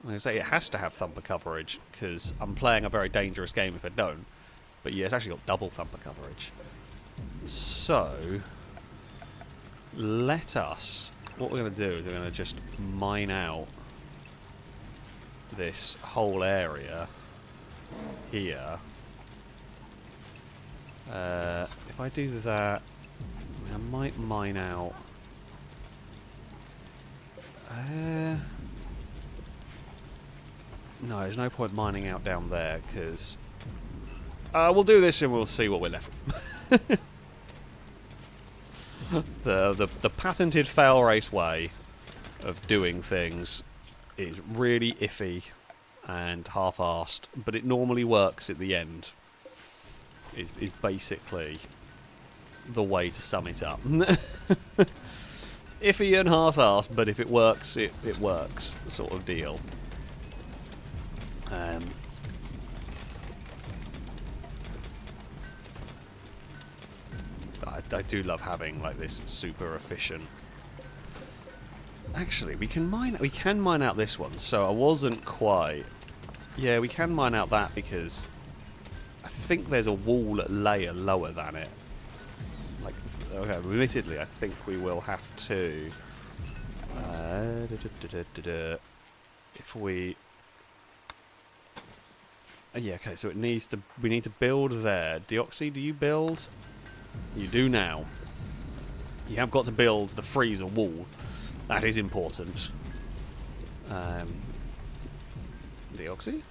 I'm gonna say it has to have thumper coverage because I'm playing a very dangerous game if I don't. But yeah, it's actually got double thumper coverage. So let us what we're going to do is we're going to just mine out this whole area here. If I do that, I might mine out. No, there's no point mining out down there because we'll do this and we'll see what we're left with. the patented FailRace way of doing things is really iffy and half-arsed, but it normally works at the end. Is basically the way to sum it up. Iffy and half-arsed, but if it works, it works, sort of deal. I do love having like this super efficient. Actually, we can mine out this one. So I wasn't quite. Yeah, we can mine out that because I think there's a wall layer lower than it. Like, okay, admittedly, I think we will have to. If we. Yeah, okay. So it needs to. We need to build there. Deoxy, do you build? You do now. You have got to build the freezer wall. That is important. Deoxy?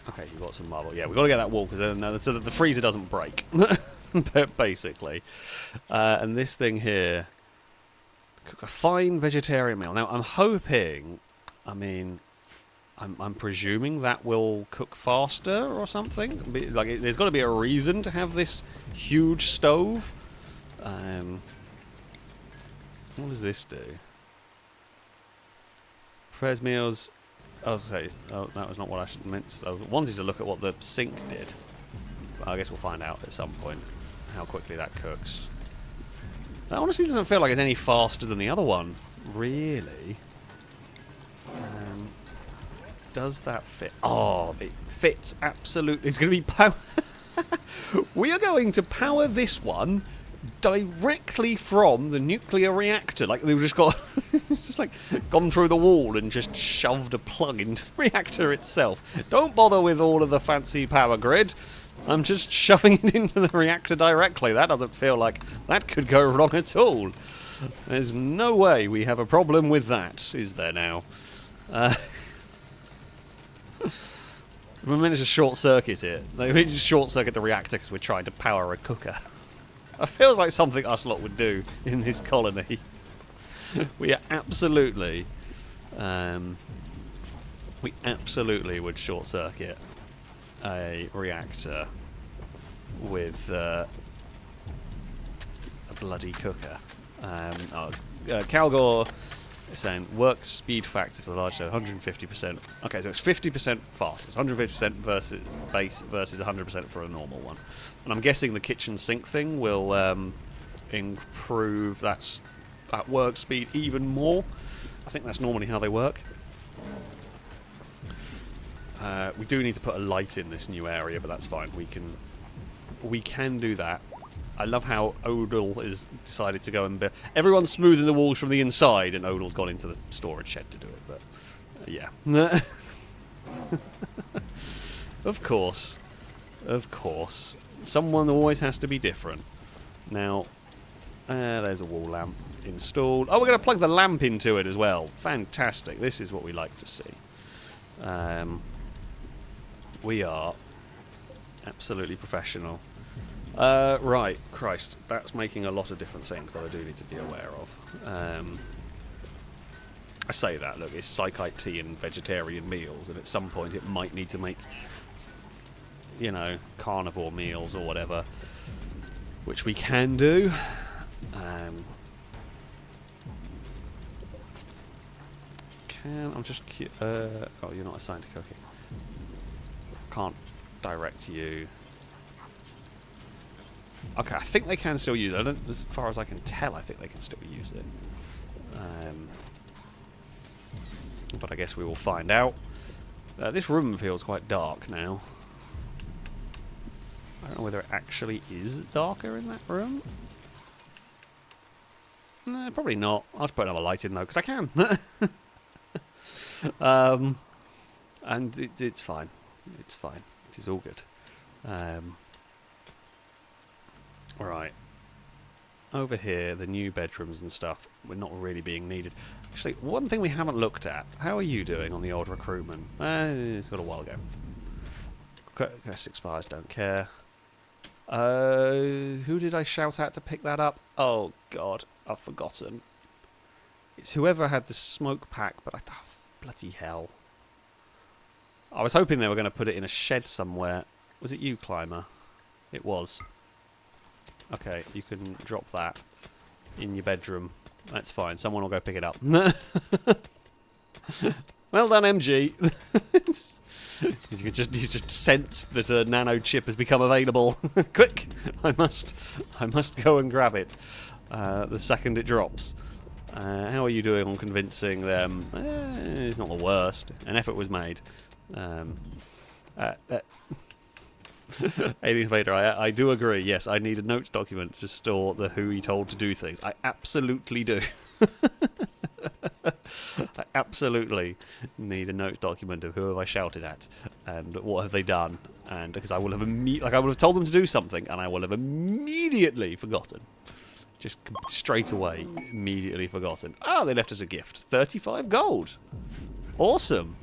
Okay, you've got some marble. Yeah, we've got to get that wall because so that the freezer doesn't break. Basically. And this thing here. Cook a fine vegetarian meal. Now, I'm hoping. I mean. I'm presuming that will cook faster or something. Like, there's got to be a reason to have this huge stove. What does this do? Prepares meals. Oh, that was not what I meant. I wanted to look at what the sink did. But I guess we'll find out at some point how quickly that cooks. That honestly doesn't feel like it's any faster than the other one. Really? Does that fit? Oh, it fits absolutely. It's going to be power. We are going to power this one directly from the nuclear reactor. Like they've just got, just like gone through the wall and just shoved a plug into the reactor itself. Don't bother with all of the fancy power grid. I'm just shoving it into the reactor directly. That doesn't feel like that could go wrong at all. There's no way we have a problem with that, is there now? We managed to short-circuit it. Like, we just short-circuit the reactor because we're trying to power a cooker. It feels like something us lot would do in this colony. We are absolutely... we absolutely would short-circuit a reactor with a bloody cooker. Calgore is saying work speed factor for the large show 150%. Okay, so it's 50% faster. It's 150% versus base versus 100% for a normal one. And I'm guessing the kitchen sink thing will improve that work speed even more. I think that's normally how they work. We do need to put a light in this new area, but that's fine. We can do that. I love how Odal has decided to go and build. Everyone's smoothing the walls from the inside, and Odal's gone into the storage shed to do it. But yeah, of course, someone always has to be different. Now, there's a wall lamp installed. Oh, we're going to plug the lamp into it as well. Fantastic! This is what we like to see. We are absolutely professional. Right, Christ, that's making a lot of different things that I do need to be aware of. I say that, look, it's psychite tea and vegetarian meals, and at some point it might need to make, you know, carnivore meals or whatever, which we can do. I'm just... oh, you're not assigned to cooking. Can't direct you. Okay, I think they can still use it. As far as I can tell, I think they can still use it. But I guess we will find out. This room feels quite dark now. I don't know whether it actually is darker in that room. Probably not. I'll just put another light in though, because I can. And it's fine. It's fine. It is all good. Right. Over here, the new bedrooms and stuff, we're not really being needed. Actually, one thing we haven't looked at. How are you doing on the old recruitment? It's got a while ago. Quest expires, don't care. Who did I shout at to pick that up? Oh, God, I've forgotten. It's whoever had the smoke pack, but bloody hell. I was hoping they were going to put it in a shed somewhere. Was it you, Climber? It was. Okay, you can drop that in your bedroom. That's fine. Someone will go pick it up. Well done, MG. You just sensed that a nano chip has become available. Quick! I must go and grab it the second it drops. How are you doing on convincing them? It's not the worst. An effort was made. Alien Vader, I do agree. Yes, I need a notes document to store the who he told to do things. I absolutely do. I absolutely need a notes document of who have I shouted at and what have they done, and because I will have I would have told them to do something and I will have immediately forgotten. Just straight away, immediately forgotten. Oh, they left us a gift. 35 gold. Awesome.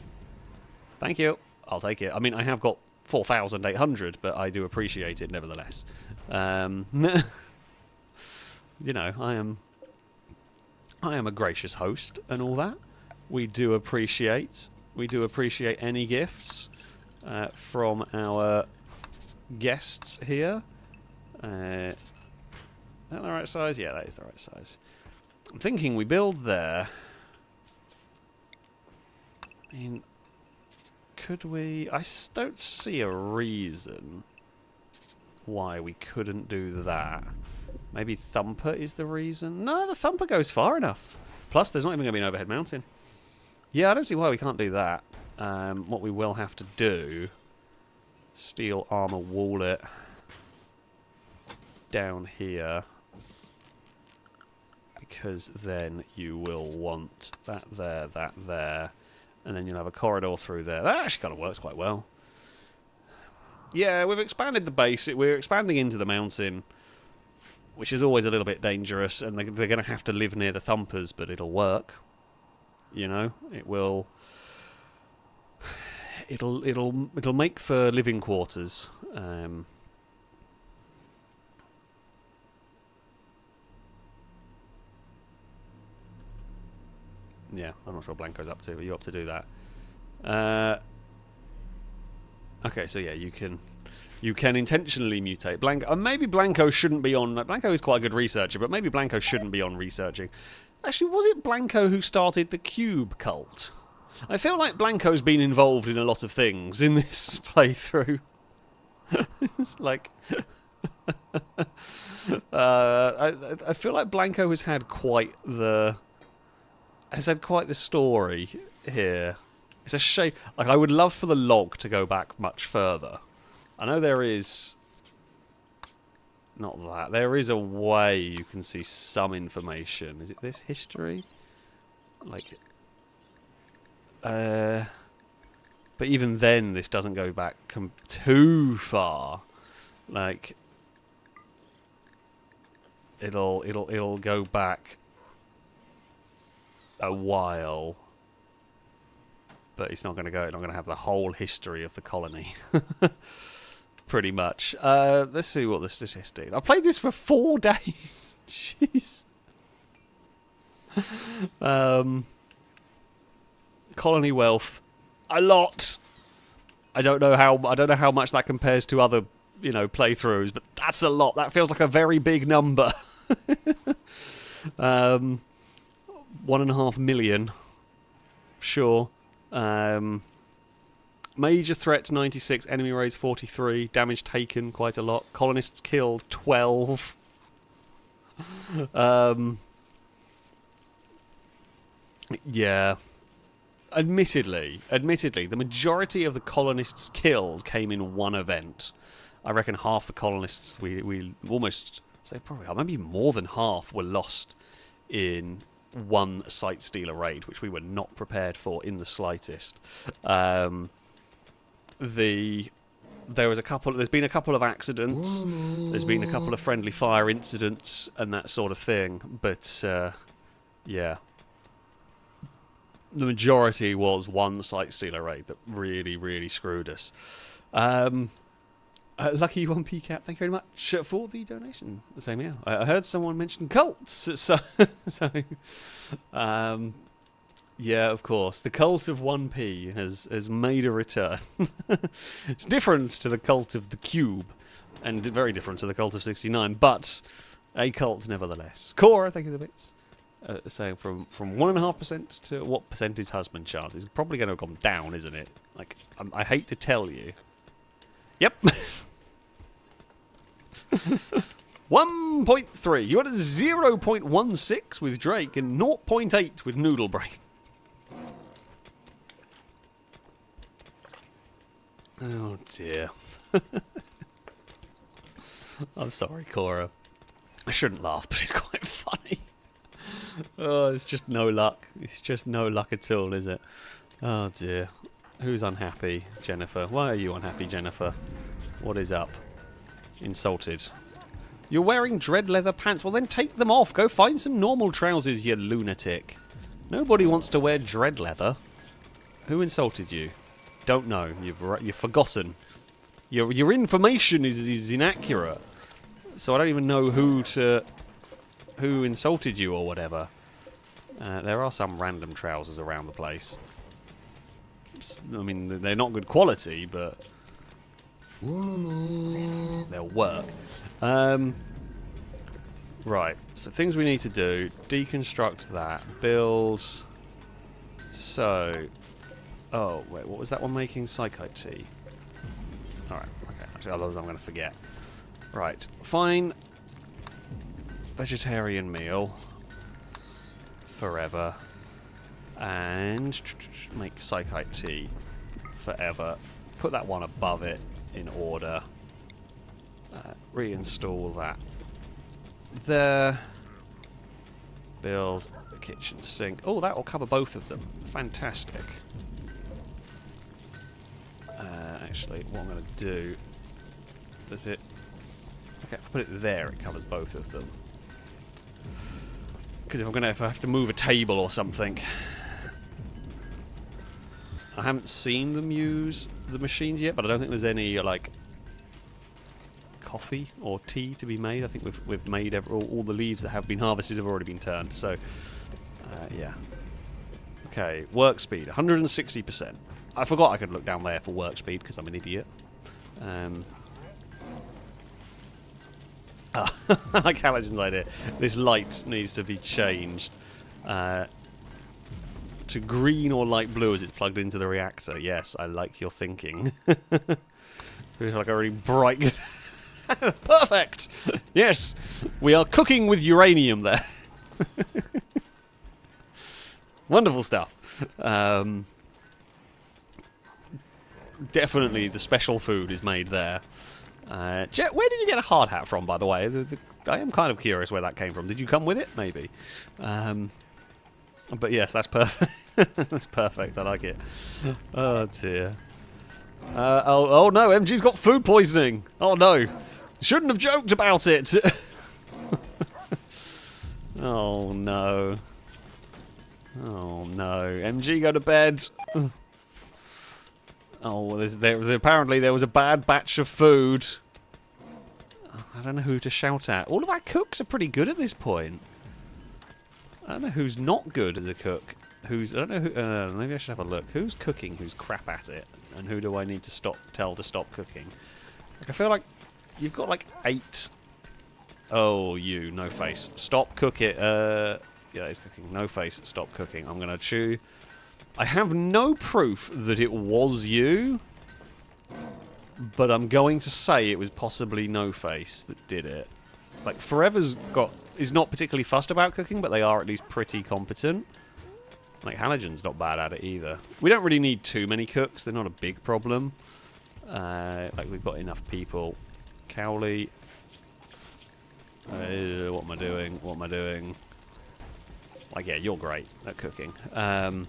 Thank you. I'll take it. I mean, I have got 4,800, but I do appreciate it nevertheless. You know, I am a gracious host and all that. We do appreciate any gifts from our guests here. Is that the right size? Yeah, that is the right size. I'm thinking we build there. I mean, could we... I don't see a reason why we couldn't do that. Maybe Thumper is the reason? No, the Thumper goes far enough. Plus, there's not even going to be an overhead mountain. Yeah, I don't see why we can't do that. What we will have to do... Steel armor wall it down here. Because then you will want that there. And then you'll have a corridor through there. That actually kind of works quite well. Yeah, we've expanded the base. We're expanding into the mountain, which is always a little bit dangerous. And they're going to have to live near the Thumpers, but it'll work. You know, it will. It'll make for living quarters. Yeah, I'm not sure what Blanco's up to, but you're up to do that. Okay, so yeah, you can intentionally mutate Blanco. Maybe Blanco shouldn't be on. Blanco is quite a good researcher, but maybe Blanco shouldn't be on researching. Actually, was it Blanco who started the Cube cult? I feel like Blanco's been involved in a lot of things in this playthrough. It's like... I feel like Blanco has had quite the story here. It's a shame. Like, I would love for the log to go back much further. I know there is... Not that. There is a way you can see some information. Is it this history? Like... but even then, this doesn't go back too far. Like... It'll go back a while, but it's not going to go. It's not going to have the whole history of the colony, pretty much. Let's see what the statistics. I played this for 4 days. Jeez. Colony wealth, a lot. I don't know how much that compares to other, playthroughs, but that's a lot. That feels like a very big number. 1.5 million. Sure. Major threats 96, enemy raids 43, damage taken quite a lot, colonists killed 12. Yeah. Admittedly, the majority of the colonists killed came in one event. I reckon half the colonists we almost say probably maybe more than half were lost in one site stealer raid, which we were not prepared for in the slightest. There's been a couple of accidents, there's been a couple of friendly fire incidents and that sort of thing, but yeah, the majority was one site stealer raid that really screwed us. Lucky you on PCAP, thank you very much for the donation. The same here. I heard someone mention cults, so yeah, of course. The cult of 1p has made a return. It's different to the cult of the cube, and very different to the cult of 69, but a cult nevertheless. Cora, thank you for the bits. Saying from 1.5% to what percentage husband chance? It's probably going to have gone down, isn't it? Like, I hate to tell you. Yep. 1.3. You had a 0.16 with Drake and 0.8 with Noodle Brain. Oh dear. I'm sorry, Cora. I shouldn't laugh, but it's quite funny. Oh, it's just no luck. It's just no luck at all, is it? Oh dear. Who's unhappy? Jennifer. Why are you unhappy, Jennifer? What is up? Insulted. You're wearing dread leather pants. Well, then take them off. Go find some normal trousers, you lunatic. Nobody wants to wear dread leather. Who insulted you? Don't know. You've forgotten. Your information is inaccurate. So I don't even know who insulted you or whatever. There are some random trousers around the place. I mean, they're not good quality, but they'll work. Right, so things we need to do. Deconstruct that. Builds. So... Oh, wait, what was that one making? Psychite tea. Alright, okay. Actually, otherwise I'm going to forget. Right, fine. Vegetarian meal. Forever. And make psychite tea. Forever. Put that one above it in order. Reinstall that there. Build a kitchen sink. Oh, that will cover both of them. Fantastic. Actually, what I'm going to do... Does it... Okay, if I put it there, it covers both of them. Because if I have to move a table or something... I haven't seen them use the machines yet, but I don't think there's any, like... coffee or tea to be made. I think we've made all the leaves that have been harvested have already been turned, so... yeah. Okay, work speed, 160%. I forgot I could look down there for work speed because I'm an idiot. I like Halogen's idea. This light needs to be changed to green or light blue as it's plugged into the reactor. Yes, I like your thinking. It's like a really bright... Perfect! Yes, we are cooking with uranium there. Wonderful stuff. Definitely the special food is made there. Jet, where did you get a hard hat from, by the way? I am kind of curious where that came from. Did you come with it? Maybe. But yes, that's perfect. That's perfect. I like it. Oh, dear. Oh, no, MG's got food poisoning. Oh, no. Shouldn't have joked about it. Oh, no. Oh, no. MG, go to bed. Oh, apparently there was a bad batch of food. I don't know who to shout at. All of our cooks are pretty good at this point. I don't know who's not good as a cook. I don't know who... maybe I should have a look. Who's cooking who's crap at it? And who do I need to tell to stop cooking? Like, I feel like you've got like 8... Oh, you. No face. Stop cook it. Yeah, it's cooking. No face. Stop cooking. I'm going to chew... I have no proof that it was you, but I'm going to say it was possibly No Face that did it. Like, Forever's is not particularly fussed about cooking, but they are at least pretty competent. Like, Halogen's not bad at it either. We don't really need too many cooks. They're not a big problem. Like, we've got enough people. Cowley. What am I doing? What am I doing? Like, yeah, you're great at cooking. And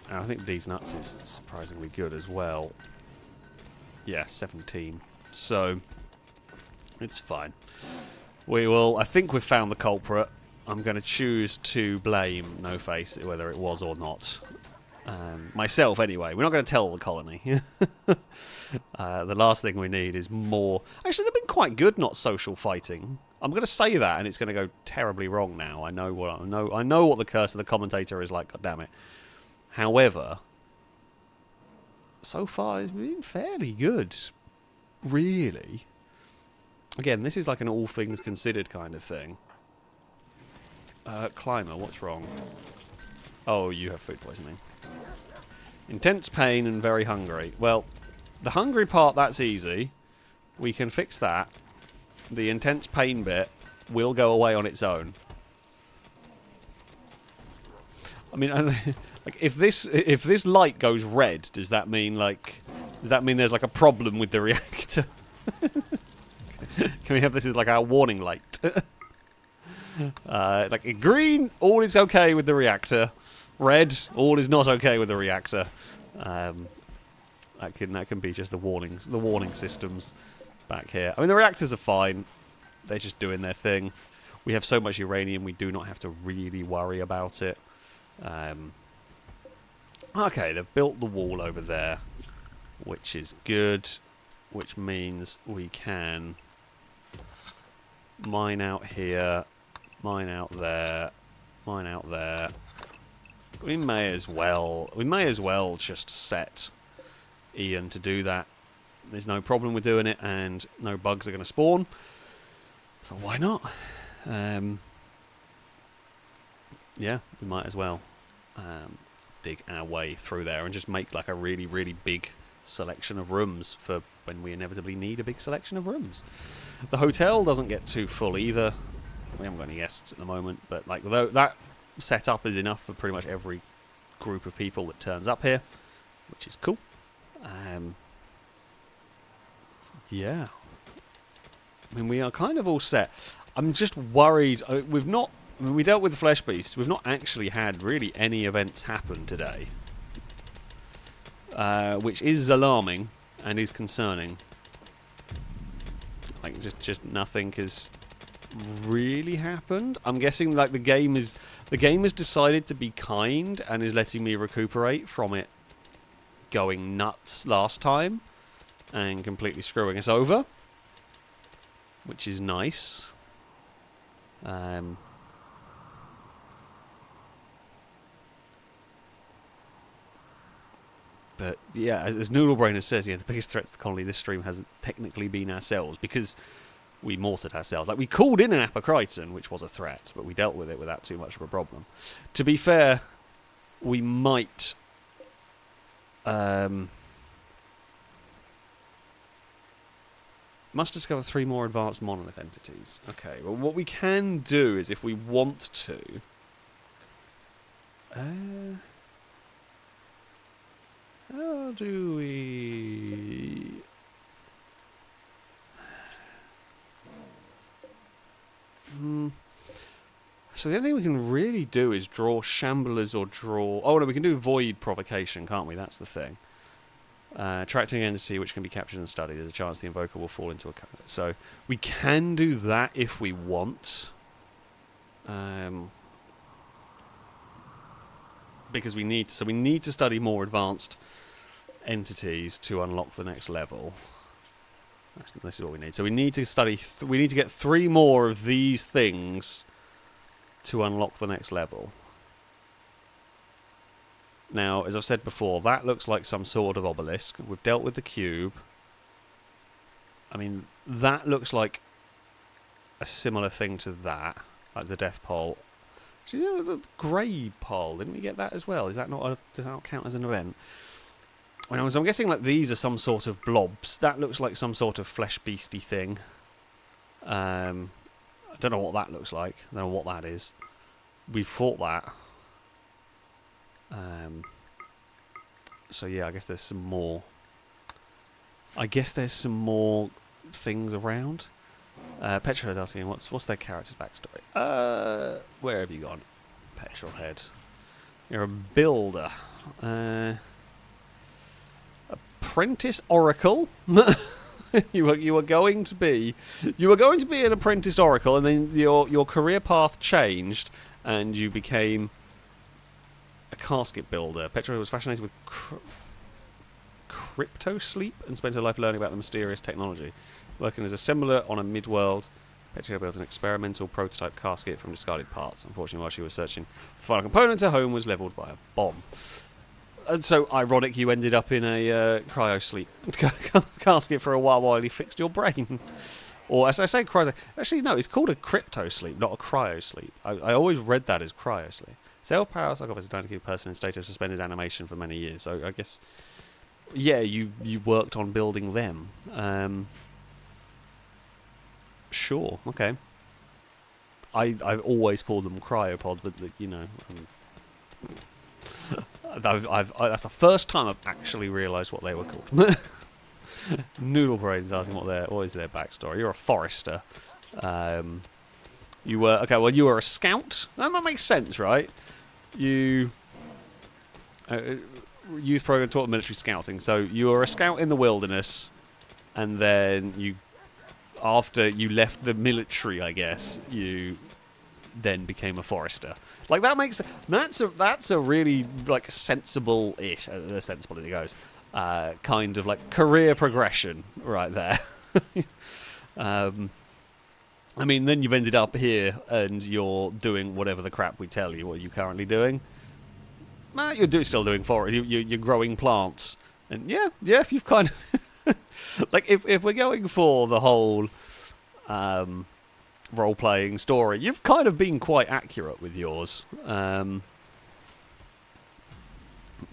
I think D's Nuts is surprisingly good as well. Yeah, 17. So, it's fine. We will... I think we've found the culprit. I'm going to choose to blame No Face, whether it was or not. Myself, anyway. We're not going to tell the colony. The last thing we need is more... Actually, they've been quite good not social fighting. I'm going to say that, and it's going to go terribly wrong now. I know what the curse of the commentator is like, God damn it. However, so far it's been fairly good. Really. Again, this is like an all things considered kind of thing. Climber, what's wrong? Oh, you have food poisoning. Intense pain and very hungry. Well, the hungry part, that's easy. We can fix that. The intense pain bit will go away on its own. I mean, like if this light goes red, does that mean there's like a problem with the reactor? Can we have this as like our warning light? Like green, all is okay with the reactor. Red, all is not okay with the reactor. That can be just the warning systems back here. I mean, the reactors are fine. They're just doing their thing. We have so much uranium, we do not have to really worry about it. Okay, they've built the wall over there, which is good. Which means we can mine out here, mine out there, mine out there. We may as well just set Ian to do that. There's no problem with doing it, and no bugs are going to spawn. So why not? Yeah, we might as well dig our way through there and just make like a really, really big selection of rooms for when we inevitably need a big selection of rooms. The hotel doesn't get too full either. We haven't got any guests at the moment, but like that setup is enough for pretty much every group of people that turns up here, which is cool. Yeah. I mean, we are kind of all set. I'm just worried. We dealt with the Flesh Beast. We've not actually had really any events happen today. Which is alarming and is concerning. Like, just nothing has really happened. I'm guessing like the game has decided to be kind and is letting me recuperate from it going nuts last time and completely screwing us over, which is nice. But yeah, as Noodlebrainer says, yeah, the biggest threat to the colony this stream hasn't technically been ourselves, because we mortared ourselves. Like, we called in an Apocriton, which was a threat, but we dealt with it without too much of a problem. To be fair, we might... must discover 3 more advanced monolith entities. Okay, well, what we can do is, if we want to... how do we... So the only thing we can really do is draw Shamblers or draw... Oh, no, we can do Void Provocation, can't we? That's the thing. Attracting entity which can be captured and studied. There's a chance the invoker will fall into a... So we can do that if we want. Because we need to study more advanced entities to unlock the next level. This is what we need. So we need to study... we need to get 3 more of these things to unlock the next level. Now, as I've said before, that looks like some sort of obelisk. We've dealt with the cube. I mean, that looks like a similar thing to that, like the death pole. Actually, you know, the grey pole, didn't we get that as well? Is that not does that not count as an event? I'm guessing like these are some sort of blobs. That looks like some sort of flesh beastie thing. I don't know what that looks like. I don't know what that is. We fought that. So yeah, I guess there's some more. I guess there's some more things around. Petrolhead asking, what's their character's backstory? Where have you gone, Petrolhead? You're a builder. Apprentice Oracle. you were going to be an apprentice Oracle, and then your career path changed, and you became a casket builder. Petrolhead was fascinated with crypto sleep and spent her life learning about the mysterious technology. Working as a assembler on a mid-world, Petrolhead built an experimental prototype casket from discarded parts. Unfortunately, while she was searching for final components, her home was leveled by a bomb. And so, ironic, you ended up in a cryo-sleep casket for a while he fixed your brain. Or, as I say, actually, no, it's called a crypto-sleep, not a cryo-sleep. I always read that as cryo-sleep. Self-power psychopath is designed to keep a person in a state of suspended animation for many years. So, I guess, yeah, you worked on building them. Sure, okay. I've always called them cryopods, but you know, that's the first time I've actually realised what they were called. Noodle Brain's asking what is their backstory. You're a forester. You were you were a scout. That makes sense, right? You youth program taught military scouting, so you were a scout in the wilderness, and then after you left the military, I guess, you then became a forester. Like, that's a really, like, sensible-ish, as sensible as it goes, kind of, like, career progression right there. I mean, then you've ended up here, and you're doing whatever the crap we tell you. What are you currently doing? You're still doing forest. You're growing plants. And, yeah, you've kind of... like, if we're going for the whole role-playing story, you've kind of been quite accurate with yours. You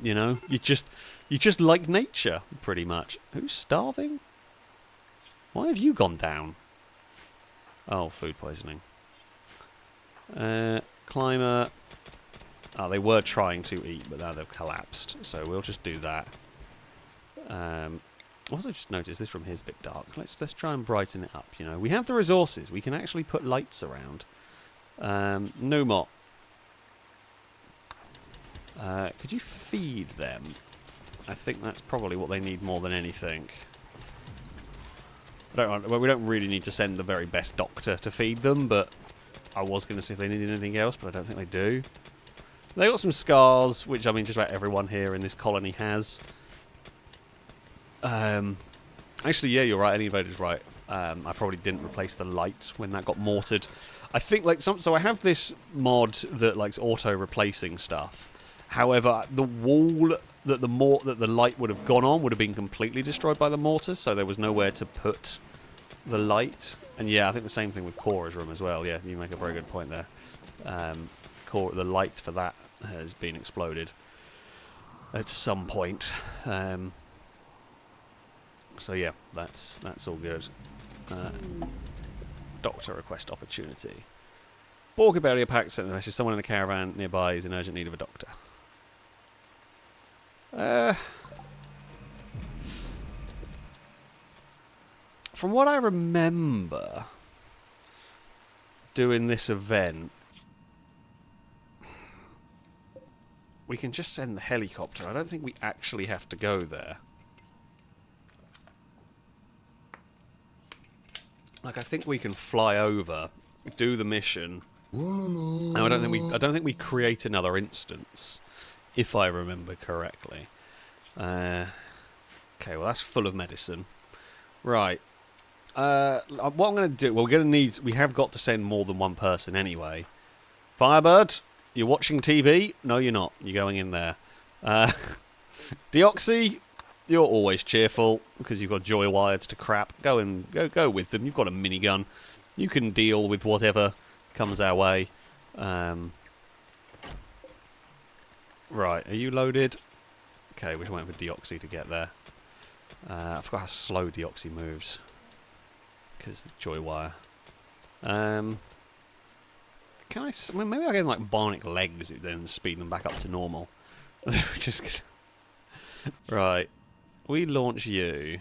know, you just like nature, pretty much. Who's starving? Why have you gone down? Oh, food poisoning. Climber. Oh, they were trying to eat, but now they've collapsed. So we'll just do that. Also, just noticed this from here's a bit dark. Let's try and brighten it up. You know, we have the resources. We can actually put lights around. No more. Could you feed them? I think that's probably what they need more than anything. We don't really need to send the very best doctor to feed them, but I was going to see if they needed anything else, but I don't think they do. They got some scars, which I mean, just about everyone here in this colony has. Actually, yeah, you're right. Any invader's right. I probably didn't replace the light when that got mortared. I think so I have this mod that likes auto replacing stuff. However, the wall that the light would have gone on would have been completely destroyed by the mortars, so there was nowhere to put the light. And yeah, I think the same thing with Cora's room as well. Yeah, you make a very good point there. The light for that has been exploded at some point. So yeah, that's all good. Doctor request opportunity. Borka Barrier Pack sent a message. Someone in a caravan nearby is in urgent need of a doctor. From what I remember doing this event, we can just send the helicopter. I don't think we actually have to go there. Like, I think we can fly over, do the mission. No, I don't think we create another instance, if I remember correctly. Okay, well that's full of medicine. Right. What I'm going to do... Well, we have got to send more than one person anyway. Firebird, you're watching TV? No, you're not. You're going in there. Deoxy, you're always cheerful because you've got joy wires to crap. Go with them. You've got a minigun. You can deal with whatever comes our way. Right, are you loaded? Okay, we're just waiting for Deoxy to get there. I forgot how slow Deoxy moves. Because the joy wire. Can I... maybe I get like bionic legs then speed them back up to normal. Just right. We launch you.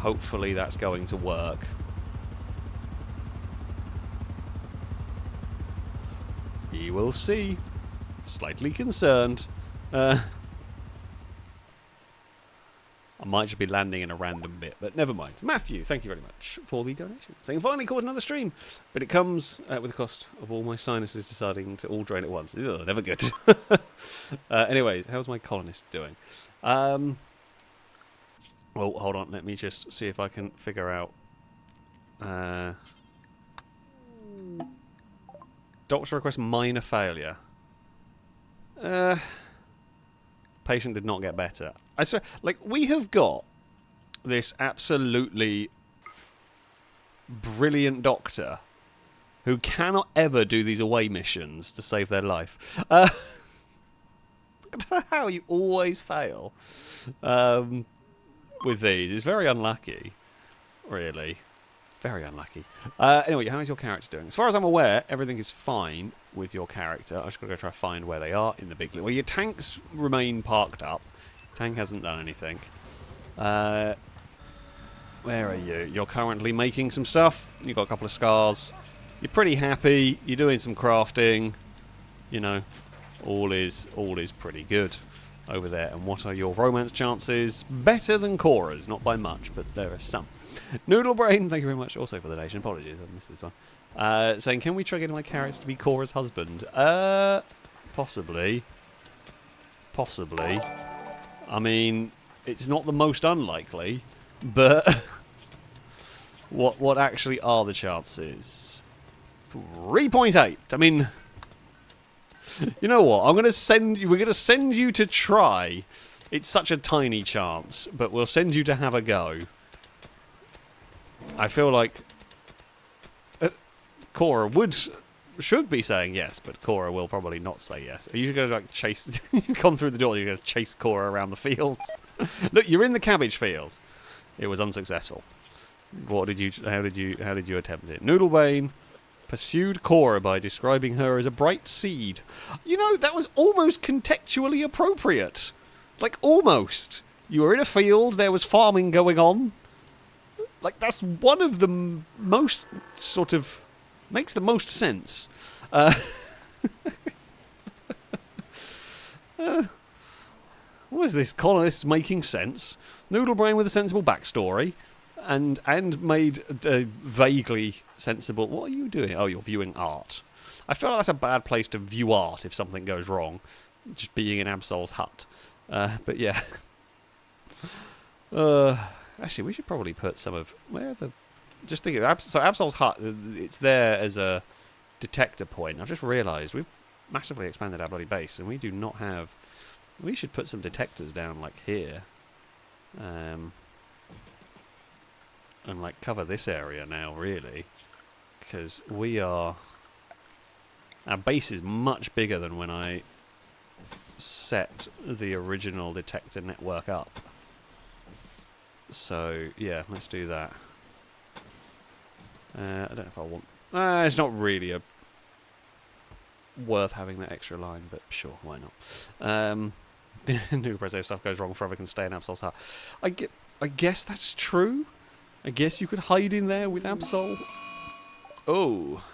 hopefully that's going to work. We will see. Slightly concerned. I might just be landing in a random bit, but never mind. Matthew, thank you very much for the donation. Saying, finally caught another stream, but it comes with the cost of all my sinuses deciding to all drain at once. Ugh, never good. Anyways, how's my colonist doing? Oh, hold on. Let me just see if I can figure out. Doctor requests minor failure. Patient did not get better. I swear, like, we have got this absolutely brilliant doctor who cannot ever do these away missions to save their life. How you always fail with these. It's very unlucky, really. Very unlucky. Anyway, how is your character doing? As far as I'm aware, everything is fine with your character. I'm just going to go try to find where they are in the big... Well, your tanks remain parked up. Tank hasn't done anything. Where are you? You're currently making some stuff. You've got a couple of scars. You're pretty happy. You're doing some crafting. You know, all is pretty good over there. And what are your romance chances? Better than Cora's. Not by much, but there are some. Noodle Brain, thank you very much also for the donation. Apologies, I missed this one. Saying, can we try getting my character to be Cora's husband? Possibly. Possibly. I mean, it's not the most unlikely, but what actually are the chances? 3.8. I mean, you know what? We're gonna send you to try. It's such a tiny chance, but we'll send you to have a go. I feel like Cora should be saying yes, but Cora will probably not say yes. Are you going to like chase? You come through the door. You're going to chase Cora around the fields. Look, you're in the cabbage field. It was unsuccessful. What did you? How did you attempt it? Noodlebane pursued Cora by describing her as a bright seed. You know, that was almost contextually appropriate. Like almost. You were in a field. There was farming going on. Like, that's one of the most, sort of, makes the most sense. Was this colonist making sense? Noodlebrain with a sensible backstory, and made a vaguely sensible... What are you doing? Oh, you're viewing art. I feel like that's a bad place to view art if something goes wrong. Just being in Absol's hut. But yeah. Actually, we should probably put some of... Where are the... Just thinking... So Absol's hut, it's there as a detector point. I've just realised we've massively expanded our bloody base, and we do not have... We should put some detectors down, like, here. And, like, cover this area now, really. Because we are... Our base is much bigger than when I set the original detector network up. So, yeah, let's do that. I don't know if I want... it's not really worth having that extra line, but sure, why not? New Prezo stuff goes wrong, forever can stay in Absol's hut. I guess that's true. I guess you could hide in there with Absol. Oh.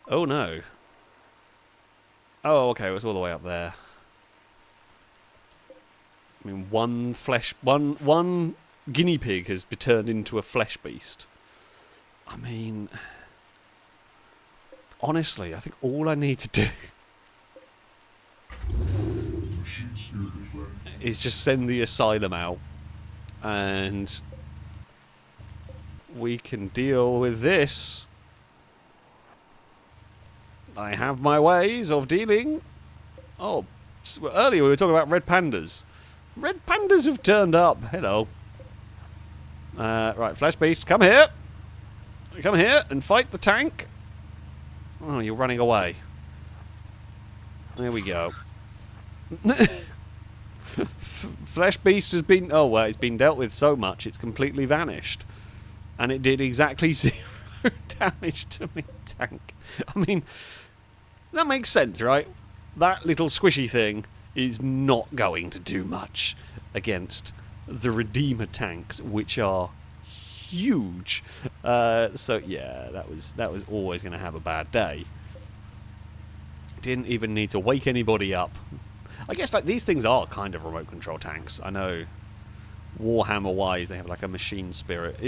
Oh no. Oh, okay, it was all the way up there. I mean, one guinea pig has been turned into a flesh beast. I mean, honestly, I think all I need to do is just send the asylum out, and we can deal with this. I have my ways of dealing. Oh, earlier we were talking about red pandas. Red pandas have turned up. Hello. Right, Flesh Beast, come here. Come here and fight the tank. Oh, you're running away. There we go. Flesh Beast has been... Oh, well, it's been dealt with so much, it's completely vanished. And it did exactly 0 damage to my tank. I mean, that makes sense, right? That little squishy thing is not going to do much against the Redeemer tanks, which are huge. So yeah, that was always going to have a bad day. Didn't even need to wake anybody up. I guess like these things are kind of remote control tanks. I know Warhammer wise they have like a machine spirit.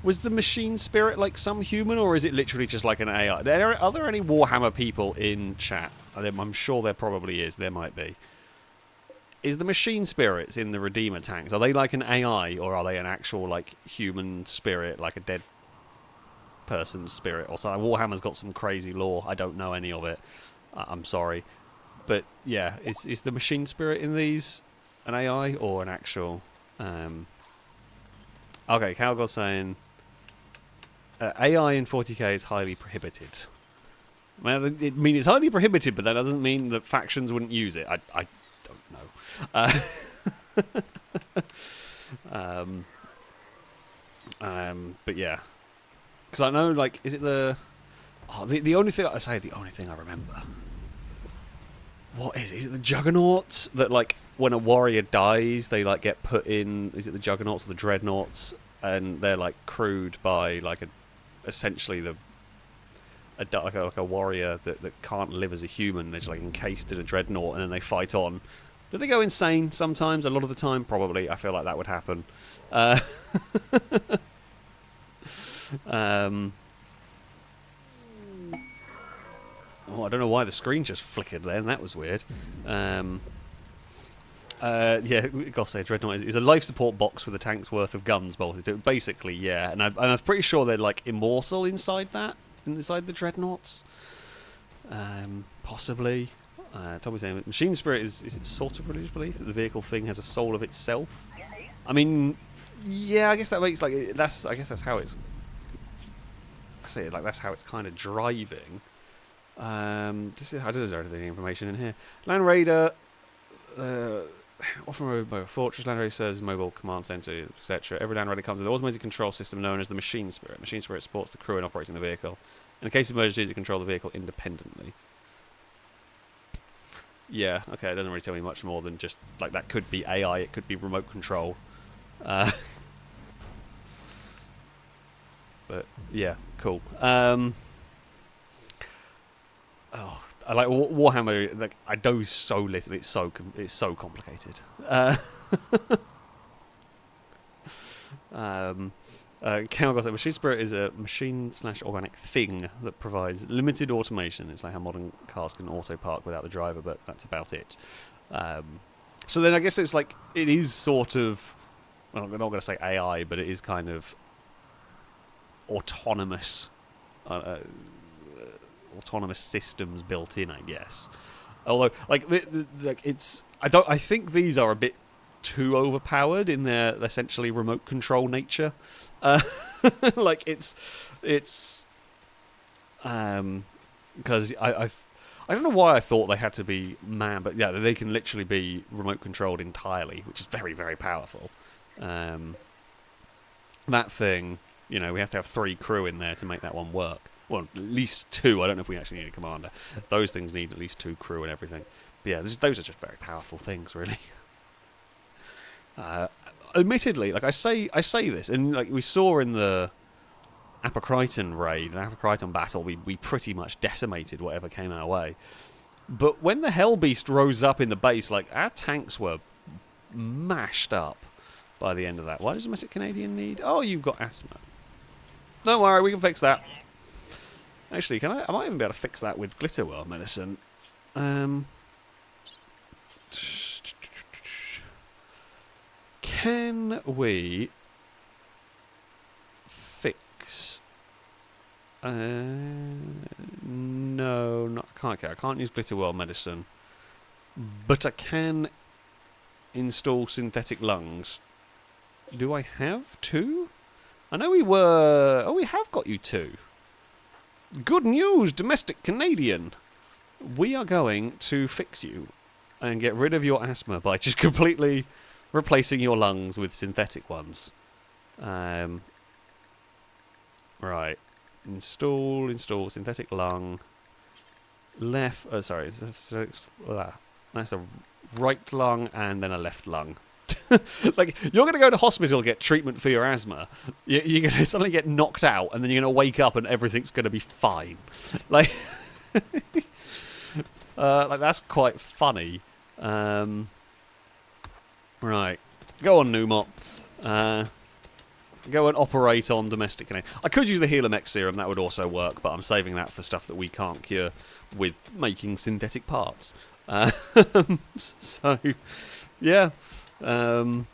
Was the machine spirit like some human, or is it literally just like an AI? Are there any Warhammer people in chat? I'm sure there probably is. There might be. Is the machine spirits in the Redeemer tanks, are they like an AI, or are they an actual like human spirit, like a dead person's spirit or something? Warhammer's got some crazy lore. I don't know any of it. I'm sorry. But yeah, is the machine spirit in these an AI or an actual... Okay, Calgor's saying... AI in 40k is highly prohibited. Well, I mean, it's highly prohibited, but that doesn't mean that factions wouldn't use it. I don't know. But yeah. Because I know, like, is it the... Oh, the only thing I remember... What is it? Is it the Juggernauts? That, like, when a warrior dies, they, like, get put in... Is it the Juggernauts or the Dreadnoughts? And they're, like, crewed by, like, essentially like a warrior that can't live as a human. They're just, like, encased in a Dreadnought, and then they fight on. Do they go insane sometimes? A lot of the time? Probably. I feel like that would happen. Oh, I don't know why the screen just flickered then. That was weird. Yeah, gotta say, Dreadnought is a life support box with a tank's worth of guns bolted to it. Basically, yeah. And I'm pretty sure they're like immortal inside the Dreadnoughts. Possibly. Tommy's saying machine spirit is it sort of religious belief that the vehicle thing has a soul of itself? I mean, yeah, I guess that makes like I guess that's how it's. I say it like that's how it's kind of driving. I don't know any information in here. Land Raider, often mobile fortress. Land Raider serves mobile command center, etc. Every Land Raider comes with an automated control system known as the Machine Spirit. Machine Spirit supports the crew and operates in the vehicle. In the case of emergencies, it controls the vehicle independently. Yeah, okay, it doesn't really tell me much more than just, like, that could be AI, it could be remote control. But, yeah, cool. Oh, I like Warhammer, like, I know so little, it's so complicated. Calgos, a machine spirit is a machine/organic thing that provides limited automation. It's like how modern cars can auto park without the driver, but that's about it. So then I guess it's like, it is sort of, well, I'm not going to say AI, but it is kind of autonomous systems built in, I guess. Although, like, I think these are a bit too overpowered in their essentially remote control nature. Like it's because I don't know why I thought they had to be manned, but yeah, they can literally be remote controlled entirely, which is very, very powerful. That thing, you know, we have to have 3 crew in there to make that one work. Well, at least 2. I don't know if we actually need a commander. Those things need at least 2 crew and everything. But yeah, those are just very powerful things, really. Admittedly, like I say this, and like we saw in the Apocryton raid, and Apocryton battle, we pretty much decimated whatever came our way. But when the Hellbeast rose up in the base, like our tanks were mashed up by the end of that. Why does domestic Canadian need? Oh, you've got asthma. Don't worry, we can fix that. Actually, I might even be able to fix that with Glitterworld medicine. Can we fix... no, I can't use Glitterworld medicine. But I can install synthetic lungs. Do I have 2? I know we were... Oh, we have got you 2. Good news, domestic Canadian. We are going to fix you and get rid of your asthma by just completely replacing your lungs with synthetic ones. Right. Install synthetic lung. That's a right lung and then a left lung. Like, you're going to go to hospital, get treatment for your asthma. You're going to suddenly get knocked out, and then you're going to wake up and everything's going to be fine. Like, like that's quite funny. Right. Go on, Numop. Go and operate on domestic Canadian. I could use the Healer Mech serum, that would also work, but I'm saving that for stuff that we can't cure with making synthetic parts. So, yeah. And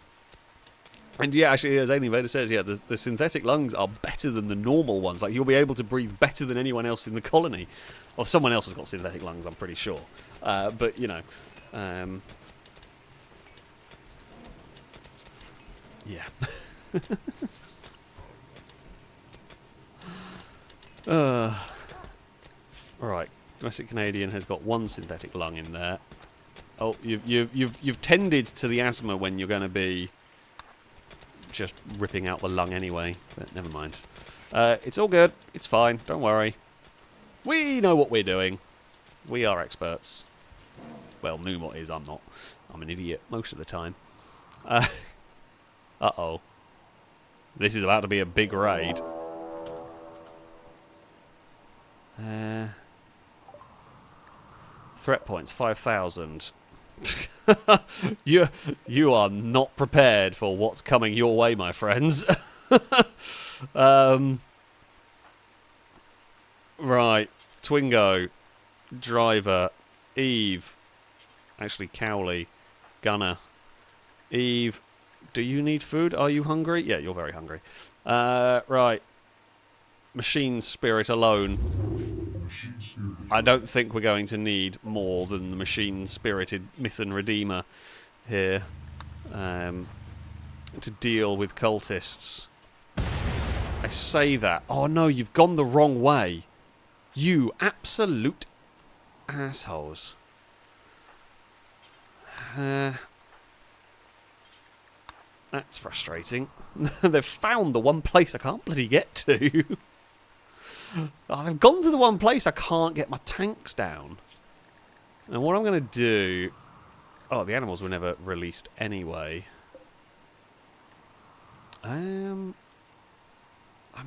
yeah, actually, as Alien Vader says, yeah, the synthetic lungs are better than the normal ones. Like, you'll be able to breathe better than anyone else in the colony. Or someone else has got synthetic lungs, I'm pretty sure. But, you know, yeah. Right, domestic Canadian has got one synthetic lung in there. Oh, you've tended to the asthma when you're going to be just ripping out the lung anyway. But never mind. It's all good. It's fine. Don't worry. We know what we're doing. We are experts. Well, Numot is. I'm not. I'm an idiot most of the time. Uh-oh. This is about to be a big raid. Threat points 5,000. You are not prepared for what's coming your way, my friends. Right, Twingo, Driver, Eve, actually Cowley, Gunner, Eve. Do you need food? Are you hungry? Yeah, you're very hungry. Right, Machine Spirit alone. I don't think we're going to need more than the machine-spirited Mythan Redeemer here to deal with cultists. I say that. Oh no, you've gone the wrong way. You absolute assholes. That's frustrating. They've found the one place I can't bloody get to. I've gone to the one place I can't get my tanks down. And what I'm going to do... Oh, the animals were never released anyway. I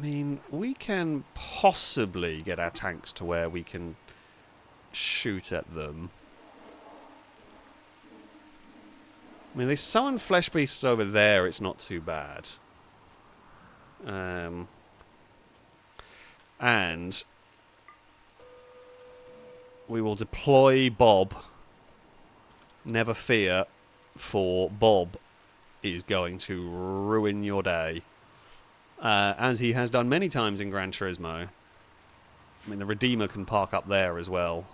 mean, we can possibly get our tanks to where we can shoot at them. I mean, they summon flesh beasts over there, it's not too bad. And we will deploy Bob. Never fear, for Bob is going to ruin your day. As he has done many times in Gran Turismo. I mean, the Redeemer can park up there as well.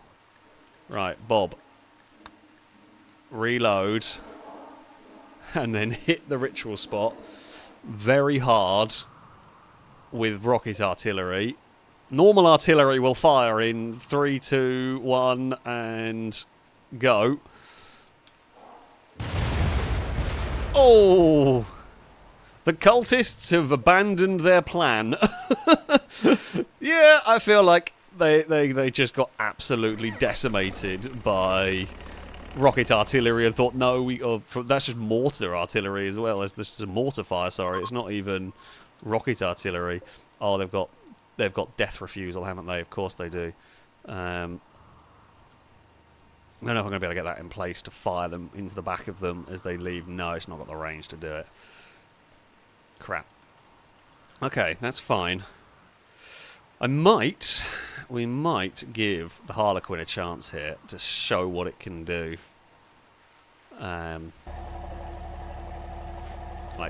Right, Bob. Reload. And then hit the ritual spot very hard with rocket artillery. Normal artillery will fire in 3, 2, 1, and go. Oh! The cultists have abandoned their plan. Yeah, I feel like they just got absolutely decimated by rocket artillery and thought, no, that's just mortar artillery as well. This is a mortar fire, sorry. It's not even rocket artillery. Oh, they've got death refusal, haven't they? Of course they do. I don't know if I'm going to be able to get that in place to fire them into the back of them as they leave. No, it's not got the range to do it. Crap. Okay, that's fine. We might give the Harlequin a chance here to show what it can do. Like,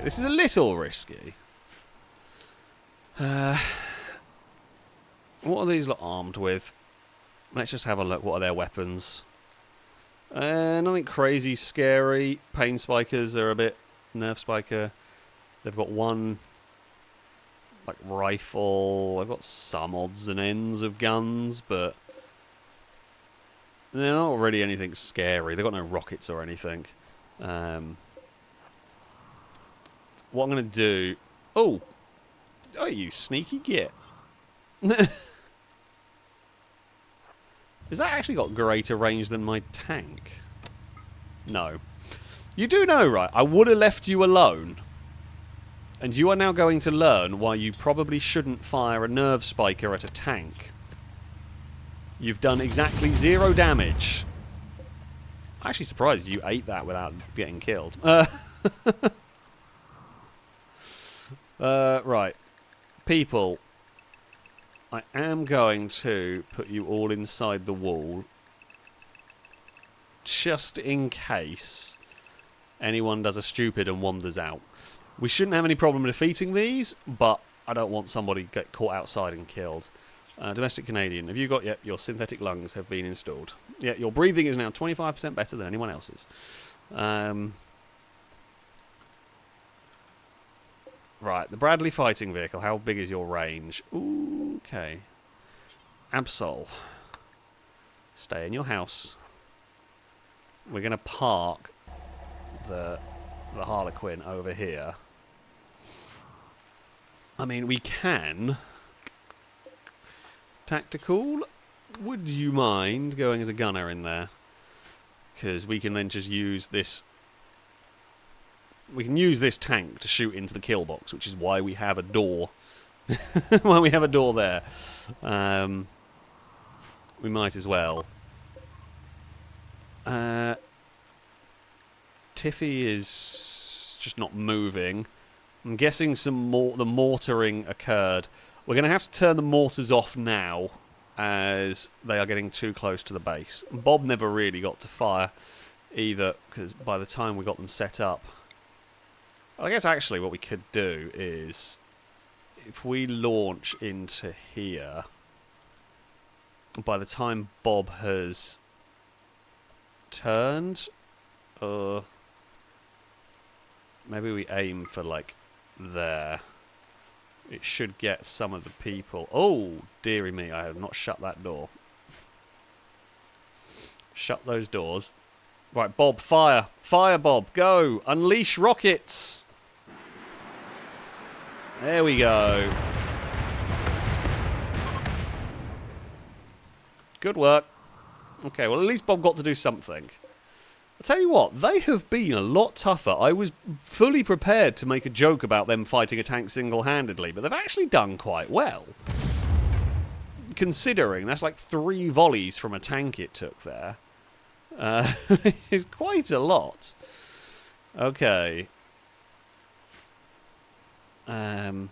this is a little risky. What are these lot armed with? Let's just have a look. What are their weapons? Nothing crazy scary. Pain spikers are a bit... Nerve spiker. They've got one... like, rifle. They've got some odds and ends of guns, but... they're not really anything scary. They've got no rockets or anything. What I'm going to do... Oh! Oh, you sneaky git. Has that actually got greater range than my tank? No. You do know, right? I would have left you alone. And you are now going to learn why you probably shouldn't fire a nerve spiker at a tank. You've done exactly 0 damage. I'm actually surprised you ate that without getting killed. Right. People, I am going to put you all inside the wall. Just in case anyone does a stupid and wanders out. We shouldn't have any problem defeating these, but I don't want somebody to get caught outside and killed. Domestic Canadian, have you got yet? Your synthetic lungs have been installed. Yeah, your breathing is now 25% better than anyone else's. Right, the Bradley fighting vehicle. How big is your range? Ooh, okay. Absol, stay in your house. We're going to park the Harlequin over here. I mean, we can... Tactical, would you mind going as a gunner in there? Because we can then just use this... We can use this tank to shoot into the kill box, which is why we have a door. Why we have a door there. We might as well. Tiffy is just not moving. I'm guessing the mortaring occurred. We're going to have to turn the mortars off now, as they are getting too close to the base. Bob never really got to fire either, because by the time we got them set up... I guess actually what we could do is, if we launch into here, by the time Bob has turned, maybe we aim for like there. It should get some of the people. Oh, dearie me, I have not shut that door. Shut those doors. Right, Bob, fire. Fire, Bob, go. Unleash rockets. There we go. Good work. Okay, well, at least Bob got to do something. I'll tell you what, they have been a lot tougher. I was fully prepared to make a joke about them fighting a tank single-handedly, but they've actually done quite well. Considering that's like 3 volleys from a tank it took there. It's quite a lot. Okay. Oh,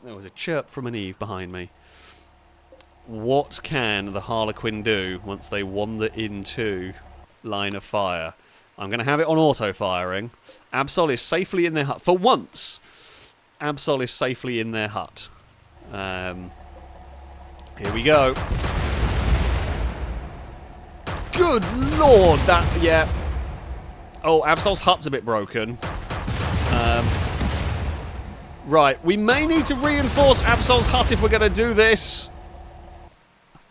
there was a chirp from an Eve behind me. What can the Harlequin do once they wander into line of fire? I'm going to have it on auto-firing. Absol is safely in their hut. For once, Absol is safely in their hut. Here we go. Good lord, that, yeah. Oh, Absol's hut's a bit broken. Right, we may need to reinforce Absol's hut if we're going to do this.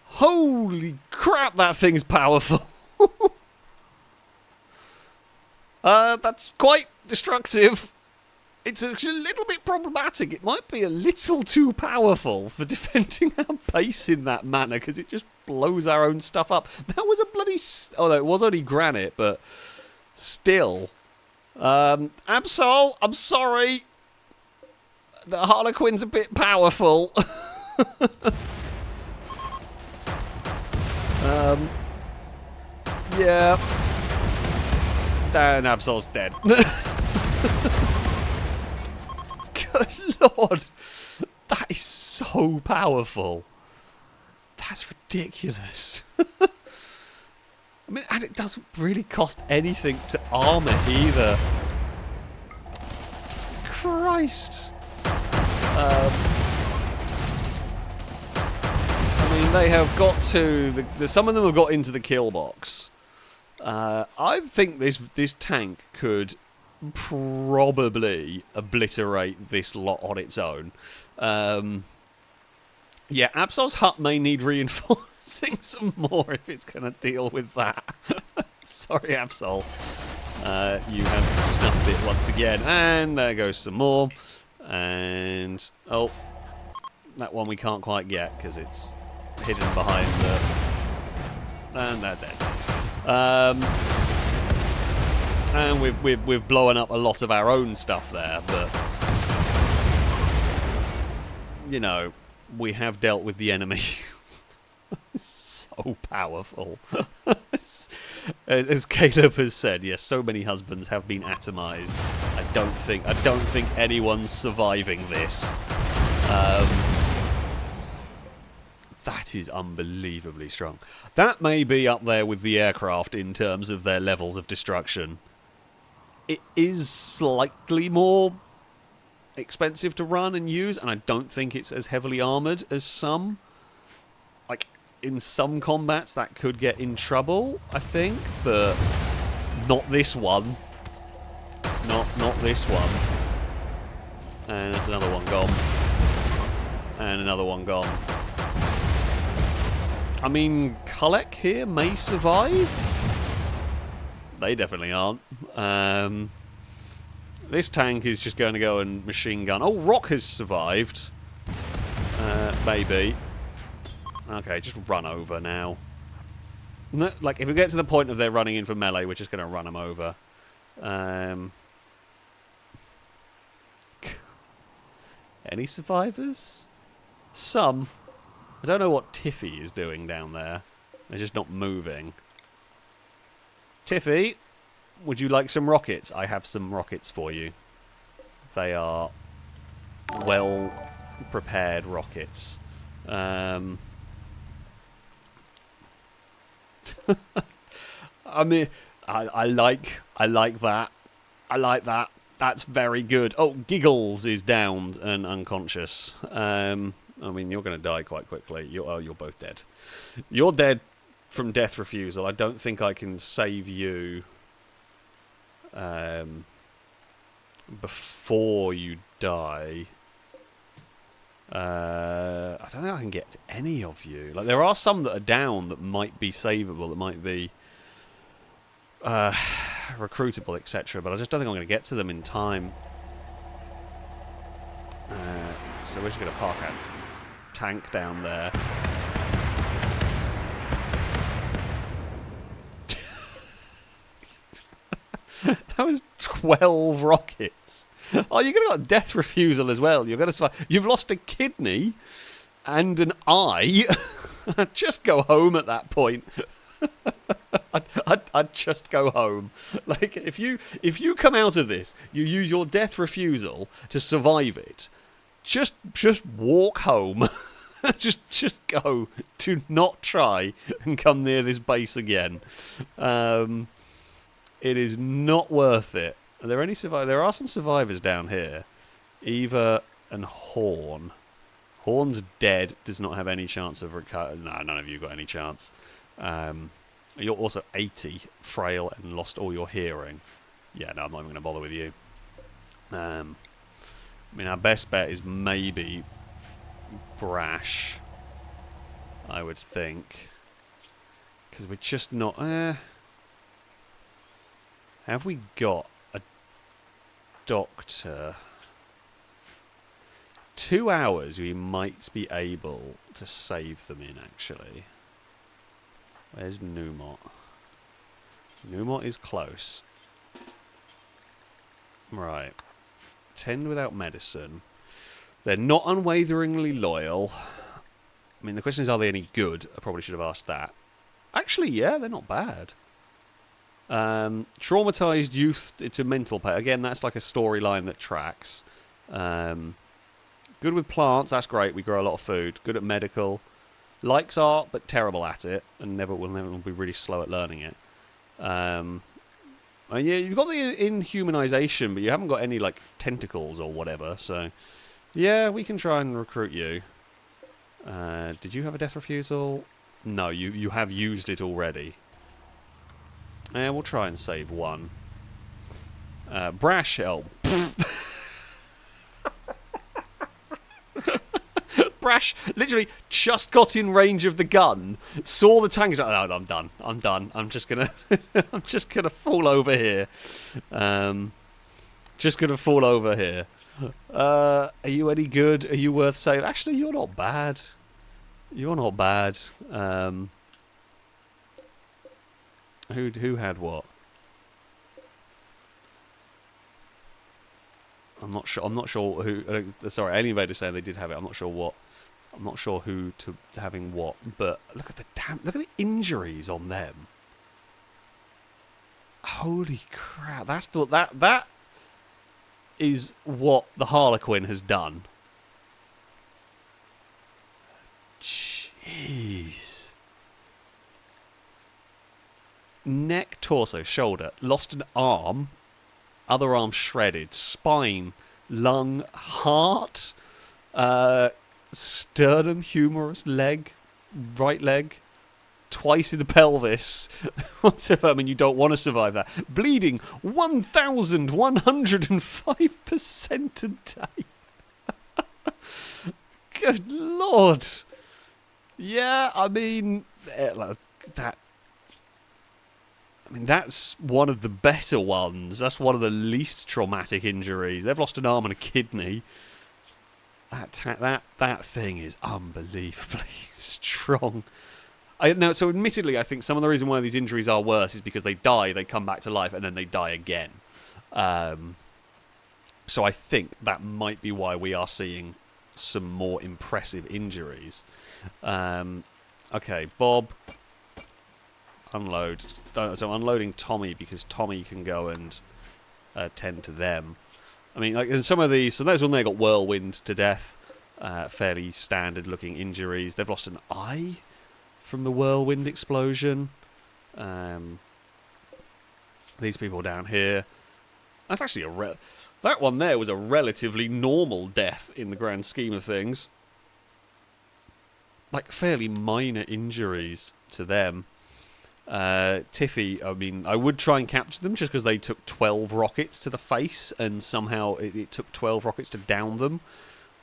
Holy crap, that thing's powerful. That's quite destructive. It's actually a little bit problematic. It might be a little too powerful for defending our base in that manner, because it just blows our own stuff up. That was a bloody... Oh, no, it was only granite, but still. Absol, I'm sorry. The Harlequin's a bit powerful. Yeah. Dan Absol's dead. Good lord. That is so powerful. That's ridiculous. I mean, and it doesn't really cost anything to arm it either. Christ. I mean, they have got to... some of them have got into the kill box. I think this tank could probably obliterate this lot on its own. Yeah, Absol's hut may need reinforcing some more if it's going to deal with that. Sorry, Absol. You have snuffed it once again. And there goes some more. And... oh, that one we can't quite get because it's hidden behind the... And they're dead. And we've blown up a lot of our own stuff there, but... You know, we have dealt with the enemy. So powerful. As Caleb has said, yes, so many husbands have been atomized. I don't think anyone's surviving this. That is unbelievably strong. That may be up there with the aircraft in terms of their levels of destruction. It is slightly more expensive to run and use, and I don't think it's as heavily armoured as some. Like, in some combats that could get in trouble, I think, but not this one. Not this one. And there's another one gone. And another one gone. I mean, Kulek here may survive. They definitely aren't. This tank is just going to go and machine gun. Oh, Rock has survived. Maybe. Okay, just run over now. No, like, if we get to the point of they're running in for melee, we're just going to run them over. Any survivors? Some. I don't know what Tiffy is doing down there. They're just not moving. Tiffy, would you like some rockets? I have some rockets for you. They are well-prepared rockets. I mean, I like that. I like that. That's very good. Oh, Giggles is downed and unconscious. I mean, you're going to die quite quickly. You're both dead. You're dead from death refusal. I don't think I can save you before you die. I don't think I can get to any of you. Like, there are some that are down that might be savable, that might be recruitable, etc. But I just don't think I'm going to get to them in time. So we're just going to park a tank down there. That was 12 rockets. Oh, you're going to got death refusal as well. You're going to survive. You've lost a kidney and an eye. I'd just go home at that point. I'd just go home. Like, if you come out of this, you use your death refusal to survive it. Just walk home. just go. Do not try and come near this base again. It is not worth it. Are there any survivors? There are some survivors down here. Eva and Horn. Horn's dead. Does not have any chance of recovery. No, none of you got any chance. You're also 80, frail, and lost all your hearing. Yeah, no, I'm not even going to bother with you. I mean, our best bet is maybe Brash, I would think. Because we're just not... have we got a doctor? 2 hours we might be able to save them in, actually. Where's Numot? Numot is close. Right. 10 without medicine. They're not unwaveringly loyal. I mean, the question is, are they any good? I probably should have asked that. Actually, yeah, they're not bad. Traumatized youth to mental pain. Again, that's like a storyline that tracks. Good with plants, that's great. We grow a lot of food. Good at medical. Likes art, but terrible at it, and will never be really slow at learning it. And yeah, you've got the inhumanization, but you haven't got any like tentacles or whatever. So, yeah, we can try and recruit you. Did you have a death refusal? No, you have used it already. And we'll try and save one. Brash help. Brash literally just got in range of the gun, saw the tank. He's like, "Oh, I'm done. I'm done. I'm just gonna, I'm just gonna fall over here. Just gonna fall over here. Are you any good? Are you worth saving? Actually, you're not bad. You're not bad. Who had what? I'm not sure. I'm not sure who. Sorry, Alien Invader saying they did have it. I'm not sure what. I'm not sure who to having what. But look at the injuries on them. Holy crap! That is what the Harlequin has done. Jeez. Neck, torso, shoulder, lost an arm, other arm shredded, spine, lung, heart, sternum, humerus, leg, right leg, twice in the pelvis. Whatever. I mean, you don't want to survive that. Bleeding 1,105% a day. Good lord. Yeah, I mean, that. I mean, that's one of the better ones. That's one of the least traumatic injuries. They've lost an arm and a kidney. That thing is unbelievably strong. So admittedly, I think some of the reason why these injuries are worse is because they die, they come back to life, and then they die again. So I think that might be why we are seeing some more impressive injuries. Okay, Bob, unload. So I'm unloading Tommy because Tommy can go and tend to them. I mean, like some of these. So those one there got whirlwind to death. Fairly standard-looking injuries. They've lost an eye from the whirlwind explosion. These people down here. That's actually that one there was a relatively normal death in the grand scheme of things. Like fairly minor injuries to them. Tiffy, I mean, I would try and capture them just because they took 12 rockets to the face and somehow it took 12 rockets to down them.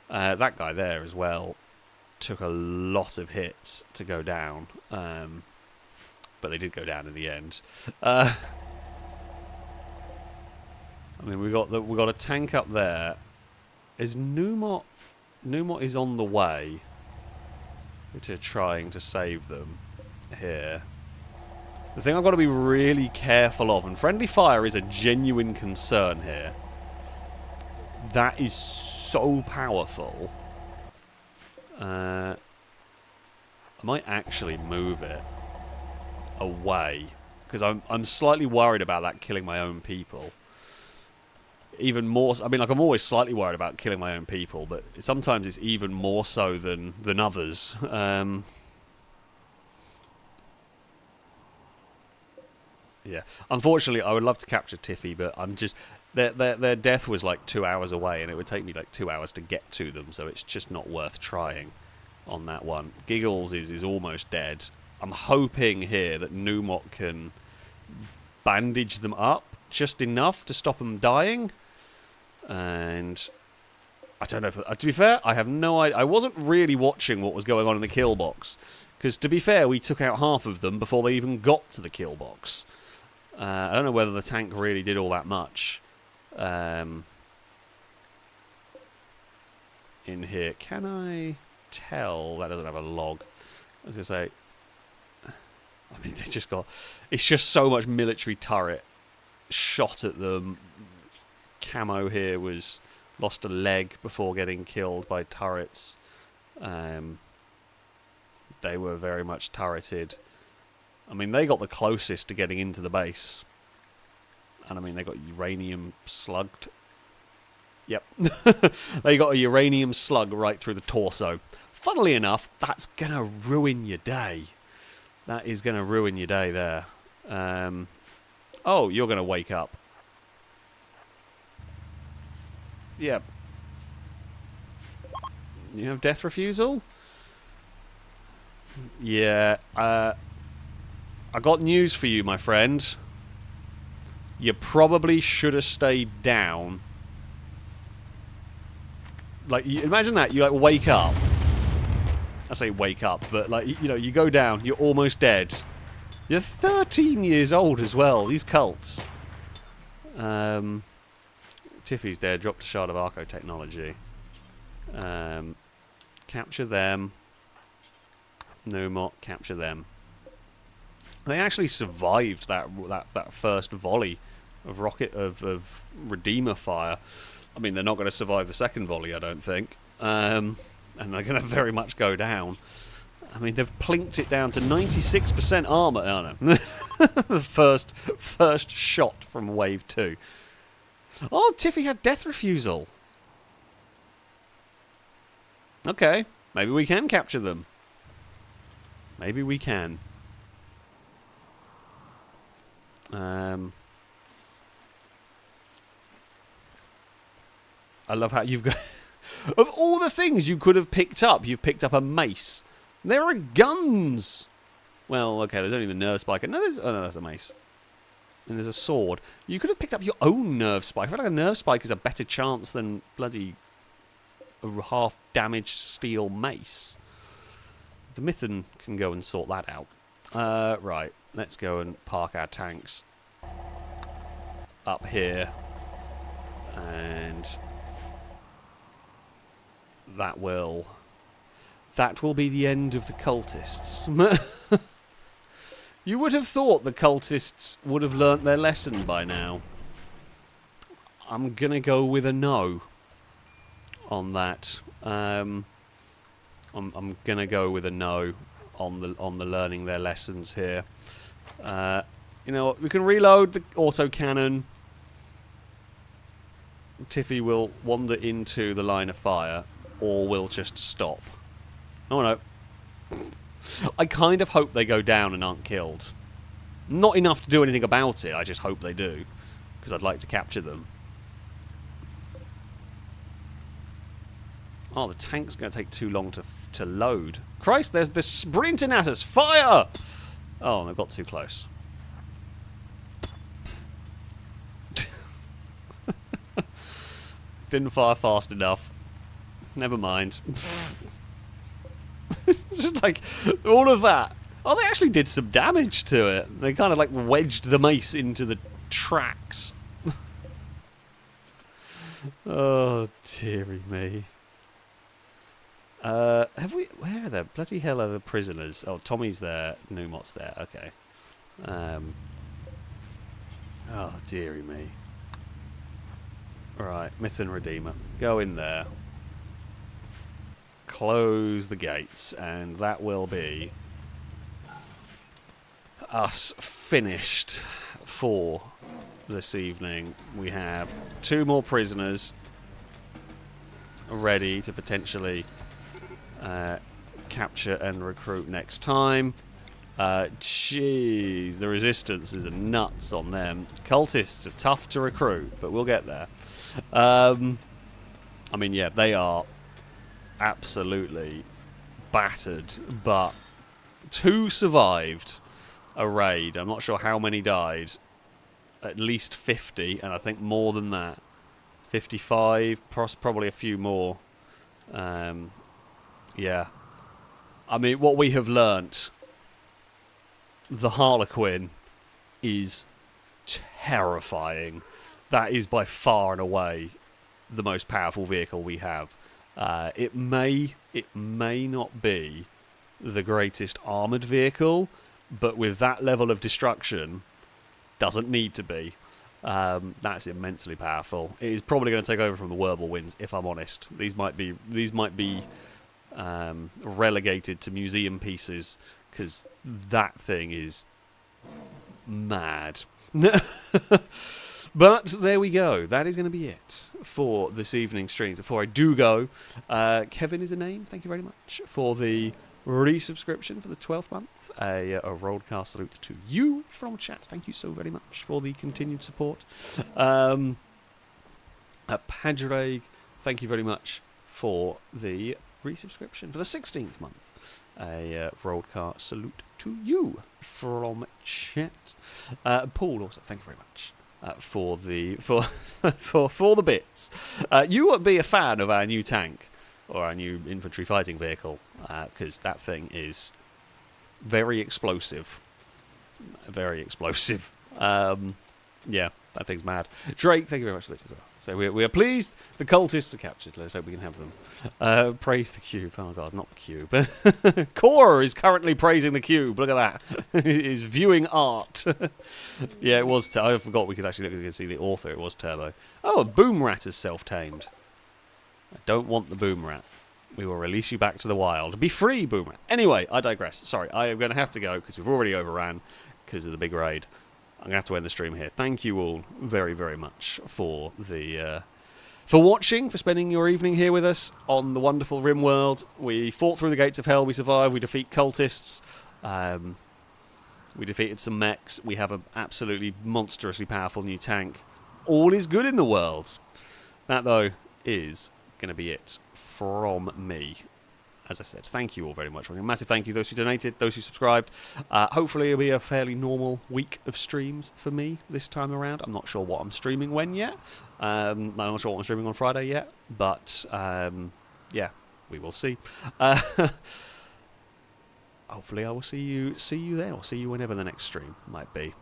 That guy there as well took a lot of hits to go down, but they did go down in the end. I mean, we got a tank up there. Is Numot is on the way to trying to save them here. The thing I've got to be really careful of, and friendly fire is a genuine concern here. That is so powerful. I might actually move it away because I'm slightly worried about that killing my own people. Even more, I mean, like I'm always slightly worried about killing my own people, but sometimes it's even more so than others. Yeah, unfortunately, I would love to capture Tiffy, but I'm just their death was like 2 hours away, and it would take me like 2 hours to get to them, so it's just not worth trying on that one. Giggles is almost dead. I'm hoping here that Numot can bandage them up just enough to stop them dying. And I don't know if... to be fair, I have no idea. I wasn't really watching what was going on in the kill box. Because to be fair, we took out half of them before they even got to the kill box. I don't know whether the tank really did all that much. In here. Can I tell? That doesn't have a log. I was going to say... I mean, they just got... It's just so much military turret shot at them. Camo here was lost a leg before getting killed by turrets. They were very much turreted. I mean, they got the closest to getting into the base. And I mean, they got uranium slugged. Yep. They got a uranium slug right through the torso. Funnily enough, that's going to ruin your day. That is going to ruin your day there. Oh, you're going to wake up. Yep. You have death refusal? Yeah. I got news for you, my friend. You probably should have stayed down. Like, imagine that. You, like, wake up. I say wake up, but, like, you know, you go down. You're almost dead. You're 13 years old as well. These cults. Tiffy's dead. Dropped a shard of Arco technology. Capture them. Nomot, capture them. They actually survived that first volley of Redeemer fire. I mean, they're not going to survive the second volley, I don't think. And they're going to very much go down. I mean, they've plinked it down to 96% armor. Oh no, the first shot from wave 2. Oh, Tiffy had death refusal. Okay, maybe we can capture them. Maybe we can. I love how you've got... Of all the things you could have picked up, you've picked up a mace. There are guns! Well, okay, there's only the nerve spiker. No, that's a mace. And there's a sword. You could have picked up your own nerve spike. I feel like a nerve spike is a better chance than bloody a half-damaged steel mace. The Mython can go and sort that out. Right, let's go and park our tanks up here. And that will be the end of the cultists. You would have thought the cultists would have learnt their lesson by now. I'm gonna go with a no on that. I'm gonna go with a no on the learning their lessons here. You know what? We can reload the autocannon. Tiffy will wander into the line of fire, or we'll just stop. Oh no. I kind of hope they go down and aren't killed. Not enough to do anything about it, I just hope they do. Because I'd like to capture them. Oh, the tank's going to take too long to load. Christ, there's the sprinting at us! Fire! Oh, they've got too close. Didn't fire fast enough. Never mind. It's just like, all of that. Oh, they actually did some damage to it. They kind of like wedged the mace into the tracks. Oh, dearie me. Have we... Where are the bloody hell are the prisoners? Oh, Tommy's there. Numot's there. Okay. Oh, dearie me. Right, Mython Redeemer. Go in there. Close the gates, and that will be us finished for this evening. We have 2 more prisoners ready to potentially capture and recruit next time. Jeez, the resistance is nuts on them. Cultists are tough to recruit, but we'll get there. I mean, yeah, they are absolutely battered, but 2 survived a raid. I'm not sure how many died. At least 50, and I think more than that. 55, probably a few more. Yeah. I mean, what we have learnt, the Harlequin is terrifying. That is by far and away the most powerful vehicle we have. It may not be the greatest armoured vehicle, but with that level of destruction, doesn't need to be. That's immensely powerful. It is probably going to take over from the Whirlwinds, if I'm honest. These might be relegated to museum pieces, because that thing is mad. But there we go. That is going to be it for this evening's streams. Before I do go, Kevin is a name. Thank you very much for the resubscription for the 12th month. A roadcast salute to you from chat. Thank you so very much for the continued support. Padraig, thank you very much for the resubscription for the 16th month. A roadcast salute to you from chat. Paul also, thank you very much. For the bits. You would be a fan of our new tank or our new infantry fighting vehicle, because that thing is very explosive. Very explosive. Yeah. That thing's mad. Drake, thank you very much for this as well. So we are pleased the cultists are captured. Let's hope we can have them. Praise the cube. Oh god, not the cube. Core is currently praising the cube. Look at that. He's viewing art. Yeah, it was. I forgot we could actually look and see the author. It was Turbo. Oh, a boom rat is self-tamed. I don't want the boom rat. We will release you back to the wild. Be free, boom rat. Anyway, I digress. Sorry, I am going to have to go because we've already overran because of the big raid. I'm going to have to end the stream here. Thank you all very, very much for for watching, for spending your evening here with us on the wonderful Rimworld. We fought through the gates of hell. We survived. We defeat cultists. We defeated some mechs. We have an absolutely monstrously powerful new tank. All is good in the world. That, though, is going to be it from me. As I said, thank you all very much. A massive thank you to those who donated, those who subscribed. Hopefully it'll be a fairly normal week of streams for me this time around. I'm not sure what I'm streaming when yet. I'm not sure what I'm streaming on Friday yet. But, yeah, we will see. Hopefully I will see you there, or see you whenever the next stream might be.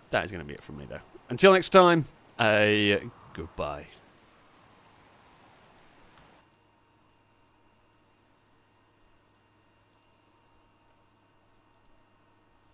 That is going to be it from me, though. Until next time, goodbye.